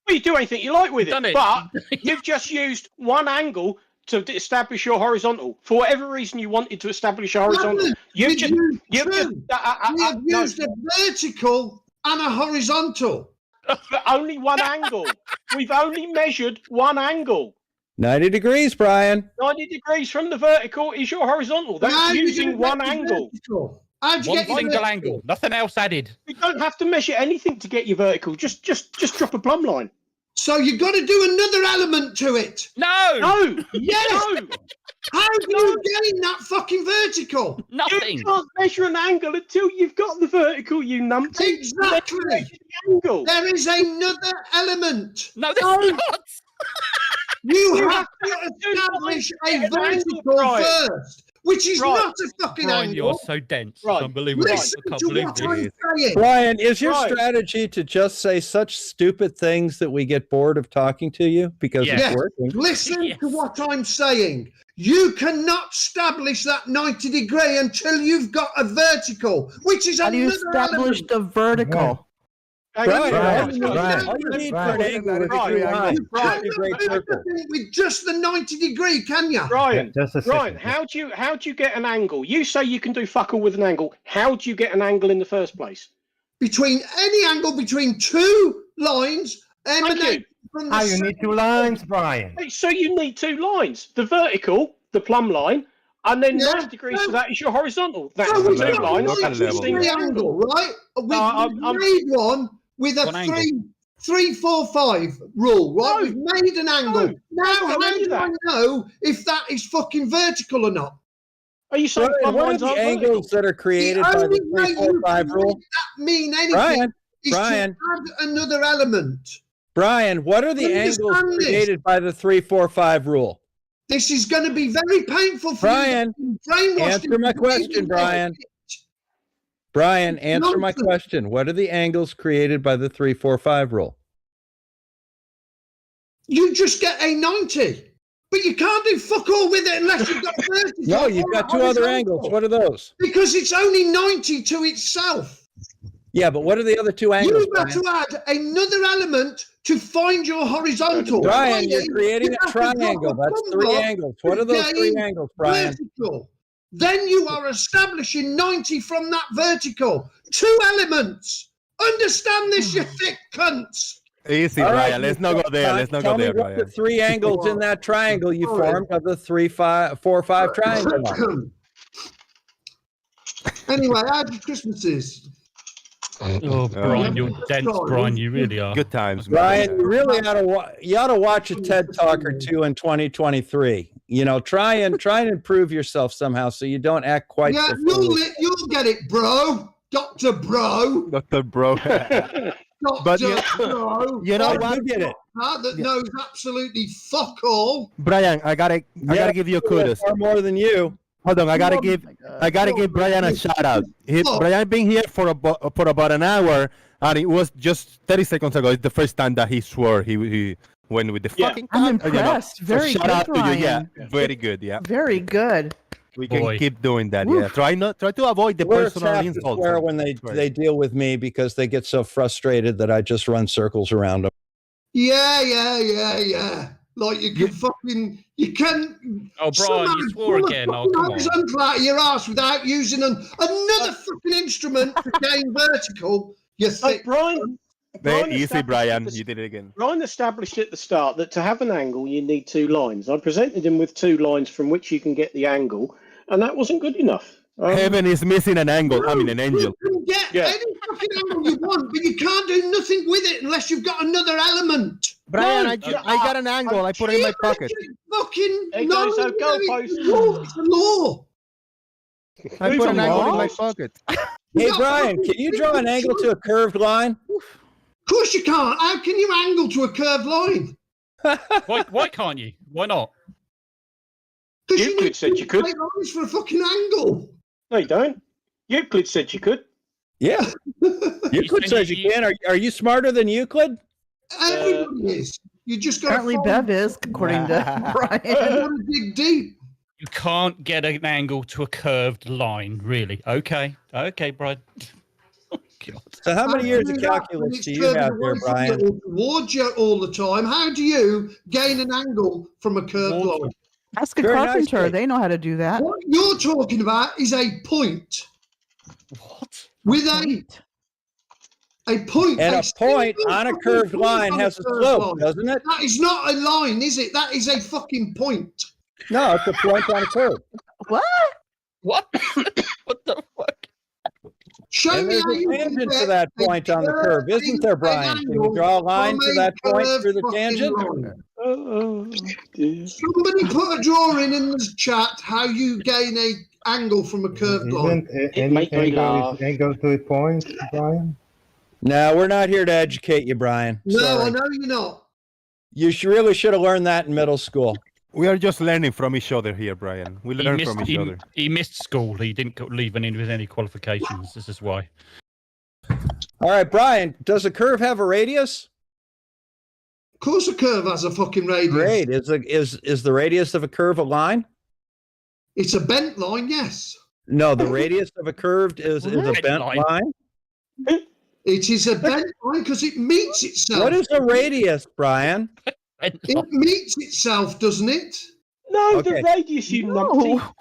Well, you do anything you like with Done it, it. but you've just used one angle to establish your horizontal. For whatever reason you wanted to establish a horizontal, No, you've we've just used you've just two. We have no, used a vertical and a horizontal. but only one angle. We've only measured one angle. 90 degrees, Brian. 90 degrees from the vertical is your horizontal. That's How do you using get one your angle. vertical? How'd you One get your single vertical? angle, nothing else added. You don't have to measure anything to get your vertical. Just drop a plumb line. So you've got to do another element to it. No, No, Yes. no, How do you gain that fucking vertical? nothing. you can't measure an angle until you've got the vertical. You numpty. Exactly. Measure the angle. There is another element. No, there's not. You You have have to to establish a get an angle, vertical Brian. first, which is Right. not a fucking Brian, you're angle. so dense. It's Right. unbelievable. Listen I can't to believe what this. I'm saying. Brian, is your Right. strategy to just say such stupid things that we get bored of talking to you because Yeah. it's Yes. working? Listen Yes. to what I'm saying. You cannot establish that 90 degree until you've got a vertical, which is How do you another establish element. the vertical? Hang on, Brian, Brian, Brian, all you need for an Brian. angle is Brian, two lines. You Brian, That'd be a great circle. cannot do with just the 90 degree, can you? Brian, Just a Brian, second. how do you get an angle? You say you can do fuck all with an angle. How do you get an angle in the first place? Between any angle between two lines emanating from the Ah, you same need two lines, Brian. So you need two lines: the vertical, the plumb line, and then Yeah. 90 degrees to that is your horizontal. That's So the we've two got lines. a Look at 90 level. degree angle, right? We've I'm- made one with a One angle. 3-4-5 rule, right? No. We've made an angle. No. Now, Don't how do do that. I know if that is fucking vertical or not? Are you saying Brian, plumb what are lines the aren't angles vertical? that are created the by only the way 3-4-5 you rule? can make that mean anything Brian, is Brian. to add another element. Brian, what are the Understand angles this. created by the 3-4-5 rule? This is going to be very painful for Brian, you. Brainwashed answer my into question, believing Brian. it. Brian, answer my Nonsense. question. What are the angles created by the 3-4-5 rule? You just get a 90. But you can't do fuck all with it unless you've got 30. No, you've got two other angles. What are those? Because it's only 90 to itself. Yeah, but what are the other two angles? You've got Brian? to add another element to find your horizontal. Brian, you're i.e., creating you a have to drop triangle. a That's thumb three block angles. What are to those three gain angles, Brian? Vertical. then you are establishing 90 from that vertical. 2 elements. Understand this, you thick cunts. Easy, All Brian. right, Let's not go there. Let's not Tell go me there, what the Brian. 3 angles in that triangle you formed of the 4 or 5 triangle. Anyway, how did Christmases? Oh, Brian, you're dense, Brian. You really are. Good times, man. Brian, you really ought to watch a TED Talk or 2 in 2023. You know, try and improve yourself somehow so you don't act quite Yeah, so foolish. you'll get it, bro. Dr. Bro. Dr. Bro. Dr. But Bro. you know I what? do get it. That knows absolutely fuck all. Brian, I gotta give you kudos. Far more than you. Hold on, I gotta give Brian a shout out. Brian been here for about an hour, and it was just 30 seconds ago. It's the first time that he swore he went with the fucking. I'm cut, impressed. So Very shout good, out to you. Yeah, Brian. very good. Yeah, Very good. we can keep doing that. Yeah, try to avoid the Words personal have to insults. swear when they deal with me because they get so frustrated that I just run circles around them. Yeah. Like you can. Oh, Brian, you swore again. Oh, come on. Out of your ass without using another fucking instrument to gain vertical. You think, Brian? Very easy, Brian. You did it again. Brian established at the start that to have an angle, you need 2 lines. I presented him with 2 lines from which you can get the angle, and that wasn't good enough. Heaven is missing an angle. I mean, an angel. You can get any fucking angle you want, but you can't do nothing with it unless you've got another element. Brian, I got an angle. I put it in my pocket. Fucking There no, goes our goalpost. It's a law. I put an angle in my pocket. Hey, Brian, can you draw an angle to a curved line? Of course you can't. How can you angle to a curved line? Why can't you? Why not? Because Euclid said you could. lines for a fucking angle. No, you don't. Euclid said you could. Yeah. Euclid says you can. Are you smarter than Euclid? Everybody is. You just got Apparently, Bev is, according to Brian. dig deep. You can't get an angle to a curved line, really. Okay, Brian. Oh, God. So how many years of calculus do you have there, Brian? Towards you all the time. How do you gain an angle from a curved line? Ask a Very carpenter. nicely. They know how to do that. What you're talking about is a point. What? With a point. And a point single on a fucking curved point line on has a curved slope, line. doesn't it? That is not a line, is it? That is a fucking point. No, it's a point on a curve. What? What? What the fuck? Show And me there's how a you can tangent get to that a point on the curve, isn't there, Brian? Can you draw a line to that point through the tangent? Oh, dear. Somebody put a drawing in the chat how you gain a angle from a curved line. Isn't any make me laugh. angle to a point, Brian? No, we're not here to educate you, Brian. No, Sorry. I know you're not. You really should have learned that in middle school. We are just learning from each other here, Brian. We learn from each other. He missed school. He didn't leave in with any qualifications. This is why. All right, Brian, does a curve have a radius? Of course a curve has a fucking radius. Great. Is the radius of a curve a line? It's a bent line, yes. No, the radius of a curved is a Bent bent line. line. It is a bent line because it meets itself. What is a radius, Brian? It meets itself, doesn't it? No, Okay. the radius, you numpty.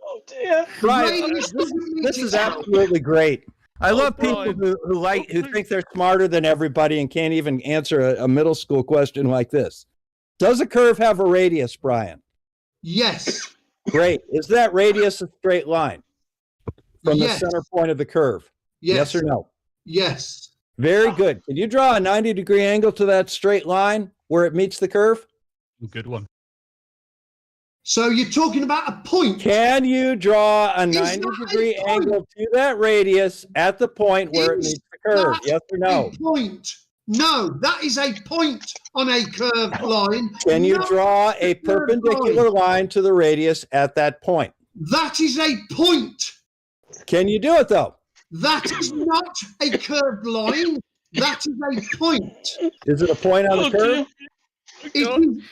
Oh, dear. Brian, Radius doesn't meet this is itself. absolutely great. I love people Brian. who think they're smarter than everybody and can't even answer a middle school question like this. Does a curve have a radius, Brian? Yes. Great. Is that radius a straight line from Yes. the center point of the curve? Yes. Yes or no? Yes. Very good. Can you draw a 90-degree angle to that straight line where it meets the curve? Good one. So you're talking about a point. Can you draw a Is that 90-degree a point? angle to that radius at the point where it Is meets the curve? that Yes or no? A point. No, that is a point on a curved line. Can you No, draw a perpendicular line to the radius at that point? That is a point. Can you do it though? That is not a curved line. That is a point. Is it a point on the curve? It is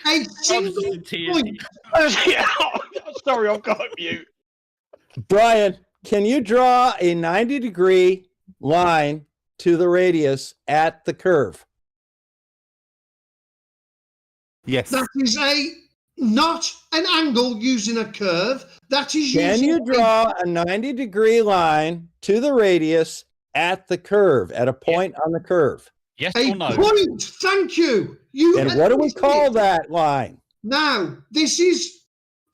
a single point. Sorry, I've got you. Brian, can you draw a 90-degree line to the radius at the curve? Yes. That is a not an angle using a curve. That is Can using you draw a 90-degree line to the radius at the curve, at a point on the curve? Yes a or no? point. Thank you. You And what do we call that line? Now, this is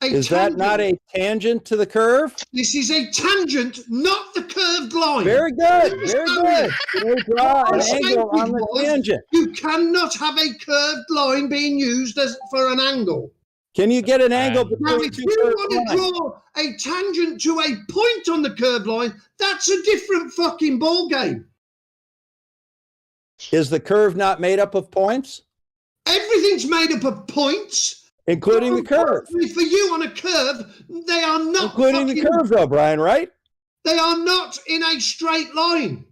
a Is that not a tangent to the curve? This is a tangent, not the curved line. Very good. Very good. Can we draw an angle on the tangent? You cannot have a curved line being used as for an angle. Can you get an angle Now, between if two you curved want to lines? draw a tangent to a point on the curved line, that's a different fucking ball game. Is the curve not made up of points? Everything's made up of points, including the curve. For you on a curve, they are not Including the curve, though, Brian, right? They are not in a straight line.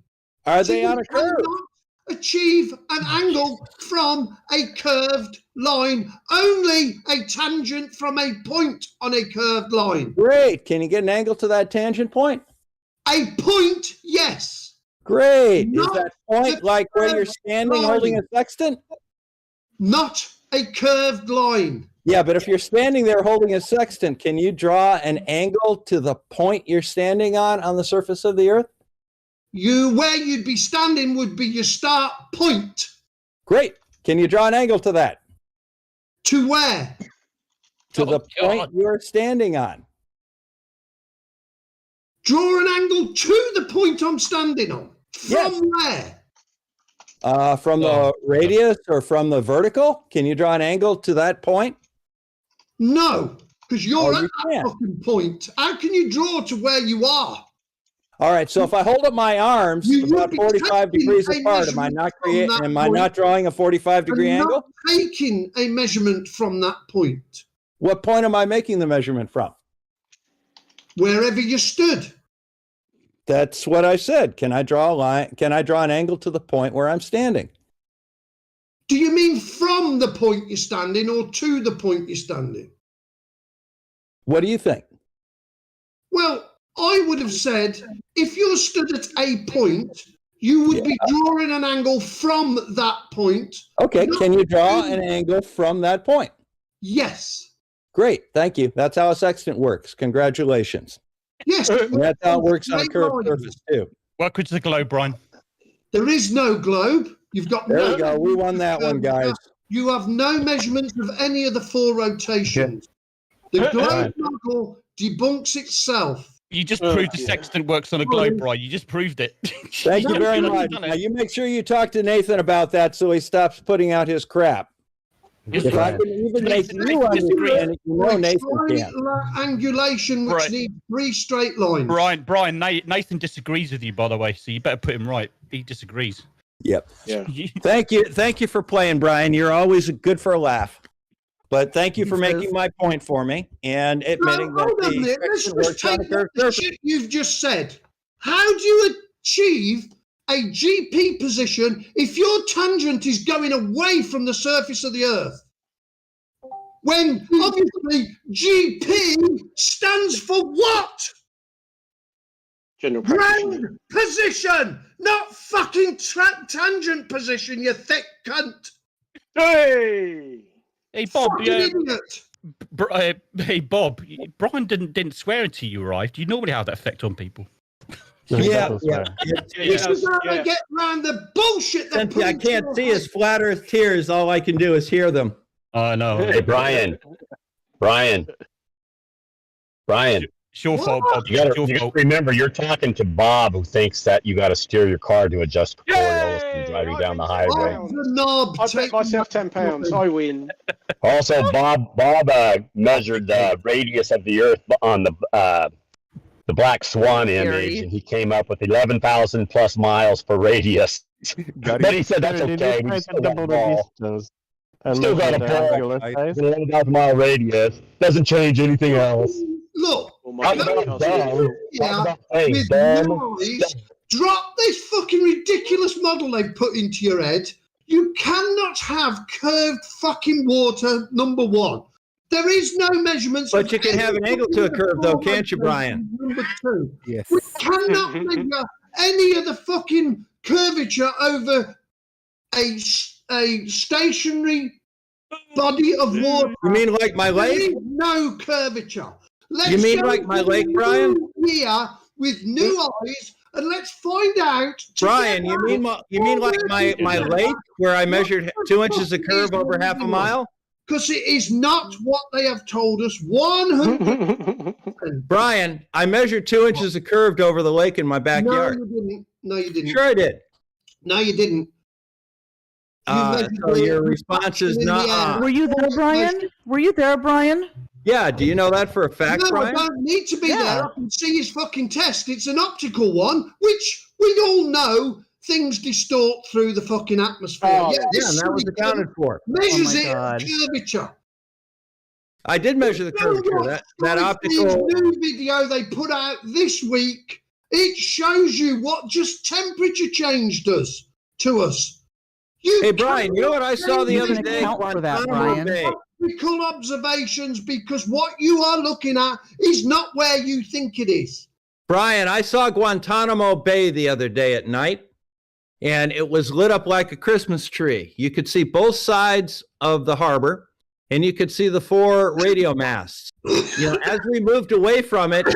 Are they on a curve? You cannot achieve an angle from a curved line. Only a tangent from a point on a curved line. Great. Can you get an angle to that tangent point? A point, yes. Great. Is Not that point like where you're standing holding a sextant? Not a curved line. Yeah, but if you're standing there holding a sextant, can you draw an angle to the point you're standing on the surface of the Earth? Where you'd be standing would be your start point. Great. Can you draw an angle to that? To where? To the point you're standing on. Draw an angle to the point I'm standing on. From where? From the radius or from the vertical? Can you draw an angle to that point? No, because you're at you that can't. fucking point. How can you draw to where you are? All right, so if I hold up my arms You would about be 45 taking degrees a apart, am I measurement not from that am I point not drawing a 45-degree and angle? not taking a measurement from that point. What point am I making the measurement from? Wherever you stood. That's what I said. Can I draw a line? Can I draw an angle to the point where I'm standing? Do you mean from the point you're standing or to the point you're standing? What do you think? Well, I would have said if you're stood at a point, you would be drawing an angle from that point. Okay, not can you draw to- an angle from that point? Yes. Great, thank you. That's how a sextant works. Congratulations. Yes. And that's how it works on a Straight curved lines. surface too. Welcome to the globe, Brian. There is no globe. You've got There no we go. We won that one, guys. You have no measurements of any of the four rotations. The globe model debunks itself. You just proved the sextant works on a globe, Brian. You just proved it. Thank you very You've much. done Now it. you make sure you talk to Nathan about that so he stops putting out his crap. Yes, If I Brian. can even make Nathan you disagrees. understand it, you know Nathan can. Triangulation, which Right. needs three straight lines. Brian, Nathan disagrees with you, by the way, so you better put him right. He disagrees. Yep. Yeah. Thank you for playing, Brian. You're always good for a laugh. But thank you for making my point for me and admitting that hold on a the minute. Let's section just works on a take curved the surface. shit you've just said. How do you achieve a GP position if your tangent is going away from the surface of the Earth? When obviously GP stands for what? General practitioner. Ground position, not fucking tangent position, you thick cunt. Hey! Hey, Bob. Fucking idiot. Hey, Bob. Brian didn't swear until you arrived. You normally have that effect on people. Yeah. This is how they get round the bullshit they're Cynthia, I putting can't to see your his flat earth tears. All I can do is hear them. I know. Hey, Brian. It's your fault, Bob. You gotta, It's your you gotta fault. remember, you're talking to Bob, who thinks that you got to steer your car to adjust Coriolis when you're driving down the highway. Off the knob. I bet myself £10. I win. Also, Bob measured the radius of the Earth on the Black Swan image, and he came up with 11,000 plus miles for radius. But he said that's okay. We still got a ball. Still got a ball. 11,000 mile radius. Doesn't change anything else. Look, Talk about dumb. Talk about things, with dumb. noise, drop this fucking ridiculous model they've put into your head. You cannot have curved fucking water, number one. There is no measurements. But you can have an angle to a curve, though, can't you, Brian? Number two. Yes. We cannot measure any of the fucking curvature over a stationary body of water. You mean like my There lake? is no curvature. Let's You mean go like my to lake, the Brian? moon Here with new eyes, and let's find out. Brian, you mean like my lake where I measured 2 inches of curve over half a mile? Because it is not what they have told us. 100%. Brian, I measured 2 inches of curved over the lake in my backyard. No, you didn't. No, you didn't. Sure, I did. No, you didn't. So your response is not. Were you there, Brian? Were you there, Brian? Yeah. Do you know that for a fact, No, Brian? I don't need to be Yeah. there. I can see his fucking test. It's an optical one, which we all know things distort through the fucking atmosphere. Yeah, this and that was thing accounted for. measures Oh my it God. at curvature. I did measure the curvature. That Skyfree's optical. new video they put out this week, it shows you what just temperature change does to us. Hey, Brian, you know what I saw the You other can day? account for that, Guantanamo Brian. Bay. Optical observations, because what you are looking at is not where you think it is. Brian, I saw Guantanamo Bay the other day at night, and it was lit up like a Christmas tree. You could see both sides of the harbor, and you could see the 4 radio masts. You know, as we moved away from it,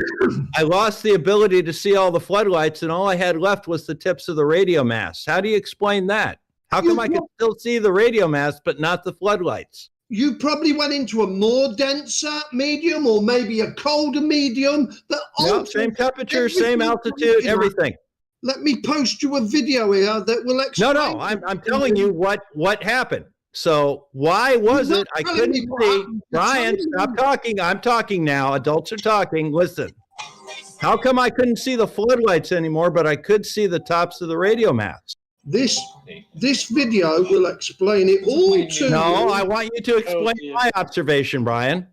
I lost the ability to see all the floodlights, and all I had left was the tips of the radio masts. How do you explain that? How come I could still see the radio masts, but not the floodlights? You probably went into a more denser medium or maybe a colder medium. No, same temperature, same altitude, everything. Let me post you a video here that will explain. No, I'm telling you what happened. So why was You're it not I telling couldn't me what see? happened. You're Brian, telling stop me. talking. I'm talking now. Adults are talking. Listen. How come I couldn't see the floodlights anymore, but I could see the tops of the radio masts? This video will explain it all to No, you. I want you to explain my observation, Brian.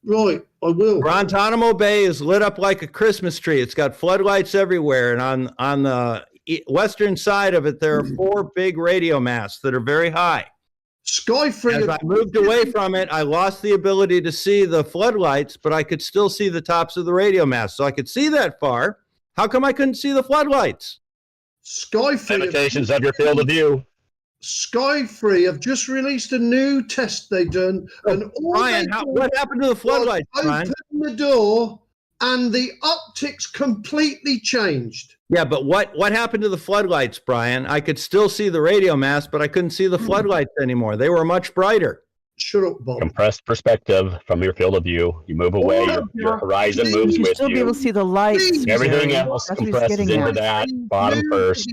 Right, I will. Guantanamo Bay is lit up like a Christmas tree. It's got floodlights everywhere, and on the western side of it, there are 4 big radio masts that are very high. Skyfree. As I moved away from it, I lost the ability to see the floodlights, but I could still see the tops of the radio masts. So I could see that far. How come I couldn't see the floodlights? Skyfree. Limitations of your field of view. Skyfree have just released a new test they done, and all Brian, they did what happened to the floodlights, was Brian? open the door, and the optics completely changed. Yeah, but what happened to the floodlights, Brian? I could still see the radio mast, but I couldn't see the floodlights anymore. They were much brighter. Shut up, Bob. Compressed perspective from your field of view. You move away, your horizon moves You with still be able you. to see the lights. Everything Jerry. else That's what he's compresses getting into at. that bottom first.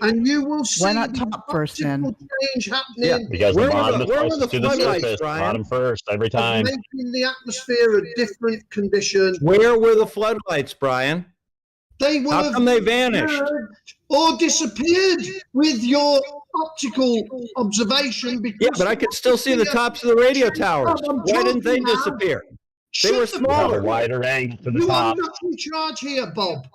And you will see Why not the top first, then? optical change happening. Because the Where were bottom the- is where were closest the to the floodlights, surface. Brian? Bottom first every time. Making the atmosphere a different condition. Where were the floodlights, Brian? They will How have come they vanished? merged or disappeared with your optical observation. Because Yeah, but I could still see the tops of the radio towers. Why didn't they disappear? They were Shut the You have a smaller. wider angle to the You are top. not in charge here, Bob.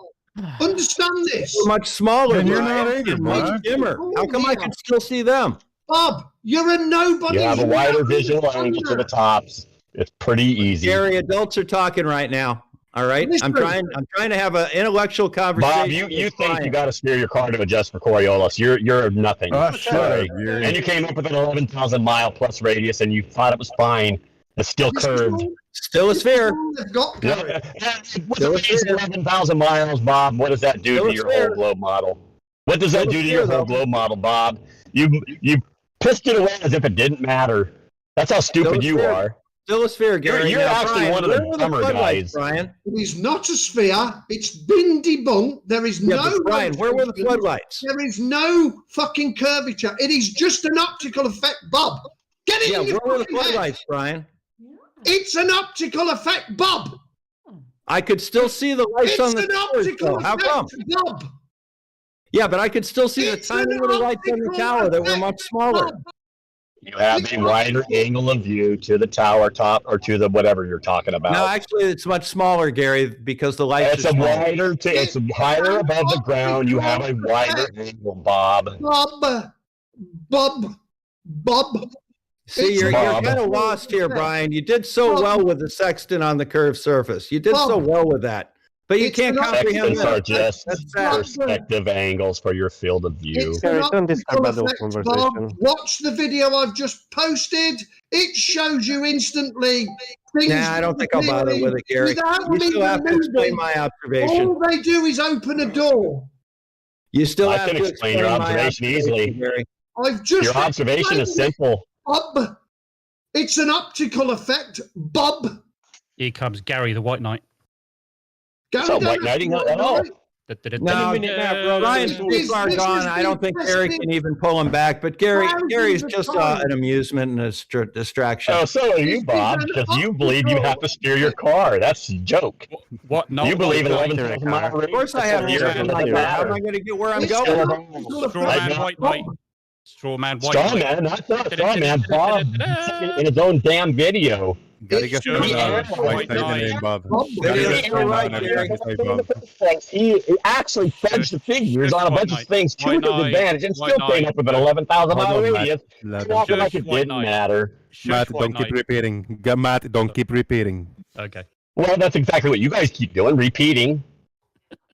Understand this. They're much smaller. Then you're Brian. not either, They're much Bob. dimmer. How come I could still see them? Bob, you're a nobody. You have a You're wider not visual in angle to charge. the tops. It's pretty easy. Gary, adults are talking right now. All right, Listen. I'm trying to have an intellectual conversation. Bob, you with think Brian. you got to steer your car to adjust for Coriolis. You're nothing. Oh, shut Sorry. up, Gary. And you came up with an 11,000 mile plus radius and you thought it was fine. It's still This is curved. all- Still a sphere. They've got, Gary. With a radius of 11,000 miles, Bob, what does that do Still to a your sphere. whole globe model? What does that Still a do to your sphere, whole though. globe model, Bob? You pissed it away as if it didn't matter. That's how Still stupid a you sphere. are. Still a sphere, Gary. You're Now, actually Brian, one of the where were dumber floodlights, guys. Brian. It is not a sphere. It's been debunked. There is Yeah, no. but Brian, where were the rotation. floodlights? There is no fucking curvature. It is just an optical effect, Bob. Get it Yeah, in your where were the fucking head. floodlights, Brian? It's an optical effect, Bob. I could still see the lights It's on the an towers, optical though. How come? effect, Bob. Yeah, but I could still see the It's tiny an little lights on the optical tower that were effect, much smaller. Bob. You have a wider angle of view to the tower top or to the whatever you're talking about. No, actually, it's much smaller, Gary, because the lights It's are a smaller. wider, it's higher above the ground. You have a wider angle, Bob. Bob. See, you're Bob. kind of lost here, Brian. You did so well with the sextant on the curved surface. You did so Bob. well with that. But you It's can't an comprehend Texans are that. just That's sad. perspective angles for your field of view. It's Gary, an don't disturb optical adult effect, conversation. Bob. Watch the video I've just posted. It shows you instantly things. Nah, I don't think I'll bother with it, Gary. Without You me still have to explain moving, my observation. all they do is open a door. You still I have can to explain your my observation easily. Gary. I've just Your observation is explained it, simple. Bob. It's an optical effect, Bob. Here comes Gary, the White Knight. It's not white knighting at all. No, Ryan's too far gone. I don't think Gary can even pull him back. But Gary's just an amusement and a distraction. Oh, so are you, Bob, because you believe you have to steer your car. That's a joke. What? No, You believe in no, 11,000 mile Of course I have. How am I going to get where I'm going? Straw man, White Knight. Straw man, White Straw Knight. man, not straw man. Bob in his own damn video. Gotta get Sure, White Knight, Bob. He actually fudged the figures on a bunch of things to his advantage and still came up with an 11,000 mile radius. Walking like it didn't matter. Matt, don't keep repeating. Matt, don't keep repeating. Okay. Well, that's exactly what you guys keep doing, repeating.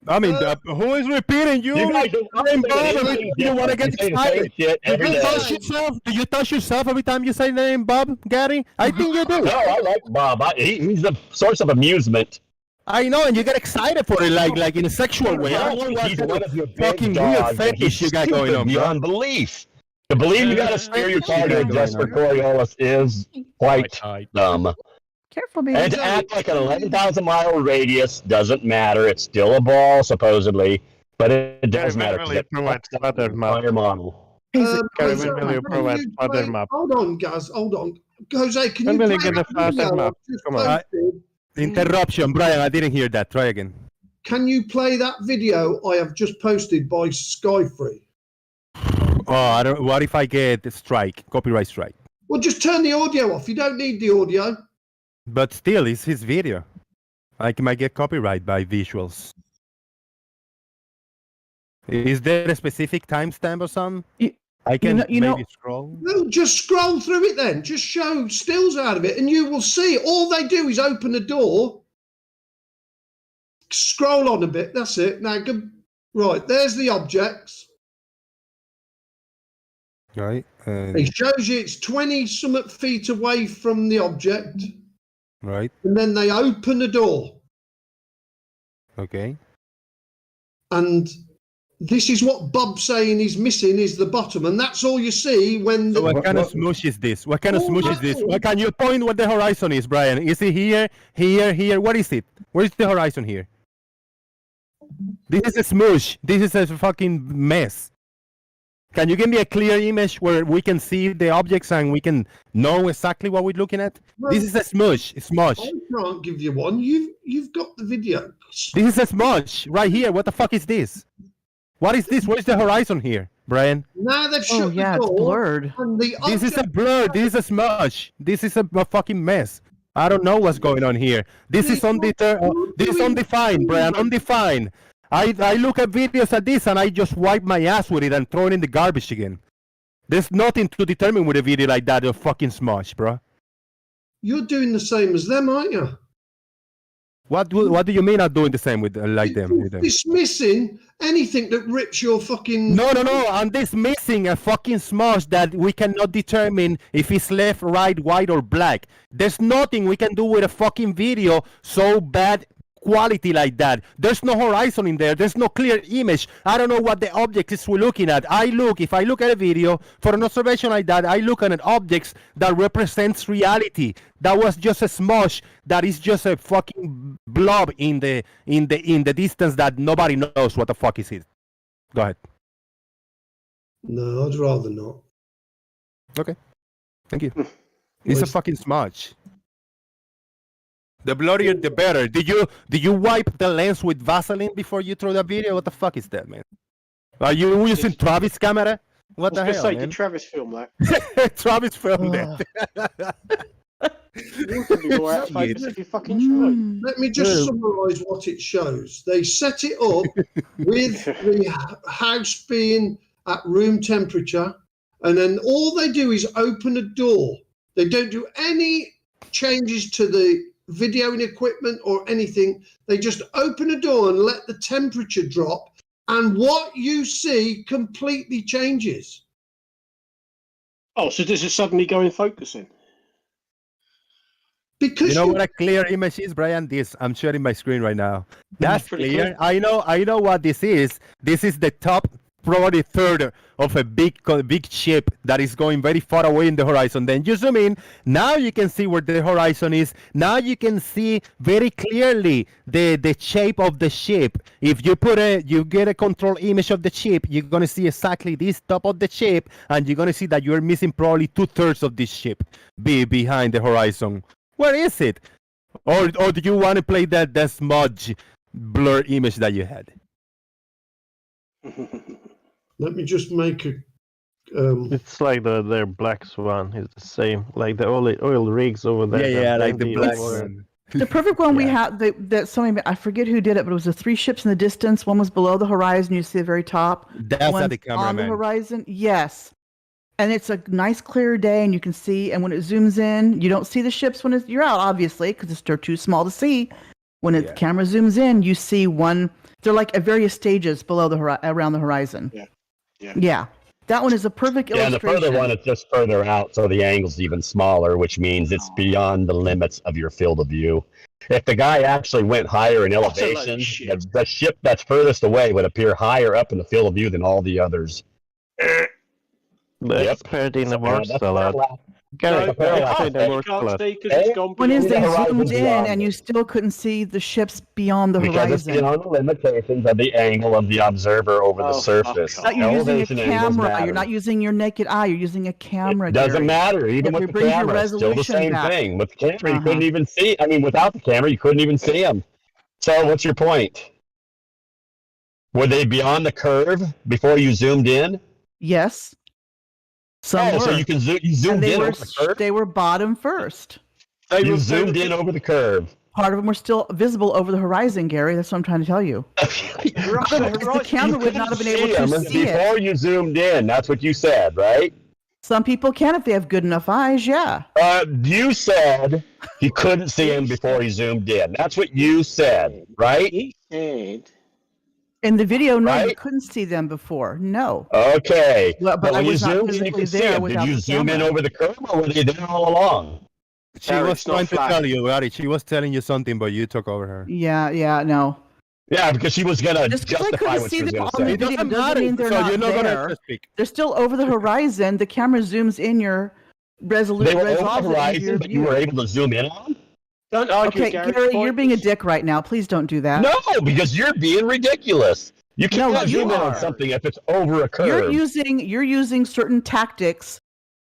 I mean, who is repeating? You guys you want to get excited. Do you touch yourself? Do you touch yourself every time you say the name Bob, Gary? I think you do. No, I like Bob. He's a source of amusement. I know, and you get excited for it, like in a sexual way. I don't know He's one of your fucking big weird dogs, and fetish he's you got going on, bro. beyond belief. To believe you got to steer your car to adjust for Coriolis is quite dumb. Careful, baby. And to act like an 11,000 mile radius doesn't matter. It's still a ball, supposedly, but it does matter. Really provide other map. Model. Gary, Jose, will you can provide you other play- map? Hold on, guys. Hold on. Jose, can When you will you play get a that faster video map? I've just Come on. posted? Interruption, Brian. I didn't hear that. Try again. Can you play that video I have just posted by Skyfree? Oh, I don't. What if I get a strike, copyright strike? Well, just turn the audio off. You don't need the audio. But still, it's his video. I might get copyright by visuals. Is there a specific timestamp or something? I can maybe scroll. No, just scroll through it then. Just show stills out of it, and you will see. All they do is open the door. Scroll on a bit. That's it. Now, go, right, there's the objects. Right. It shows you it's 20-something feet away from the object. Right. And then they open the door. Okay. And this is what Bob's saying is missing is the bottom. And that's all you see when... So what kind of smoosh is this? What kind of smoosh is this? What can you point what the horizon is, Brian? Is it here, here, here? What is it? Where is the horizon here? This is a smoosh. This is a fucking mess. Can you give me a clear image where we can see the objects and we can know exactly what we're looking at? Well, this is a smush. Smush. I can't give you one. You've got the video. This is a smush right here. What the fuck is this? What is this? Where's the horizon here, Brian? Now they've shut the it's door. blurred. And the This is a blur. This is a smush. This is a fucking mess. I don't know what's going on here. This is this is undefined, Brian. Undefined. I look at videos like this and I just wipe my ass with it and throw it in the garbage again. There's nothing to determine with a video like that. A fucking smush, bro. You're doing the same as them, aren't you? What do you mean I'm doing the same with like them? With them? Dismissing anything that rips your fucking... No. I'm dismissing a fucking smush that we cannot determine if it's left, right, white, or black. There's nothing we can do with a fucking video so bad quality like that. There's no horizon in there. There's no clear image. I don't know what the object is we're looking at. If I look at a video for an observation like that, I look at objects that represents reality. That was just a smush. That is just a fucking blob in the distance that nobody knows what the fuck is it. Go ahead. No, I'd rather not. Okay. Thank you. It's a fucking smudge. The bloodier, the better. Did you wipe the lens with Vaseline before you throw the video? What the fuck is that, man? Are you using Travis' camera? What the hell, man? Did Travis film that? Travis filmed it. You could be more famous if you fucking tried. Let me just summarise what it shows. They set it up with the house being at room temperature, and then all they do is open a door. They don't do any changes to the videoing equipment or anything. They just open a door and let the temperature drop, and what you see completely changes. Oh, so does it suddenly go in focusing? Because You know what a clear image is, Brian? This I'm sharing my screen right now. That's pretty clear. I know what this is. This is the top, probably third of a big ship that is going very far away in the horizon. Then you zoom in. Now you can see where the horizon is. Now you can see very clearly the shape of the ship. If you get a control image of the ship, you're gonna see exactly this top of the ship, and you're gonna see that you're missing probably 2/3 of this ship behind the horizon. Where is it? Or do you want to play that smudge blur image that you had? let me just make a. It's like their black swan is the same, like the oil rigs over there. Yeah, like the plenty black of oil. one. The perfect one we Yeah. had that somebody, I forget who did it, but it was the 3 ships in the distance. One was below the horizon, you see the very top. That's One's at the on the cameraman. horizon. Yes. And it's a nice clear day, and you can see, and when it zooms in, you don't see the ships when you're out, obviously, because they're too small to see. When the camera zooms in, you see one. They're like at various stages below around the horizon. Yeah. That one is a perfect Yeah, and the illustration. further one is just further out, so the angle's even smaller, which means it's beyond the limits of your field of view. If the guy actually went higher in That's a load of elevation, shit. the ship that's furthest away would appear higher up in the field of view than all the others. That's paradigm works that's a lot. parallax. Gary, No, parallax. paradigm You works a can't lot. see because it's gone One is beyond they the horizon zoomed in, beyond and it. you still couldn't see the ships beyond the Because it's horizon. beyond the limitations of the angle of the observer over the Oh, surface. fuck Not you're using a Elevation angles camera. matter. You're not using your naked eye. You're using a camera. It doesn't Gary. matter. Even It with the brings your camera, it's still the resolution same back. thing. With the camera, you Uh-huh. couldn't even see. I mean, without the camera, you couldn't even see them. So, what's your point? Were they beyond the curve before you zoomed in? Yes. Some Oh, were. so you can you and zoomed they in were over the curve. they were bottom first. You zoomed in over the curve. Part of them were still visible over the horizon, Gary. That's what I'm trying to tell you. Otherwise, the camera would not have been able to see it. Before you zoomed in. That's what you said, right? Some people can if they have good enough eyes. Yeah. You said you couldn't see him before he zoomed in. That's what you said, right? He said. In the video, no, you Right? couldn't see them before. No. Okay. Well, but I when you was not zoomed in, you physically could see there him. Did without you the zoom in camera. over the curve, or were they there all along? She Gary, was it's not trying to flat. tell you, Gary. She was telling you something, but you took over her. Yeah, no. Yeah, because she was gonna Just 'cause I justify couldn't what see she was them gonna on the say. It doesn't video doesn't matter. mean they're So not you're not there. gonna speak. They're still over the horizon. The camera zooms in your resolution. They were over the horizon, but you were able to zoom in on them? Don't argue, Okay, Gary, you're being a dick right now. Please don't do that. No, because you're being ridiculous. You No, cannot you zoom in on are. something if it's over a curve. You're using certain tactics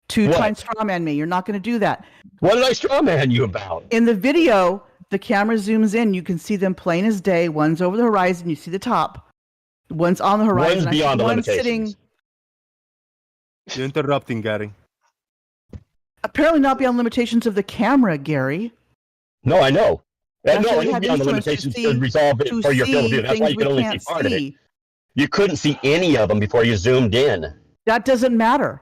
to What? try and strawman me. You're not going to do that. What did I strawman you about? In the video, the camera zooms in. You can see them plain as day. One's over the horizon. You see the top. One's on the horizon. One's I see beyond the one limitations. sitting. You're interrupting, Gary. Apparently not beyond limitations of the camera, Gary. No, I know. That's No, why it we is have beyond the instruments to limitations see- to resolve it to for your field of see view. That's why things you can we only see can't part of it. see. You couldn't see any of them before you zoomed in That doesn't matter.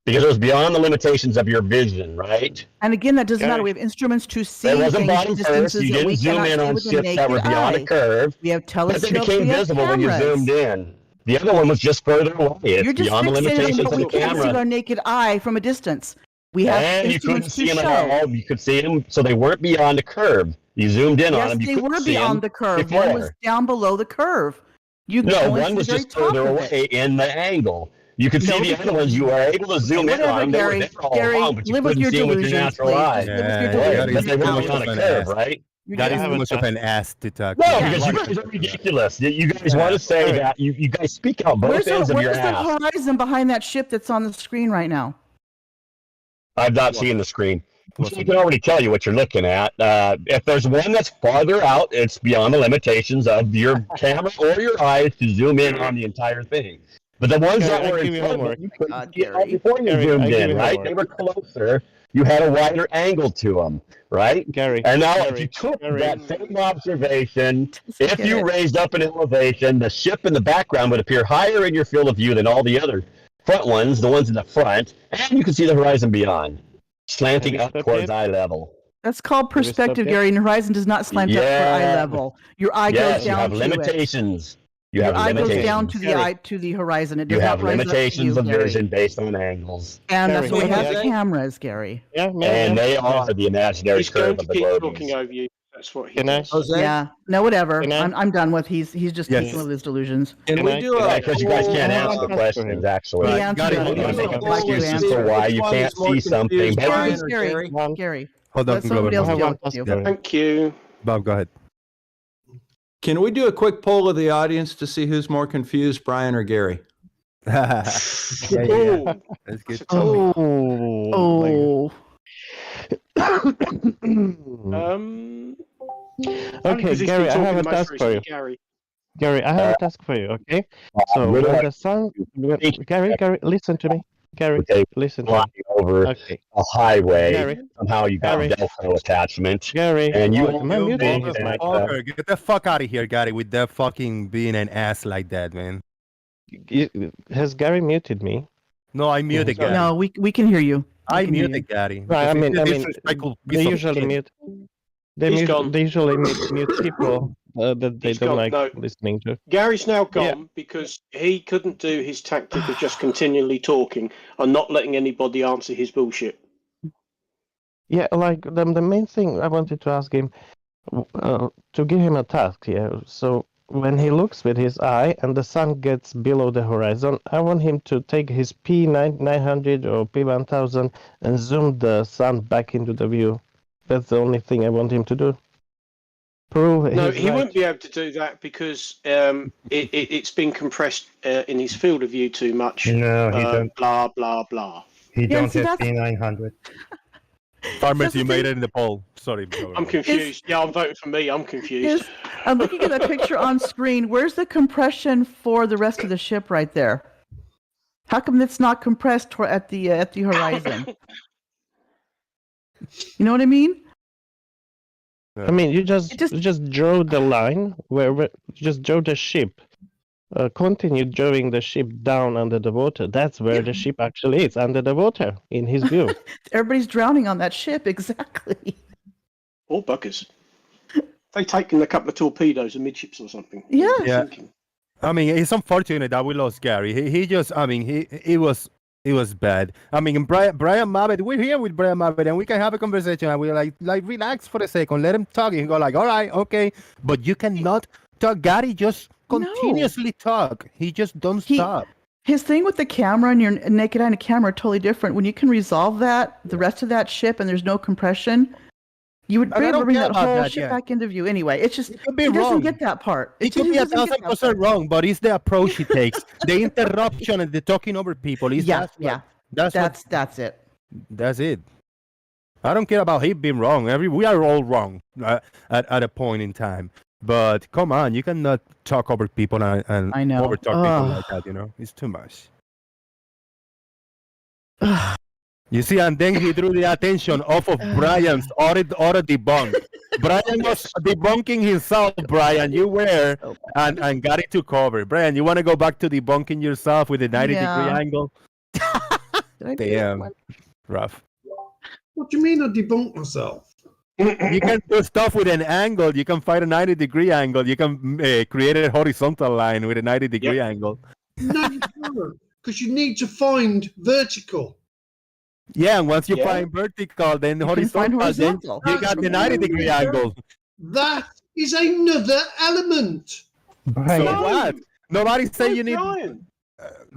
because it was beyond the limitations of your vision, right? And again, that doesn't Gary. matter. We have instruments to see It wasn't things bottom at first. distances You that we didn't zoom cannot in see on with the ships that were naked beyond eye. a curve. We have But telescopes. they became we have visible when you cameras. zoomed in. The other one was just further away. It's You're just beyond the fixated on limitations what of we the can't see with camera. our naked eye from a distance. We have And you couldn't instruments see to them show. at all. You could see them, so they weren't beyond a curve. You zoomed in on Yes, them. You they couldn't were see beyond them the curve. One was before. down below the curve. You can No, only one see was the very just further top of it. away in the angle. You could see No, the because- other ones. You were able to zoom in Whatever, on them. They were Gary. there all Gary, along, but you live with couldn't your see them with your delusions, natural please. eye. Just live with your Yeah, delusions. But they Gary, weren't too on much a of an curve, ass. right? That is Yeah, too much of an ass to talk. No, to. because you guys are ridiculous. You guys want to say that. You guys speak out both ends of your Where's the ass. horizon behind that ship that's on the screen right now? I'm not seeing the screen. I can already tell you what you're looking at. If there's one that's farther out, it's beyond the limitations of your camera or your eyes to zoom in on the entire thing. But the ones Gary, that I were give in you front of homework. you couldn't God, see it all Gary. before you Gary, I zoomed give in, you right? homework. They were closer. You had a wider angle to them, right? Gary. And now, if Gary, you took Gary. that same observation, if Get you it. raised up an elevation, the ship in the background would appear higher in your field of view than all the other front ones, the ones in the front, and you can see the horizon beyond, slanting Have you up studied towards it? eye level. That's called perspective, yet? Gary. And horizon does not slant up for eye Yeah. level. Your eye Yes, goes you down have to limitations. You Your have eye goes limitations. down to the Gary. eye to the horizon. It does You not have rise limitations up to you, of Gary. vision based on angles. And that's Gary, why we have Jose? cameras, Gary. Yeah, And they yeah. are the imaginary He's going curve to of the keep globe. talking over you. That's what he Can I? does. Jose? Yeah. No, whatever. Can I- I'm done with. He's just Yes. speaking with his delusions. Can Can we I- do can a I- Because you guys can't Oh, answer the that's questions, actually. He Right. answered Got it. them. Hold He on. doesn't Make like you excuses answer. for why Which you one is can't more see something. confused, Maybe Brian Gary's or Gary. Gary? One. Gary. Hold on, Let somebody Glover. else I have deal one with task you. for you. Thank you. Bob, go ahead. Can we do a quick poll of the audience to see who's more confused, Brian or Gary? yeah. Ooh, That's that's good. a toughie. Oh. Only Okay, 'cause he's Gary, been I have talking a most task for you. recently, Gary. Gary, I have a task for you. Okay. So really when like the sun, Gary, listen to me. Gary, Okay, listen to flying me. over Okay, a highway. Gary, Somehow you got Gary. Velcro attachment. Gary, And you am I You muted? think Mike? motherfucker. Get the fuck out of here, Gary, with that fucking being an ass like that, man. Has Gary muted me? No, I muted sorry. Gary. No, we can hear you. I can hear you. muted Gary. Right, I because mean, he's a I mean, disrespectful they piece of usually shit. mute. He's gone. They usually mute people that they He's don't gone. like No. listening to. Gary's now Yeah. gone because he couldn't do his tactic of just continually talking and not letting anybody answer his bullshit. Yeah, like the main thing I wanted to ask him, to give him a task here. So when he looks with his eye and the sun gets below the horizon, I want him to take his P900 or P1000 and zoom the sun back into the view. That's the only thing I want him to do. Prove No, he's he right. won't be able to do that because it's been compressed in his field of view too much. No, he don't. Blah, blah, blah. He Yeah, don't see, have that's- P900. Farmers, That's the you made thing. it in the poll. Sorry, bro. I'm confused. Yeah, I'm voting for me. I'm confused. Is I'm looking at that picture on screen. Where's the compression for the rest of the ship right there? How come it's not compressed at the horizon? You know what I mean? I mean, you just It just- you just draw the line where you just draw the ship. Continue drawing the ship down under the water. That's where the ship actually is, under the water, in his view. Everybody's drowning on that ship. Exactly. All buggers. They taken a couple of torpedoes amidships or something. Yeah. Yeah. Thinking. I mean, it's unfortunate that we lost Gary. He just, I mean, it was bad. I mean, Brian Mabbett, we're here with Brian Mabbett, and we can have a conversation, and we're like relax for a second, let him talk. And go like, all right, okay, but you cannot talk. Gary just continuously talk. He just don't stop. His thing with the camera and your naked eye and a camera are totally different. When you can resolve that, the rest of that ship, and there's no compression, you would I be able to don't bring care that about whole that, ship yeah. back into view. Anyway, it's just It could be he doesn't wrong. get that part. It could be he doesn't get that 1,000% part. wrong, but it's the approach he takes, the interruption and the talking over people. Yeah, that's it. That's it. I don't care about him being wrong. We are all wrong at a point in time. But come on, you cannot talk over people and I know. over talk people like that. You know, it's too much. You see, and then he drew the attention off of Brian's auto debunk. Brian was debunking himself, Brian. You were, and got it to cover. Brian, you want to go back to debunking yourself with a 90-degree angle? Damn, rough. What do you mean I debunked myself? You can do stuff with an angle. You can find a 90-degree angle. You can create a horizontal line with a 90-degree angle. No, you can't, because you need to find vertical. Yeah, and once you find vertical, then horizontal, then you got the 90-degree angle. That is another element. So what? Nobody say you need. Brian,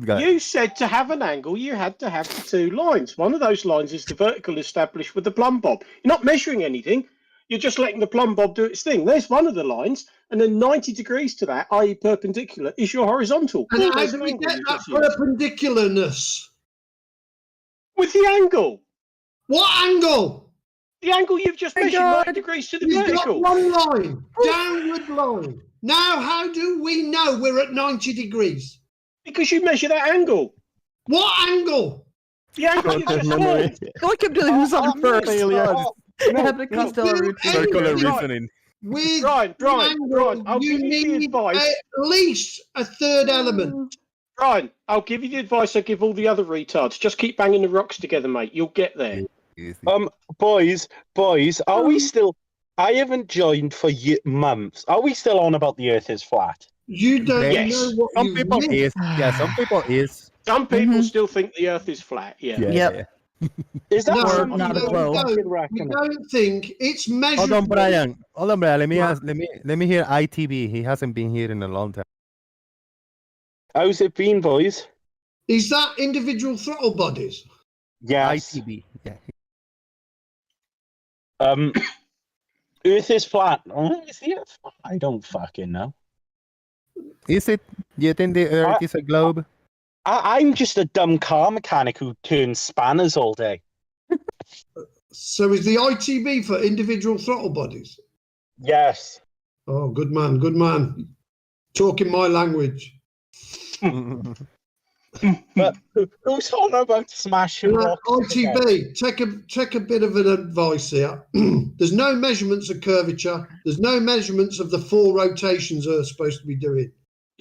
Go ahead. you said to have an angle, you had to have the two lines. One of those lines is the vertical established with the plumb bob. You're not measuring anything. You're just letting the plumb bob do its thing. There's one of the lines, and then 90 degrees to that, i.e. perpendicular, is your horizontal. And how There's do an we angle get you that just used. perpendicularness? With the angle. What angle? The angle you've just measured, 90 degrees to the We've vertical. got one line, downward line. Now, how do we know we're at 90 degrees? Because you measure that angle. What angle? The angle you just formed. Look him to who's on first. Abbott no, Costello no, routine. Circular Right. reasoning. With Brian, angle, I'll you give you the need advice. at least a third element. Brian, I'll give you the advice I give all the other retards. Just keep banging the rocks together, mate. You'll get there. Easy. Boys, are we still? I haven't joined for months. Are we still on about the Earth is flat? You don't Yes. know what Some you've people missed. is. Yeah, some people is. Some people Mhm. still think the Earth is flat. Yeah. Yeah. Yep. yeah. Is that No, Or something not a that we globe. fucking we reckon? don't think it's Hold measurable. on, Brian. Hold on, Brian. Let me Right. ask. Let me hear ITB. He hasn't been here in a long time. How's it been, boys? Is that individual throttle bodies? Yes. ITB. Yeah. Earth is flat. Oh, is the Earth flat? I don't fucking know. Is it? Do you think the Earth is a globe? I'm just a dumb car mechanic who turns spanners all day. So is the ITB for individual throttle bodies? Yes. Oh, good man, good man. Talking my language. But who's on about smashing rocks? ITB, take a bit of an advice here. There's no measurements of curvature. There's no measurements of the 4 rotations Earth's supposed to be doing.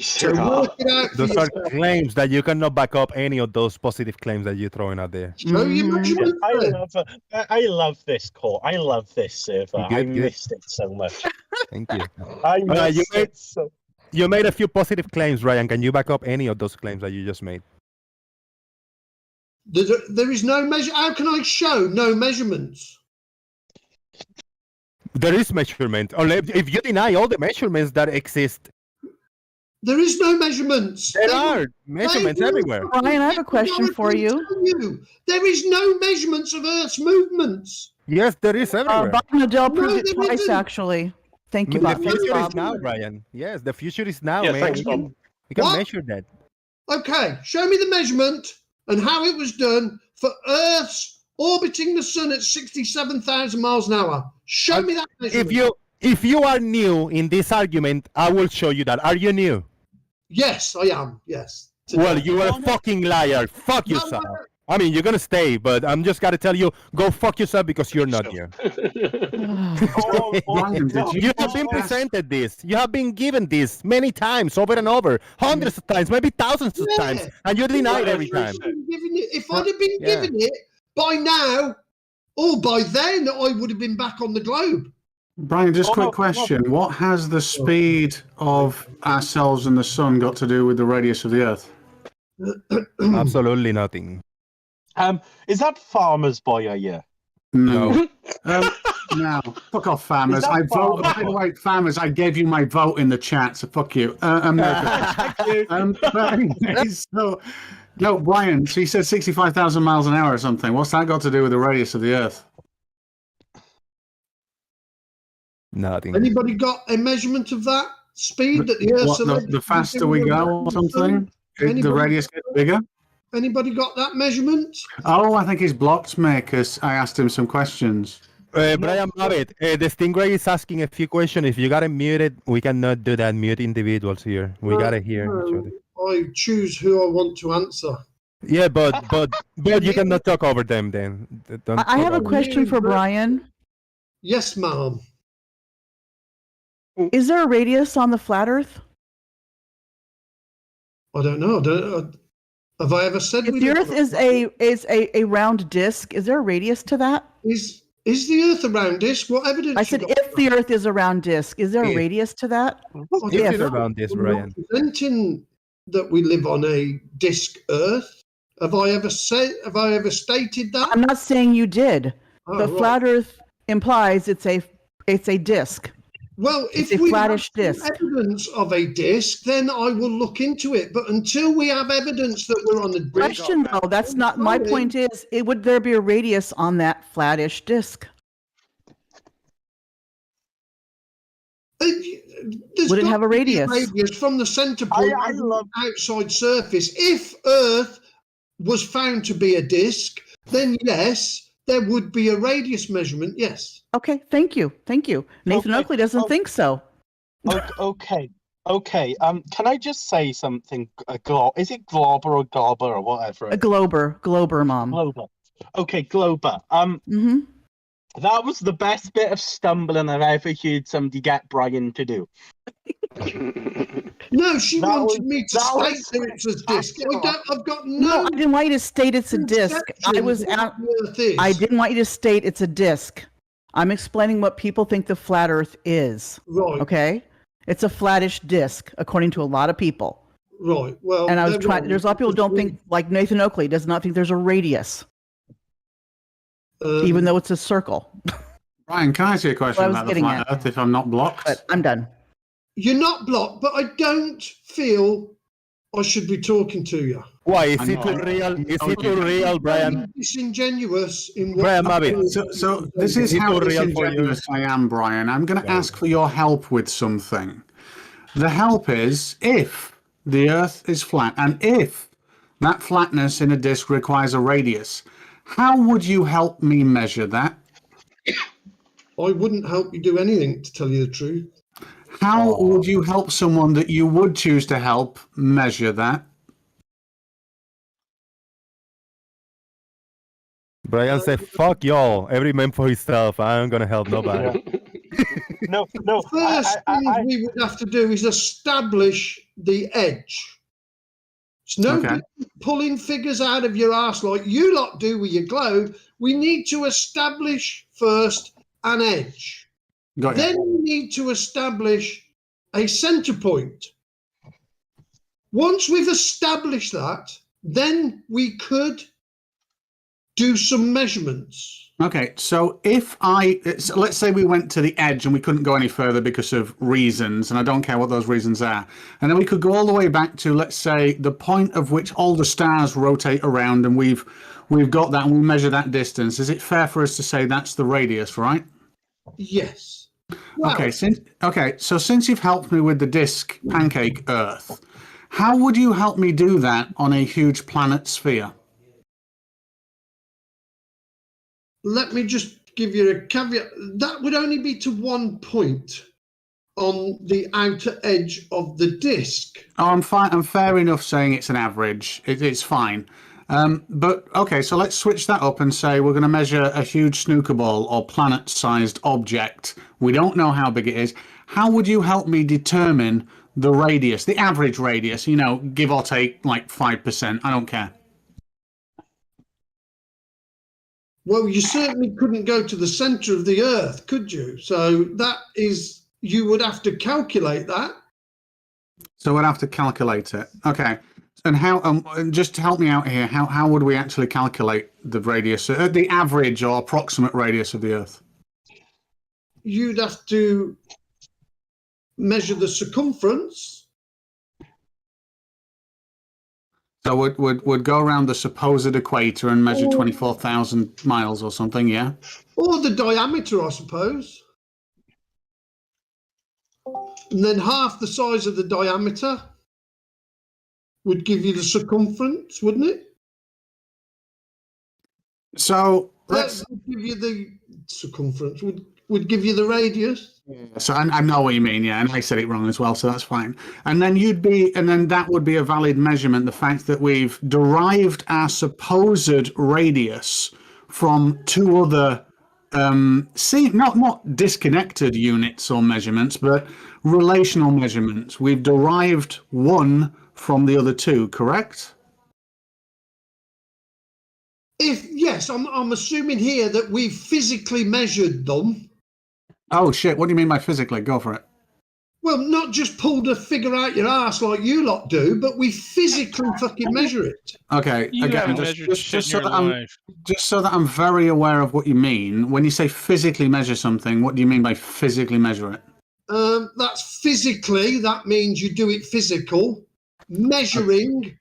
So work it out for Those are yourself. claims that you cannot back up any of those positive claims that you're throwing out there. Show your measurements. I love this call. I love this server. I Good. missed it so much. Thank you. I missed it so. You made a few positive claims, Ryan. Can you back up any of those claims that you just made? There is no measure. How can I show no measurements? There is measurement. Or if you deny all the measurements that exist, There is no measurements. there are measurements everywhere. Brian, I have a question for you. There is no measurements of Earth's movements. Yes, there is everywhere. Bob Nadell proved No, it there twice, isn't. actually. Thank you, The Bob. Thanks, future is Bob. now, Brian. Yes, the future is now, Yeah, man. thanks, We Bob. can What? measure that. Okay, show me the measurement and how it was done for Earth's orbiting the sun at 67,000 miles an hour. Show me that measurement. If you are new in this argument, I will show you that. Are you new? Yes, I am. Yes. Well, you are a fucking liar. Fuck No, yourself. I mean, you're gonna stay, but I'm just gotta tell you, go fuck yourself because you're not here. Brian, did You have been presented this. You have been given this many times, over and over, hundreds of times, maybe thousands of times, and you deny it every time. If I'd have been given it by now, or by then, I would have been back on the globe. Brian, just a quick question. What has the speed of ourselves and the sun got to do with the radius of the Earth? Absolutely nothing. Is that Farmer's Boy I hear? No. No. Fuck off, farmers. Is that I vote. Farmer's By the Boy? way, farmers, I gave you my vote in the chat, so fuck you. But anyways, no, Brian, so you said 65,000 miles an hour or something. What's that got to do with the radius of the Earth? Nothing. Anybody got a measurement of that speed that the Earth's What, the faster we go or something? The radius gets bigger? Anybody got that measurement? Oh, I think he's blocked me because I asked him some questions. Brian Mabbett, the Stingray is asking a few questions. If you got it muted, we cannot do that. Mute individuals here. We got to hear each other. I choose who I want to answer. Yeah, but you cannot talk over them then. Don't I have a talk over question for Brian. Yes, ma'am. Is there a radius on the flat Earth? I don't know. Have I ever said If we the don't- Earth is a round disc, is there a radius to that? Is the Earth a round disc? What evidence? I you said got if the Earth is a round disc, is there a If. radice to that? I If don't it's know. around this, I'm Brian. not presenting that we live on a disc Earth. Have I ever stated that? I'm not saying you did. Oh, But right. flat Earth implies it's a disc. Well, It's if a we flattish have disc. evidence of a disc, then I will look into it. But until we have evidence that we're on a disc, Question though, that's not my point. Is would there be a radius on that flattish disc? there's Would it got have a to be radius? from the center point I to the love- outside surface. If Earth was found to be a disc, then yes, there would be a radius measurement. Yes. Okay, thank you. Nathan Okay, Oakley doesn't think so. Okay. Can I just say something? Is it Glober or Gobber or whatever? A glober, Mom. Glober. Okay, Glober. Mm-hmm. That was the best bit of stumbling I've ever heard somebody get Brian to do. No, she That wanted was- me to that state was that it's a disc. I've got No, no. I didn't want you to state it's a disc. I was conception of out. what the Earth is. I didn't want you to state it's a disc. I'm explaining what people think the flat Earth is. Right. Okay, it's a flattish disc, according to a lot of people. Right. Well, And I was they're trying. wrong, There's a lot of people who don't because think, like Nathan Oakley does not think there's a radius, we- even though it's a circle. Brian, can I ask you a question I was about the getting flat at. Earth if I'm not blocked? But I'm done. you're not blocked, but I don't feel I should be talking to you. Why? Is I it know. too real? Is Oh, it too real, Brian? Disingenuous in what. Brian Mabbett. So this is how Is it real for you? disingenuous I am, Brian. I'm going to ask for your help with something. The help is if the Earth is flat and if that flatness in a disk requires a radius, how would you help me measure that? I wouldn't help you do anything, to tell you the truth. How would you help someone that you would choose to help measure that? Brian said, "Fuck y'all. Every man for himself. I ain't gonna help nobody." No. First thing we would have to do is establish the edge. It's no Okay. good pulling figures out of your arse like you lot do with your globe. We need to establish first an edge. Got you. Then we need to establish a center point. Once we've established that, then we could do some measurements. Okay, so if let's say we went to the edge and we couldn't go any further because of reasons, and I don't care what those reasons are, and then we could go all the way back to, let's say, the point of which all the stars rotate around, and we've got that, and we measure that distance. Is it fair for us to say that's the radius, right? Yes. Well, Okay, so since you've helped me with the disk pancake Earth, how would you help me do that on a huge planet sphere? let me just give you a caveat. That would only be to one point on the outer edge of the disk. Oh, I'm fine. I'm fair enough saying it's an average. It's fine. But okay, so let's switch that up and say we're going to measure a huge snooker ball or planet-sized object. We don't know how big it is. How would you help me determine the radius, the average radius? You know, give or take like 5%. I don't care. Well, you certainly couldn't go to the center of the Earth, could you? So that is, you would have to calculate that. So we'd have to calculate it. Okay. And how? Just to help me out here, how would we actually calculate the radius, the average or approximate radius of the Earth? You'd have to measure the circumference. So would go around the supposed equator and measure 24,000 miles or something, yeah? Or the diameter, I suppose. And then half the size of the diameter would give you the circumference, wouldn't it? So That would give you the circumference, would give you the radius. So I know what you mean, yeah, and I said it wrong as well, so that's fine. And then that would be a valid measurement, the fact that we've derived our supposed radius from two other, not disconnected units or measurements, but relational measurements. We've derived one from the other two, correct? Yes, I'm assuming here that we've physically measured them. Oh shit! What do you mean by physically? Go for it. Well, not just pulled a figure out your ass like you lot do, but we physically fucking measure it. Okay, You again, haven't measured shit in your life. just so that I'm very aware of what you mean. When you say physically measure something, what do you mean by physically measure it? That's physically. That means you do it physical. Measuring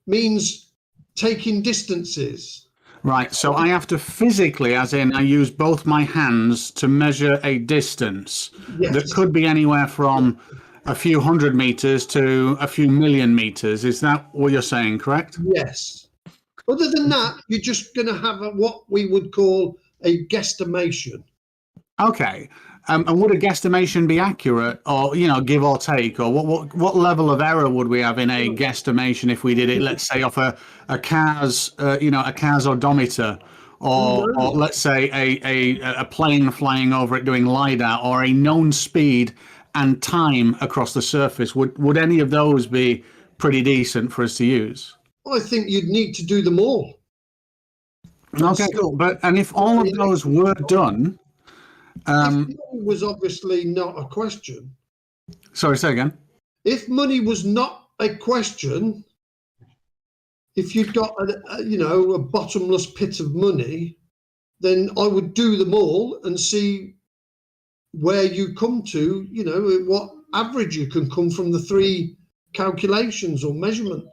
means taking distances. Right, so I have to physically, as in I use both my hands to measure a distance that could be anywhere from a few hundred meters to a few million meters. Is that what you're saying, correct? Yes. Other than that, you're just going to have what we would call a guesstimation. Okay. And would a guesstimation be accurate, or give or take, or what level of error would we have in a guesstimation if we did it, let's say, off a car's a car's odometer, or let's say a plane flying over it doing LiDAR, or a known speed and time across the surface, would any of those be pretty decent for us to use? I think you'd need to do them all. Okay, cool. And if all of those were done, if money was obviously not a question. Sorry, say again. If money was not a question, if you'd got a bottomless pit of money, then I would do them all and see where you come to, what average you can come from the 3 calculations or measurements.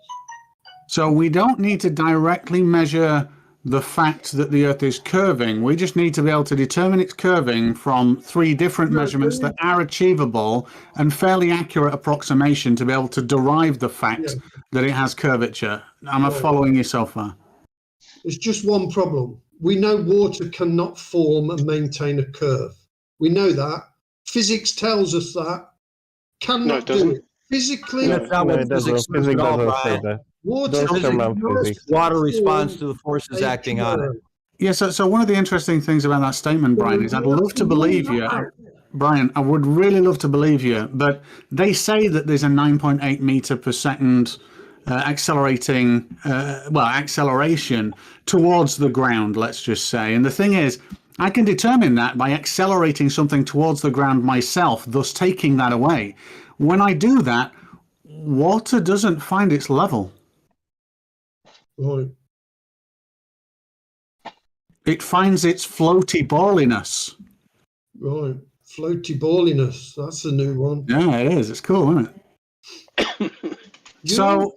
So we don't need to directly measure the fact that the Earth is curving. We just need to be able to determine its curving from 3 different measurements that are achievable and fairly accurate approximation to be able to derive the fact that it has curvature. Am I following you so far? There's just one problem. We know water cannot form and maintain a curve. We know that. Physics tells us that. Cannot do it. Physically, That's not what physics says at all, Brian. Water responds to the forces acting on it. Yeah, so one of the interesting things about that statement, Brian, is I'd love to believe you. Brian, I would really love to believe you, but they say that there's a 9.8 meter per second acceleration towards the ground, let's just say. And the thing is, I can determine that by accelerating something towards the ground myself, thus taking that away. When I do that, water doesn't find its level. Right. It finds its floaty balliness. Right. Floaty balliness. That's a new one. Yeah, it is. It's cool, isn't it? You're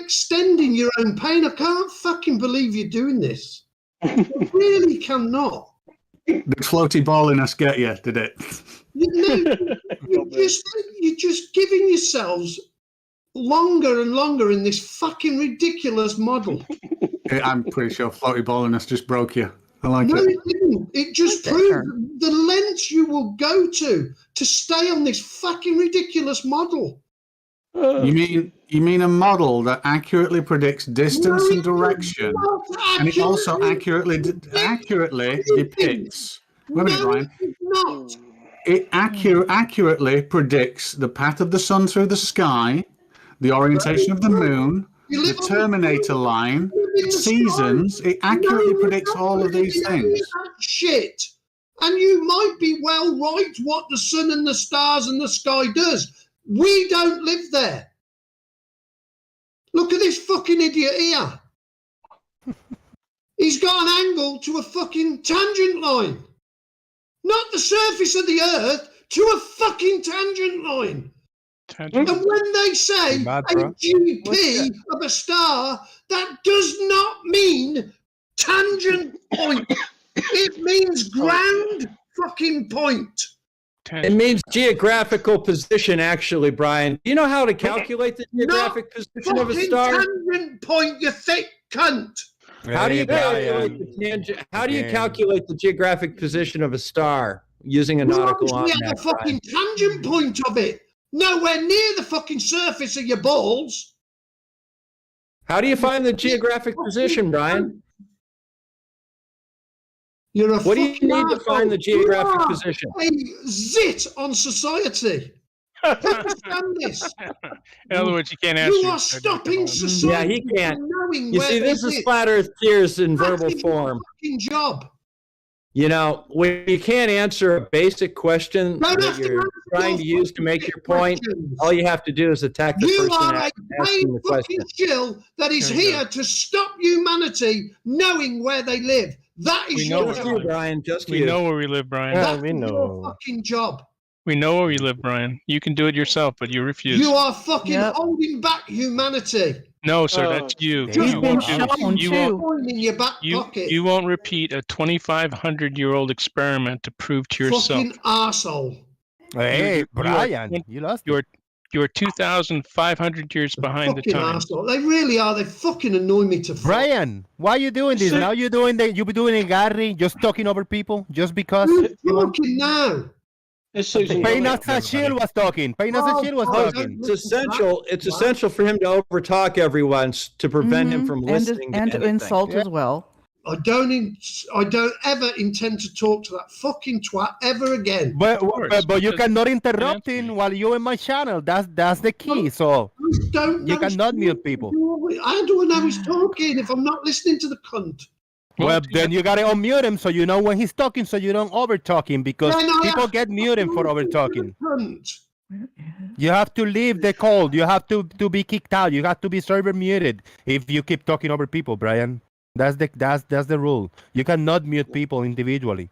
extending your own pain. I can't fucking believe you're doing this. I really cannot. Did floaty balliness get you? Did it? You're just giving yourselves longer and longer in this fucking ridiculous model. I'm pretty sure floaty balliness just broke you. I like it. No, it didn't. It just proved the lengths you will go to stay on this fucking ridiculous model. You mean a model that accurately predicts distance and direction, and it also accurately depicts. Wait a minute, Brian. Not. It accurately predicts the path of the sun through the sky, the orientation of the moon, the Terminator line, seasons. It accurately predicts all of these things. Shit. And you might be well right what the sun and the stars and the sky does. We don't live there. Look at this fucking idiot here. He's got an angle to a fucking tangent line. Not the surface of the Earth, to a fucking tangent line. And when they say a GP of a star, that does not mean tangent point. It means ground fucking point. It means geographical position, actually, Brian. Do you know how to calculate the geographic position of a star? Tangent point, you thick cunt. How do you calculate calculate the geographic position of a star using a nautical almanac? We have the fucking tangent point of it. Nowhere near the fucking surface of your balls. How do you find the geographic position, Brian? What do you need to find the geographic position? A zit on society. Understand this. In other words, you can't answer. You are stopping society. Yeah, he can't. You see, this is Flat Earth Tears in verbal form. Fucking job. You know, when you can't answer a basic question that you're trying to use to make your point, all you have to do is attack the person asking the question. You are a shill that is here to stop humanity knowing where they live. That is your job, Brian. We know where we live, Brian. That's your fucking job. We know where we live, Brian. You can do it yourself, but you refuse. You are fucking holding back humanity. No, sir, that's you. You won't repeat a 2,500-year-old experiment to prove to yourself. Fucking arsehole. Hey, Brian, you lost. You're 2,500 years behind the time. Arsehole. They really are. They fucking annoy me to fuck. Brian, why are you doing this? Now you're doing you be doing it, Gary, just talking over people, just because. Who's talking now? Peinas Achille was talking. It's essential. It's essential for him to overtalk everyone to prevent him from listening and to insult as well. I don't ever intend to talk to that fucking twat ever again. But you cannot interrupt him while you're in my channel. That's the key. So you cannot mute people. How do I know he's talking if I'm not listening to the cunt? Well, then you gotta unmute him so you know when he's talking, so you don't over talk him, because people get muted for over talking. You have to leave the call. You have to be kicked out. You have to be server muted if you keep talking over people, Brian. That's the rule. You cannot mute people individually.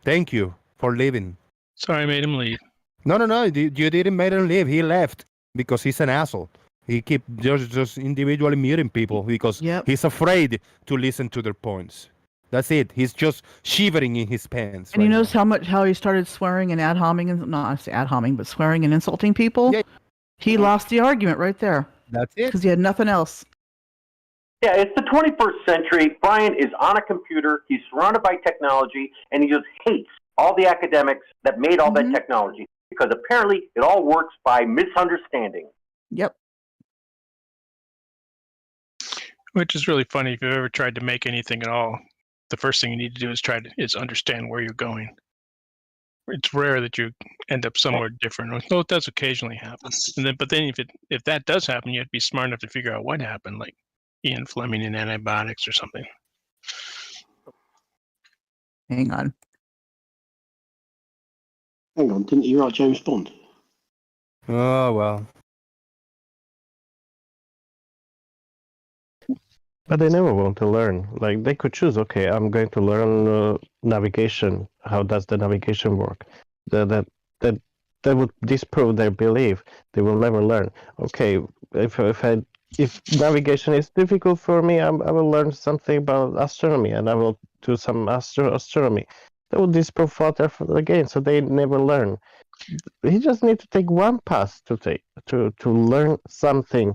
Thank you for leaving. Sorry, I made him leave. No. You didn't make him leave. He left because he's an asshole. He keep just individually muting people because he's afraid to listen to their points. That's it. He's just shivering in his pants. And you notice how he started swearing and ad-homing, and not I say ad-homing, but swearing and insulting people? Yeah. He lost the argument right there. That's it. Because he had nothing else. Yeah, it's the 21st century. Brian is on a computer. He's surrounded by technology, and he just hates all the academics that made all that technology, because apparently it all works by misunderstanding. Yep. Which is really funny. If you've ever tried to make anything at all, the first thing you need to do is understand where you're going. It's rare that you end up somewhere different. Though it does occasionally happen. But then if that does happen, you have to be smart enough to figure out what happened, like Ian Fleming and antibiotics or something. Hang on. Didn't you write James Bond? Oh, well. But they never want to learn. Like, they could choose, okay, I'm going to learn navigation. How does the navigation work? That would disprove their belief. They will never learn. Okay, if navigation is difficult for me, I will learn something about astronomy, and I will do some astronomy. That will disprove further again, so they never learn. He just need to take one path to learn something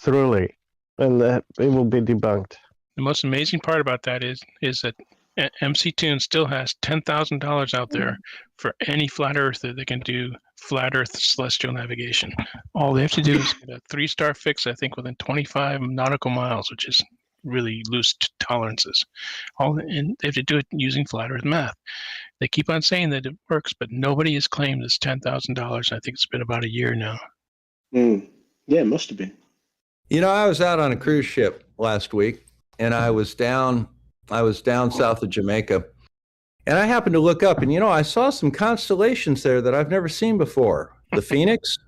thoroughly, and it will be debunked. The most amazing part about that is that MC Toon still has $10,000 out there for any flat earther that can do flat Earth celestial navigation. All they have to do is get a 3-star fix, I think, within 25 nautical miles, which is really loose tolerances. And they have to do it using flat Earth math. They keep on saying that it works, but nobody has claimed this $10,000. I think it's been about a year now. Yeah, it must have been. You know, I was out on a cruise ship last week, and I was down south of Jamaica, and I happened to look up, and I saw some constellations there that I've never seen before. The Phoenix,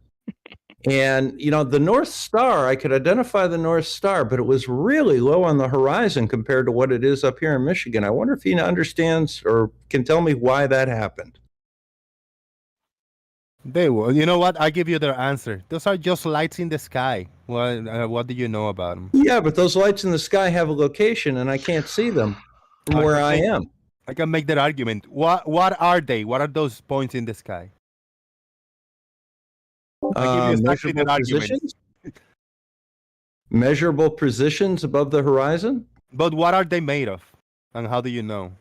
and the North Star. I could identify the North Star, but it was really low on the horizon compared to what it is up here in Michigan. I wonder if he understands or can tell me why that happened. They will. You know what? I'll give you their answer. Those are just lights in the sky. What do you know about them? Yeah, but those lights in the sky have a location, and I can't see them from where I am. I can make that argument. What are they? What are those points in the sky? Measurable positions? Measurable positions above the horizon? But what are they made of? And how do you know?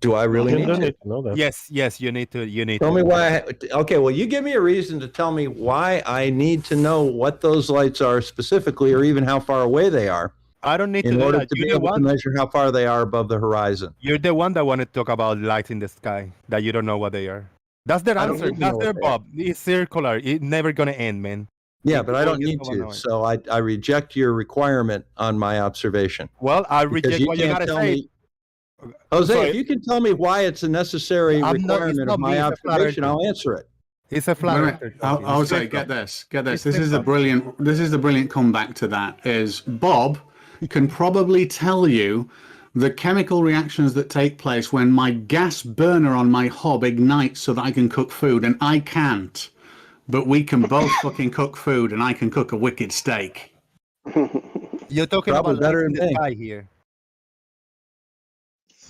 Do I really need to know that? Yes, you need to. Tell me why. Okay, well, you give me a reason to tell me why I need to know what those lights are specifically, or even how far away they are. I don't need in order to be able to measure how far they are above the horizon. You're the one that wanted to talk about lights in the sky that you don't know what they are. That's their answer. That's their Bob. It's circular. It's never gonna end, man. Yeah, but I don't need to. So I reject your requirement on my observation. Well, I reject what you gotta say. Jose, if you can tell me why it's a necessary requirement of my observation, I'll answer it. It's a flat earth. Jose, get this. This is the brilliant comeback to that. Is Bob can probably tell you the chemical reactions that take place when my gas burner on my hob ignites so that I can cook food, and I can't. But we can both fucking cook food, and I can cook a wicked steak. You're talking about better in the sky here.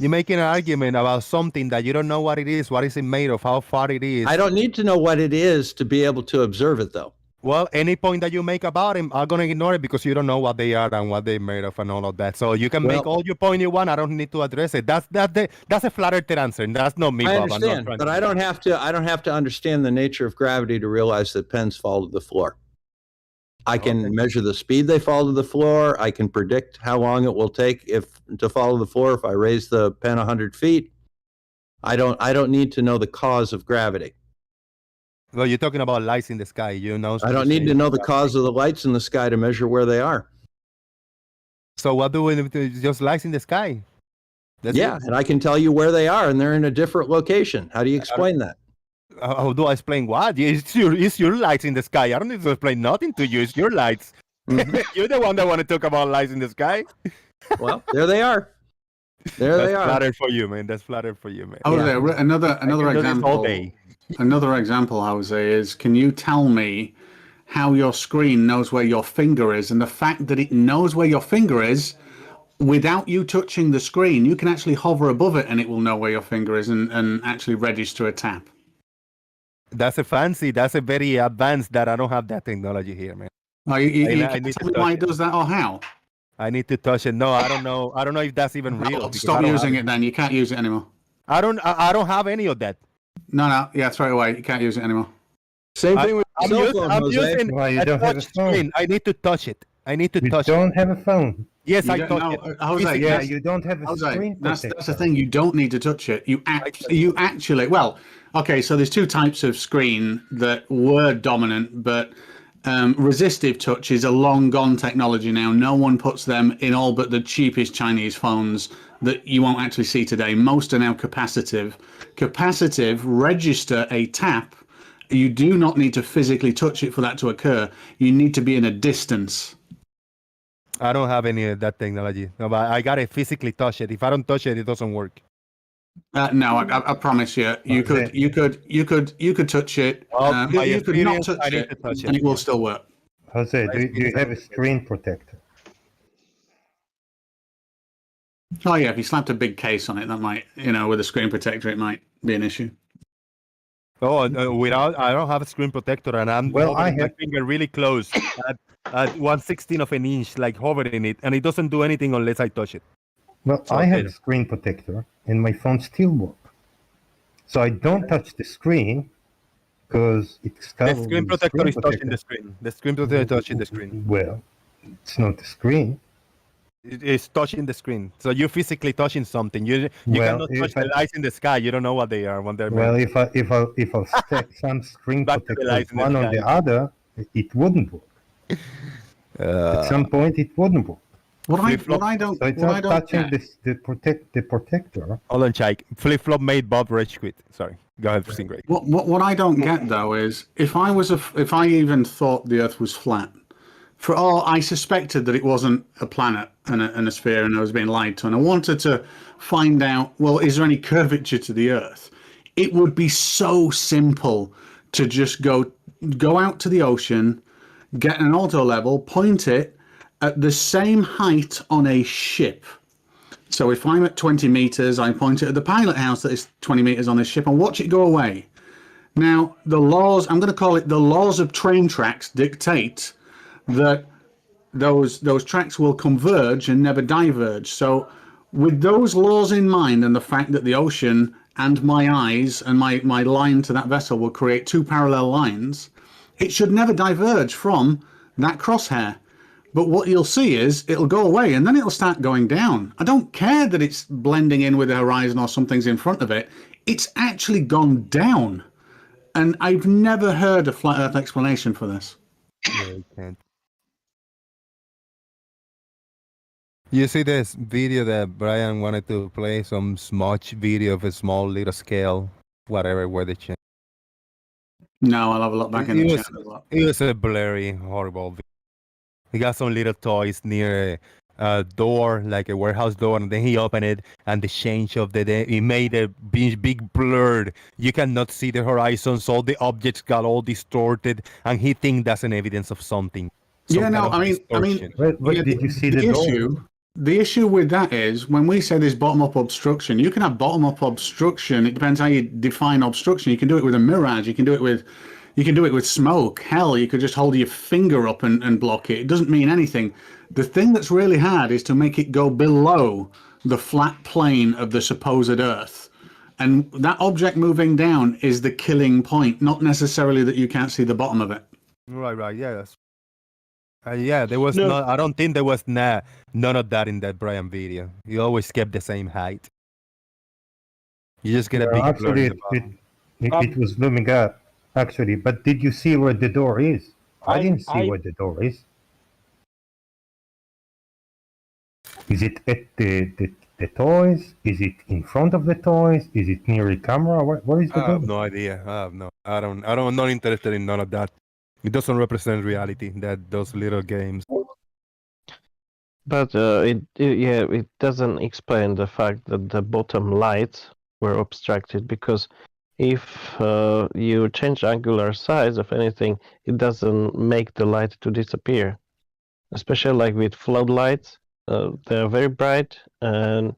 You're making an argument about something that you don't know what it is it made of, how far it is. I don't need to know what it is to be able to observe it, though. Well, any point that you make about him, I'm going to ignore it because you don't know what they are and what they're made of and all of that. So you can make all your point you want. I don't need to address it. That's a flat earth answer. That's not me, I Bob. understand, but I don't have to understand the nature of gravity to realize that pens fall to the floor. I can measure the speed they fall to the floor. I can predict how long it will take to fall to the floor if I raise the pen 100 feet. I don't need to know the cause of gravity. Well, you're talking about lights in the sky. You know. I don't need to know the cause of the lights in the sky to measure where they are. So what do we do? Just lights in the sky? That's yeah, it? and I can tell you where they are, and they're in a different location. How do you explain that? How do I explain what? It's your lights in the sky. I don't need to explain nothing to you. It's your lights. You're the one that want to talk about lights in the sky. Well, there they are. There they are. That's flattered for you, man. That's flattered for you, man. Jose, another example. All day. Another example, Jose, is can you tell me how your screen knows where your finger is, and the fact that it knows where your finger is without you touching the screen? You can actually hover above it and it will know where your finger is and actually register a tap. That's a very advanced that I don't have that technology here, man. Oh, I need to why it does that or how? I need to touch it. No, I don't know. I don't know if that's even real. Stop using it then. You can't use it anymore. I don't have any of that. No. Yeah, throw it away. You can't use it anymore. Same thing with I'm using you don't have a phone. Screen. I need to touch it. I need to touch it. You don't have a phone. Yes, I touch it. Jose, yeah, you don't have a screen. That's the thing. You don't need to touch it. You actually. Well, okay. So there's two types of screen that were dominant, but resistive touch is a long gone technology now. No one puts them in all but the cheapest Chinese phones that you won't actually see today. Most are now capacitive. Capacitive register a tap. You do not need to physically touch it for that to occur. You need to be in a distance. I don't have any of that technology. No, but I gotta physically touch it. If I don't touch it, it doesn't work. No, I promise you, you could touch it. You could not touch it, and it will still work. Jose, do you have a screen protector? Oh yeah, if you slapped a big case on it, that might, with a screen protector, it might be an issue. Oh, I don't have a screen protector, and I'm hovering my finger really close at 1/16 of an inch, like hovering it, and it doesn't do anything unless I touch it. Well, so I have a screen protector, and my phone still works. So I don't touch the screen because it's covered. The screen protector is touching the screen. The screen protector is touching the screen. Well, it's not the screen. It is touching the screen. So you're physically touching something. You cannot touch the lights in the sky. You don't know what they are when they're. Well, if I stack some screen protectors one on the other, it wouldn't work. At some point, it wouldn't work. What I don't. So it's not touching the protector. Hold on, Chike. Flip flop made Bob rage quit. Sorry. Go ahead, Stingray. What I don't get though is if I even thought the Earth was flat. For all I suspected that it wasn't a planet and a sphere, and I was being lied to, and I wanted to find out, well, is there any curvature to the Earth? It would be so simple to just go out to the ocean, get an auto level, point it at the same height on a ship. So if I'm at 20 meters, I point it at the pilot house that is 20 meters on this ship and watch it go away. Now, the laws, I'm going to call it the laws of train tracks, dictate that those tracks will converge and never diverge. So with those laws in mind and the fact that the ocean and my eyes and my line to that vessel will create two parallel lines, it should never diverge from that crosshair. But what you'll see is it'll go away and then it'll start going down. I don't care that it's blending in with the horizon or something's in front of it. It's actually gone down. And I've never heard a flat Earth explanation for this. No, you can't. You see this video that Brian wanted to play, some smudge video of a small little scale, whatever, where they change. No, I'll have a look back in the chat. It was a blurry, horrible video. He got some little toys near a door, like a warehouse door, and then he opened it, and the change of it made a big blur. You cannot see the horizon, so the objects got all distorted, and he thinks that's an evidence of something. Yeah, no, I mean, did you see the issue? The issue with that is when we say there's bottom-up obstruction, you can have bottom-up obstruction. It depends how you define obstruction. You can do it with a mirage. You can do it with smoke. Hell, you could just hold your finger up and block it. It doesn't mean anything. The thing that's really hard is to make it go below the flat plane of the supposed Earth. And that object moving down is the killing point, not necessarily that you can't see the bottom of it. Right, yeah. Yeah, there was No. not. I don't think there was none of that in that Brian video. He always kept the same height. You just get a big blur in the bottom. It was looming up, actually. But did you see where the door is? I didn't see I- where the door is. Is it at the toys? Is it in front of the toys? Is it near the camera? Where is the I door? have no idea. I have no. I don't. I'm not interested in none of that. It doesn't represent reality. That those little games. But it doesn't explain the fact that the bottom lights were obstructed, because if you change angular size of anything, it doesn't make the light to disappear. Especially like with floodlights, they're very bright, and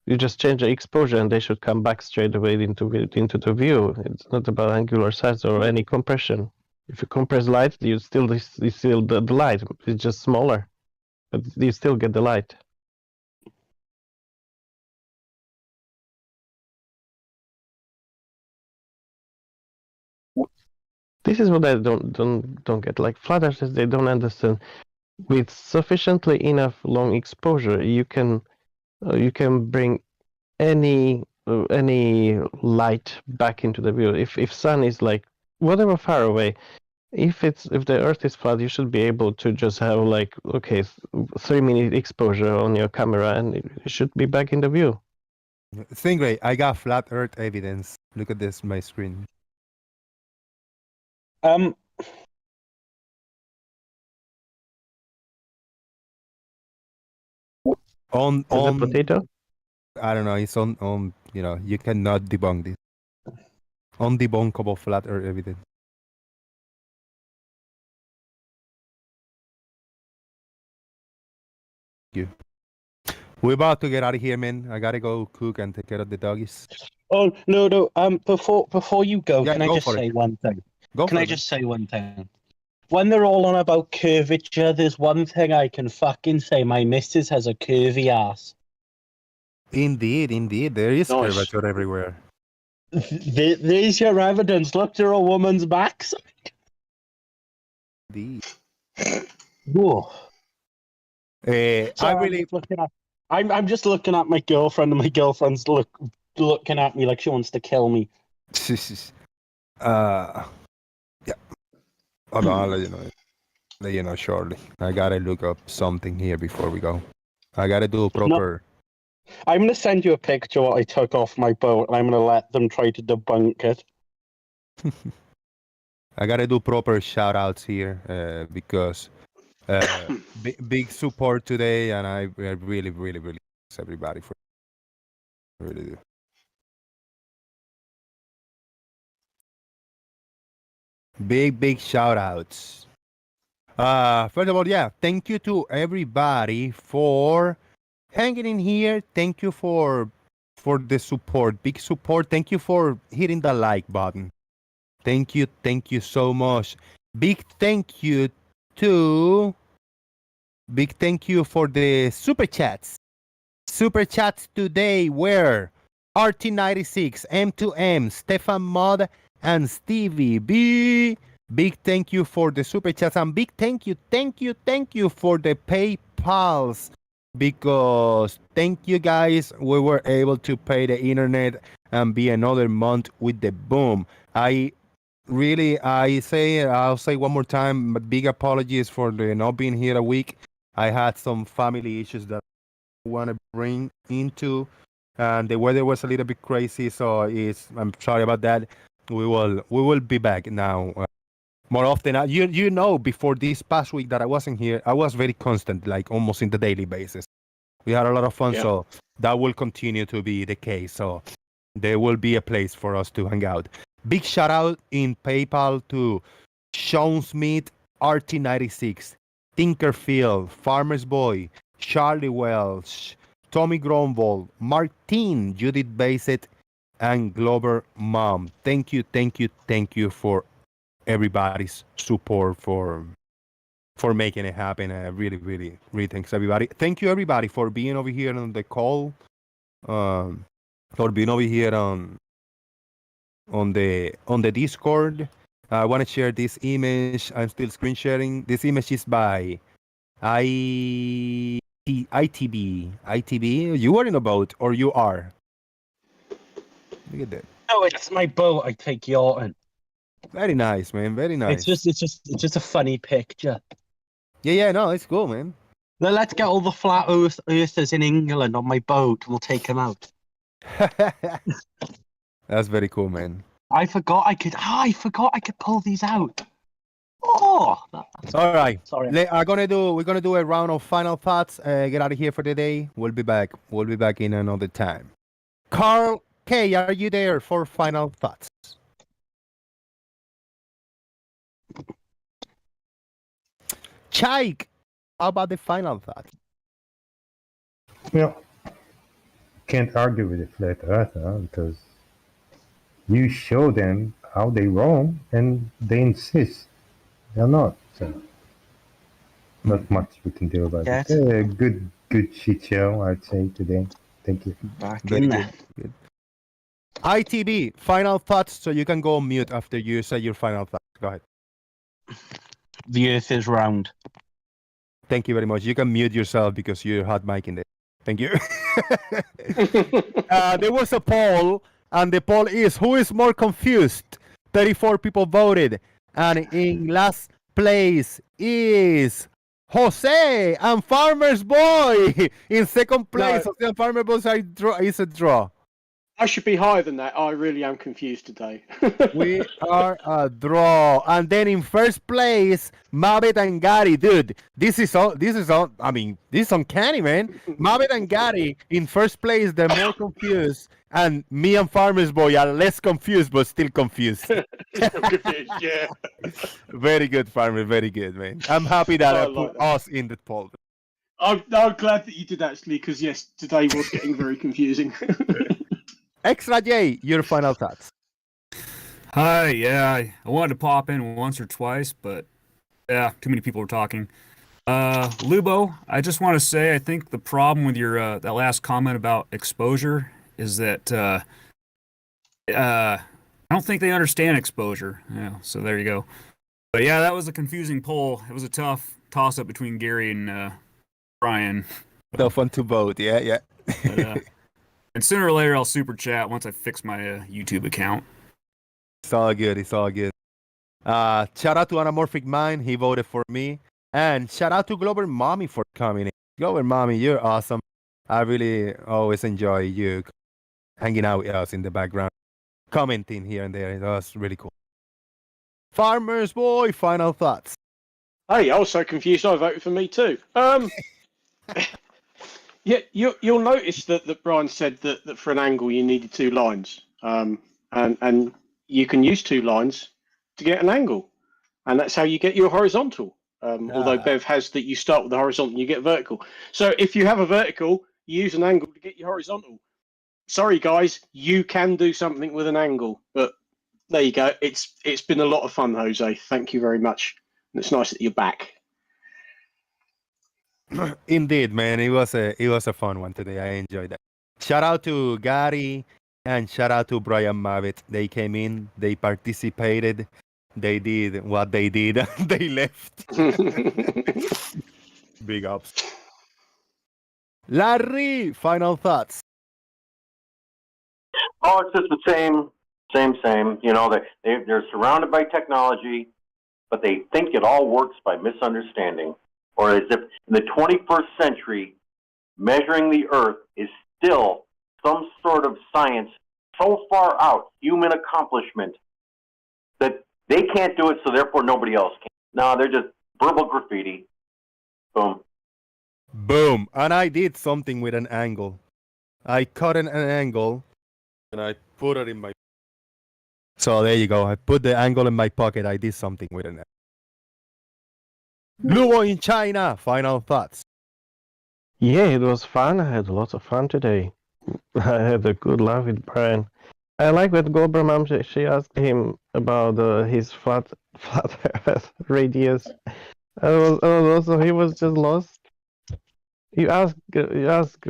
you just change the exposure, and they should come back straight away into the view. It's not about angular size or any compression. If you compress light, you still the light. It's just smaller, but you still get the light. This is what I don't get. Like flat earthers, they don't understand. With sufficiently enough long exposure, you can bring any light back into the view. If sun is like whatever far away, if the Earth is flat, you should be able to just have like 3-minute exposure on your camera, and it should be back in the view. Stingray, I got flat Earth evidence. Look at this, my screen. On the potato. I don't know. It's on. You cannot debunk this. Undebunkable flat Earth evidence. You. We're about to get out of here, man. I gotta go cook and take care of the doggies. Oh no. Before you go, Yeah, can I go just for it. say one thing? Go Can for I it, just say one thing? When they're all on about curvature, there's one thing I can fucking say. My missus has a curvy ass. Indeed. There is Nice. curvature everywhere. There's your evidence. Look to a woman's backside. Indeed. Whoa. I really. I'm just looking at my girlfriend, and my girlfriend's looking at me like she wants to kill me. Yeah. Hold on, I'll let you know shortly. I gotta look up something here before we go. I gotta do a proper. I'm gonna send you a picture what I took off my boat, and I'm gonna let them try to debunk it. I gotta do proper shout outs here because big support today, and I really thanks everybody for really do. Big shout outs. First of all, yeah, thank you to everybody for hanging in here. Thank you for the support, big support. Thank you for hitting the like button. Thank you so much. Big thank you for the super chats. Super chats today were RT96, M2M, Stefan Mod, and Stevie B. Big thank you for the super chats, and big thank you for the PayPals, because thank you guys, we were able to pay the internet and be another month with the boom. I'll say one more time, but big apologies for the not being here a week. I had some family issues that I want to bring into, and the weather was a little bit crazy, so I'm sorry about that. We will be back now more often. You know, before this past week that I wasn't here, I was very constant, like almost in the daily basis. We had a lot of fun, so that will continue to be the case. So there will be a place for us to hang out. Big shout out in PayPal to Sean Smith, RT96, Tinkerfield, Farmer's Boy, Charlie Welsh, Tommy Gromvold, Martin, Judith Bassett, and Glover Mom. Thank you for everybody's support for making it happen. Really thanks everybody. Thank you everybody for being over here on the call, for being over here on the Discord, I want to share this image. I'm still screen sharing. This image is by ITB. ITB, you are in a boat, or you are? Look at that. No, it's my boat. I take yachting. Very nice, man. Very nice. It's just a funny picture. Yeah, no, it's cool, man. Now let's get all the flat earthers in England on my boat, and we'll take them out. That's very cool, man. I forgot I could pull these out. Oh, all right. Sorry. We're gonna do a round of final thoughts. Get out of here for the day. We'll be back. We'll be back in another time. Carl K, are you there for final thoughts? Chaik, how about the final thought? Well, can't argue with the flat earther because you show them how they wrong and they insist they're not. So not much we can do about it. Good shit show, I'd say, today. Thank you. Very good. ITB, final thoughts, so you can go on mute after you say your final thoughts. Go ahead. The earth is round. Thank you very much. You can mute yourself because you're hot mic in there. Thank you. There was a poll, and the poll is, who is more confused? 34 people voted, and in last place is Jose and Farmer's Boy. In second place, Jose and Farmer's Boy is a draw. I should be higher than that. I really am confused today. We are a draw. And then in first place, Mabbett and Gary. Dude, this is uncanny, man. Mabbett and Gary in first place, they're more confused. And me and Farmer's Boy are less confused, but still confused. Yeah. Very good, Farmer. Very good, man. I'm happy that I put us in the poll. I'm glad that you did, actually, because, yes, today was getting very confusing. Extra J, your final thoughts. Hi, yeah, I wanted to pop in once or twice, but yeah, too many people were talking. Lubo, I just want to say I think the problem with your that last comment about exposure is that I don't think they understand exposure. Yeah, so there you go. But yeah, that was a confusing poll. It was a tough toss-up between Gary and Brian. Tough one to vote, yeah. But, and sooner or later, I'll super chat once I fix my YouTube account. It's all good. It's all good. Shout out to Anamorphic Mind. He voted for me. And shout out to Glover Mommy for coming in. Glover Mommy, you're awesome. I really always enjoy you hanging out with us in the background, commenting here and there. That was really cool. Farmer's Boy, final thoughts. Hey, I was so confused. I voted for me too. Yeah, you'll notice that Brian said that for an angle you needed two lines, and you can use two lines to get an angle, and that's how you get your horizontal. Although Bev has that you start with the horizontal and you get vertical. So if you have a vertical, you use an angle to get your horizontal. Sorry guys, you can do something with an angle, but there you go. It's been a lot of fun, Jose. Thank you very much. And it's nice that you're back. Indeed, man. It was a fun one today. I enjoyed that. Shout out to Gary and shout out to Brian Mabbett. They came in, they participated, they did what they did, they left. Big ups. Larry, final thoughts. Oh, it's just the same. You know, they're surrounded by technology, but they think it all works by misunderstanding. Or as if in the 21st century, measuring the Earth is still some sort of science so far out, human accomplishment, that they can't do it, so therefore nobody else can. No, they're just verbal graffiti. Boom. Boom. And I did something with an angle. I cut an angle, and I put it in my... So there you go. I put the angle in my pocket. I did something with an angle. Luo in China, final thoughts. Yeah, it was fun. I had a lot of fun today. I had a good laugh with Brian. I like what Goldberg Mom, she asked him about his flat earth radius. Also, he was just lost. You ask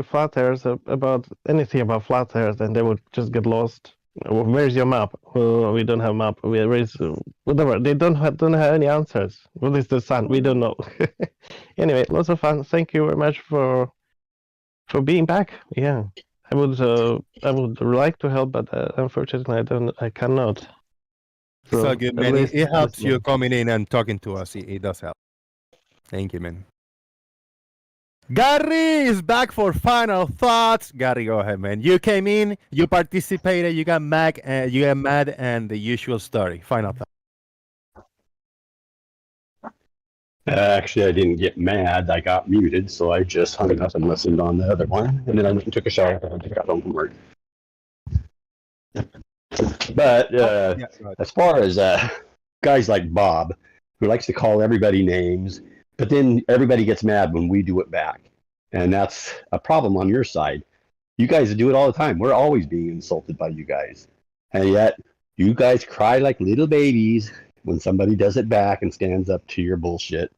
flat earthers about anything about flat earth and they would just get lost. Where's your map? We don't have map. Where is whatever? They don't have any answers. What is the sun? We don't know. Anyway, lots of fun. Thank you very much for being back. Yeah, I would like to help, but unfortunately I cannot. So So, good, at man. least It helps you listening. coming in and talking to us. It does help. Thank you, man. Gary is back for final thoughts. Gary, go ahead, man. You came in, you participated, you got mad, and the usual story. Final thoughts. Actually, I didn't get mad. I got muted, so I just hung up and listened on the other one. And then I went and took a shower and got home from work. But Yeah, right. as far as guys like Bob, who likes to call everybody names, but then everybody gets mad when we do it back. And that's a problem on your side. You guys do it all the time. We're always being insulted by you guys. And yet, you guys cry like little babies when somebody does it back and stands up to your bullshit.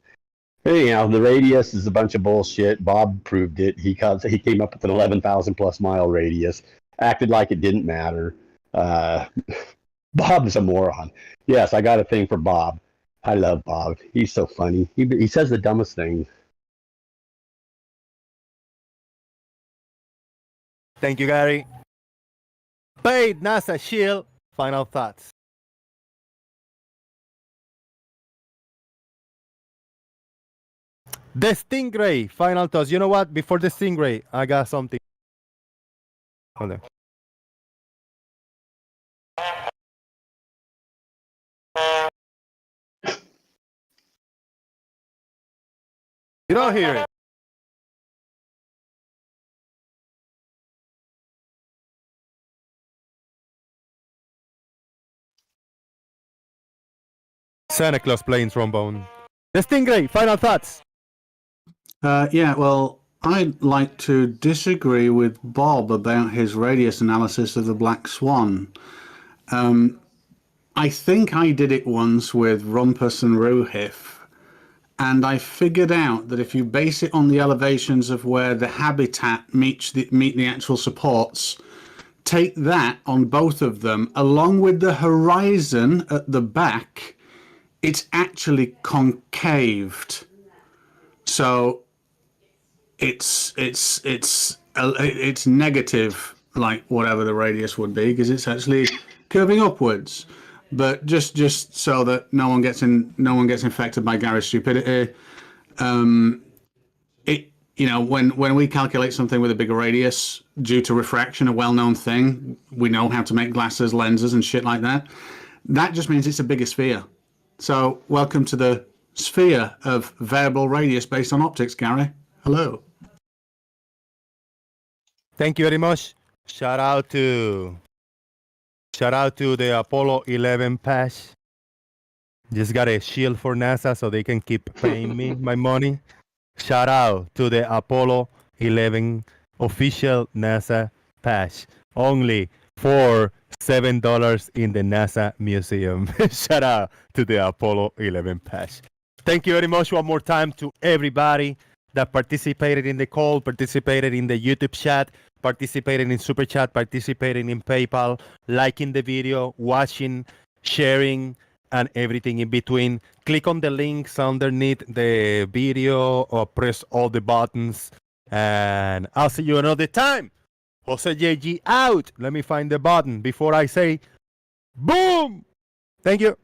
Anyhow, the radius is a bunch of bullshit. Bob proved it. He came up with an 11,000 plus mile radius, acted like it didn't matter. Bob is a moron. Yes, I got a thing for Bob. I love Bob. He's so funny. He says the dumbest things. Thank you, Gary. Paid NASA Shield. Final thoughts. The Stingray. Final thoughts. You know what? Before the Stingray, I got something. Hold on. You don't hear it. Santa Claus playing trombone. The Stingray. Final thoughts. Yeah, well, I'd like to disagree with Bob about his radius analysis of the Black Swan. I think I did it once with Rumpus and Ruhif, and I figured out that if you base it on the elevations of where the habitat meet the actual supports, take that on both of them, along with the horizon at the back, it's actually concaved. So it's negative, like whatever the radius would be, because it's actually curving upwards. But just so that no one gets infected by Gary's stupidity, when we calculate something with a bigger radius due to refraction, a well-known thing, we know how to make glasses, lenses, and shit like that. That just means it's a bigger sphere. So welcome to the sphere of variable radius based on optics, Gary. Hello. Thank you very much. Shout out to the Apollo 11 patch. Just got a shield for NASA so they can keep paying me my money. Shout out to the Apollo 11 official NASA patch. Only for $7 in the NASA museum. Shout out to the Apollo 11 patch. Thank you very much one more time to everybody that participated in the call, participated in the YouTube chat, participated in Super Chat, participating in PayPal, liking the video, watching, sharing, and everything in between. Click on the links underneath the video or press all the buttons. And I'll see you another time. Jose JG out. Let me find the button before I say boom. Thank you.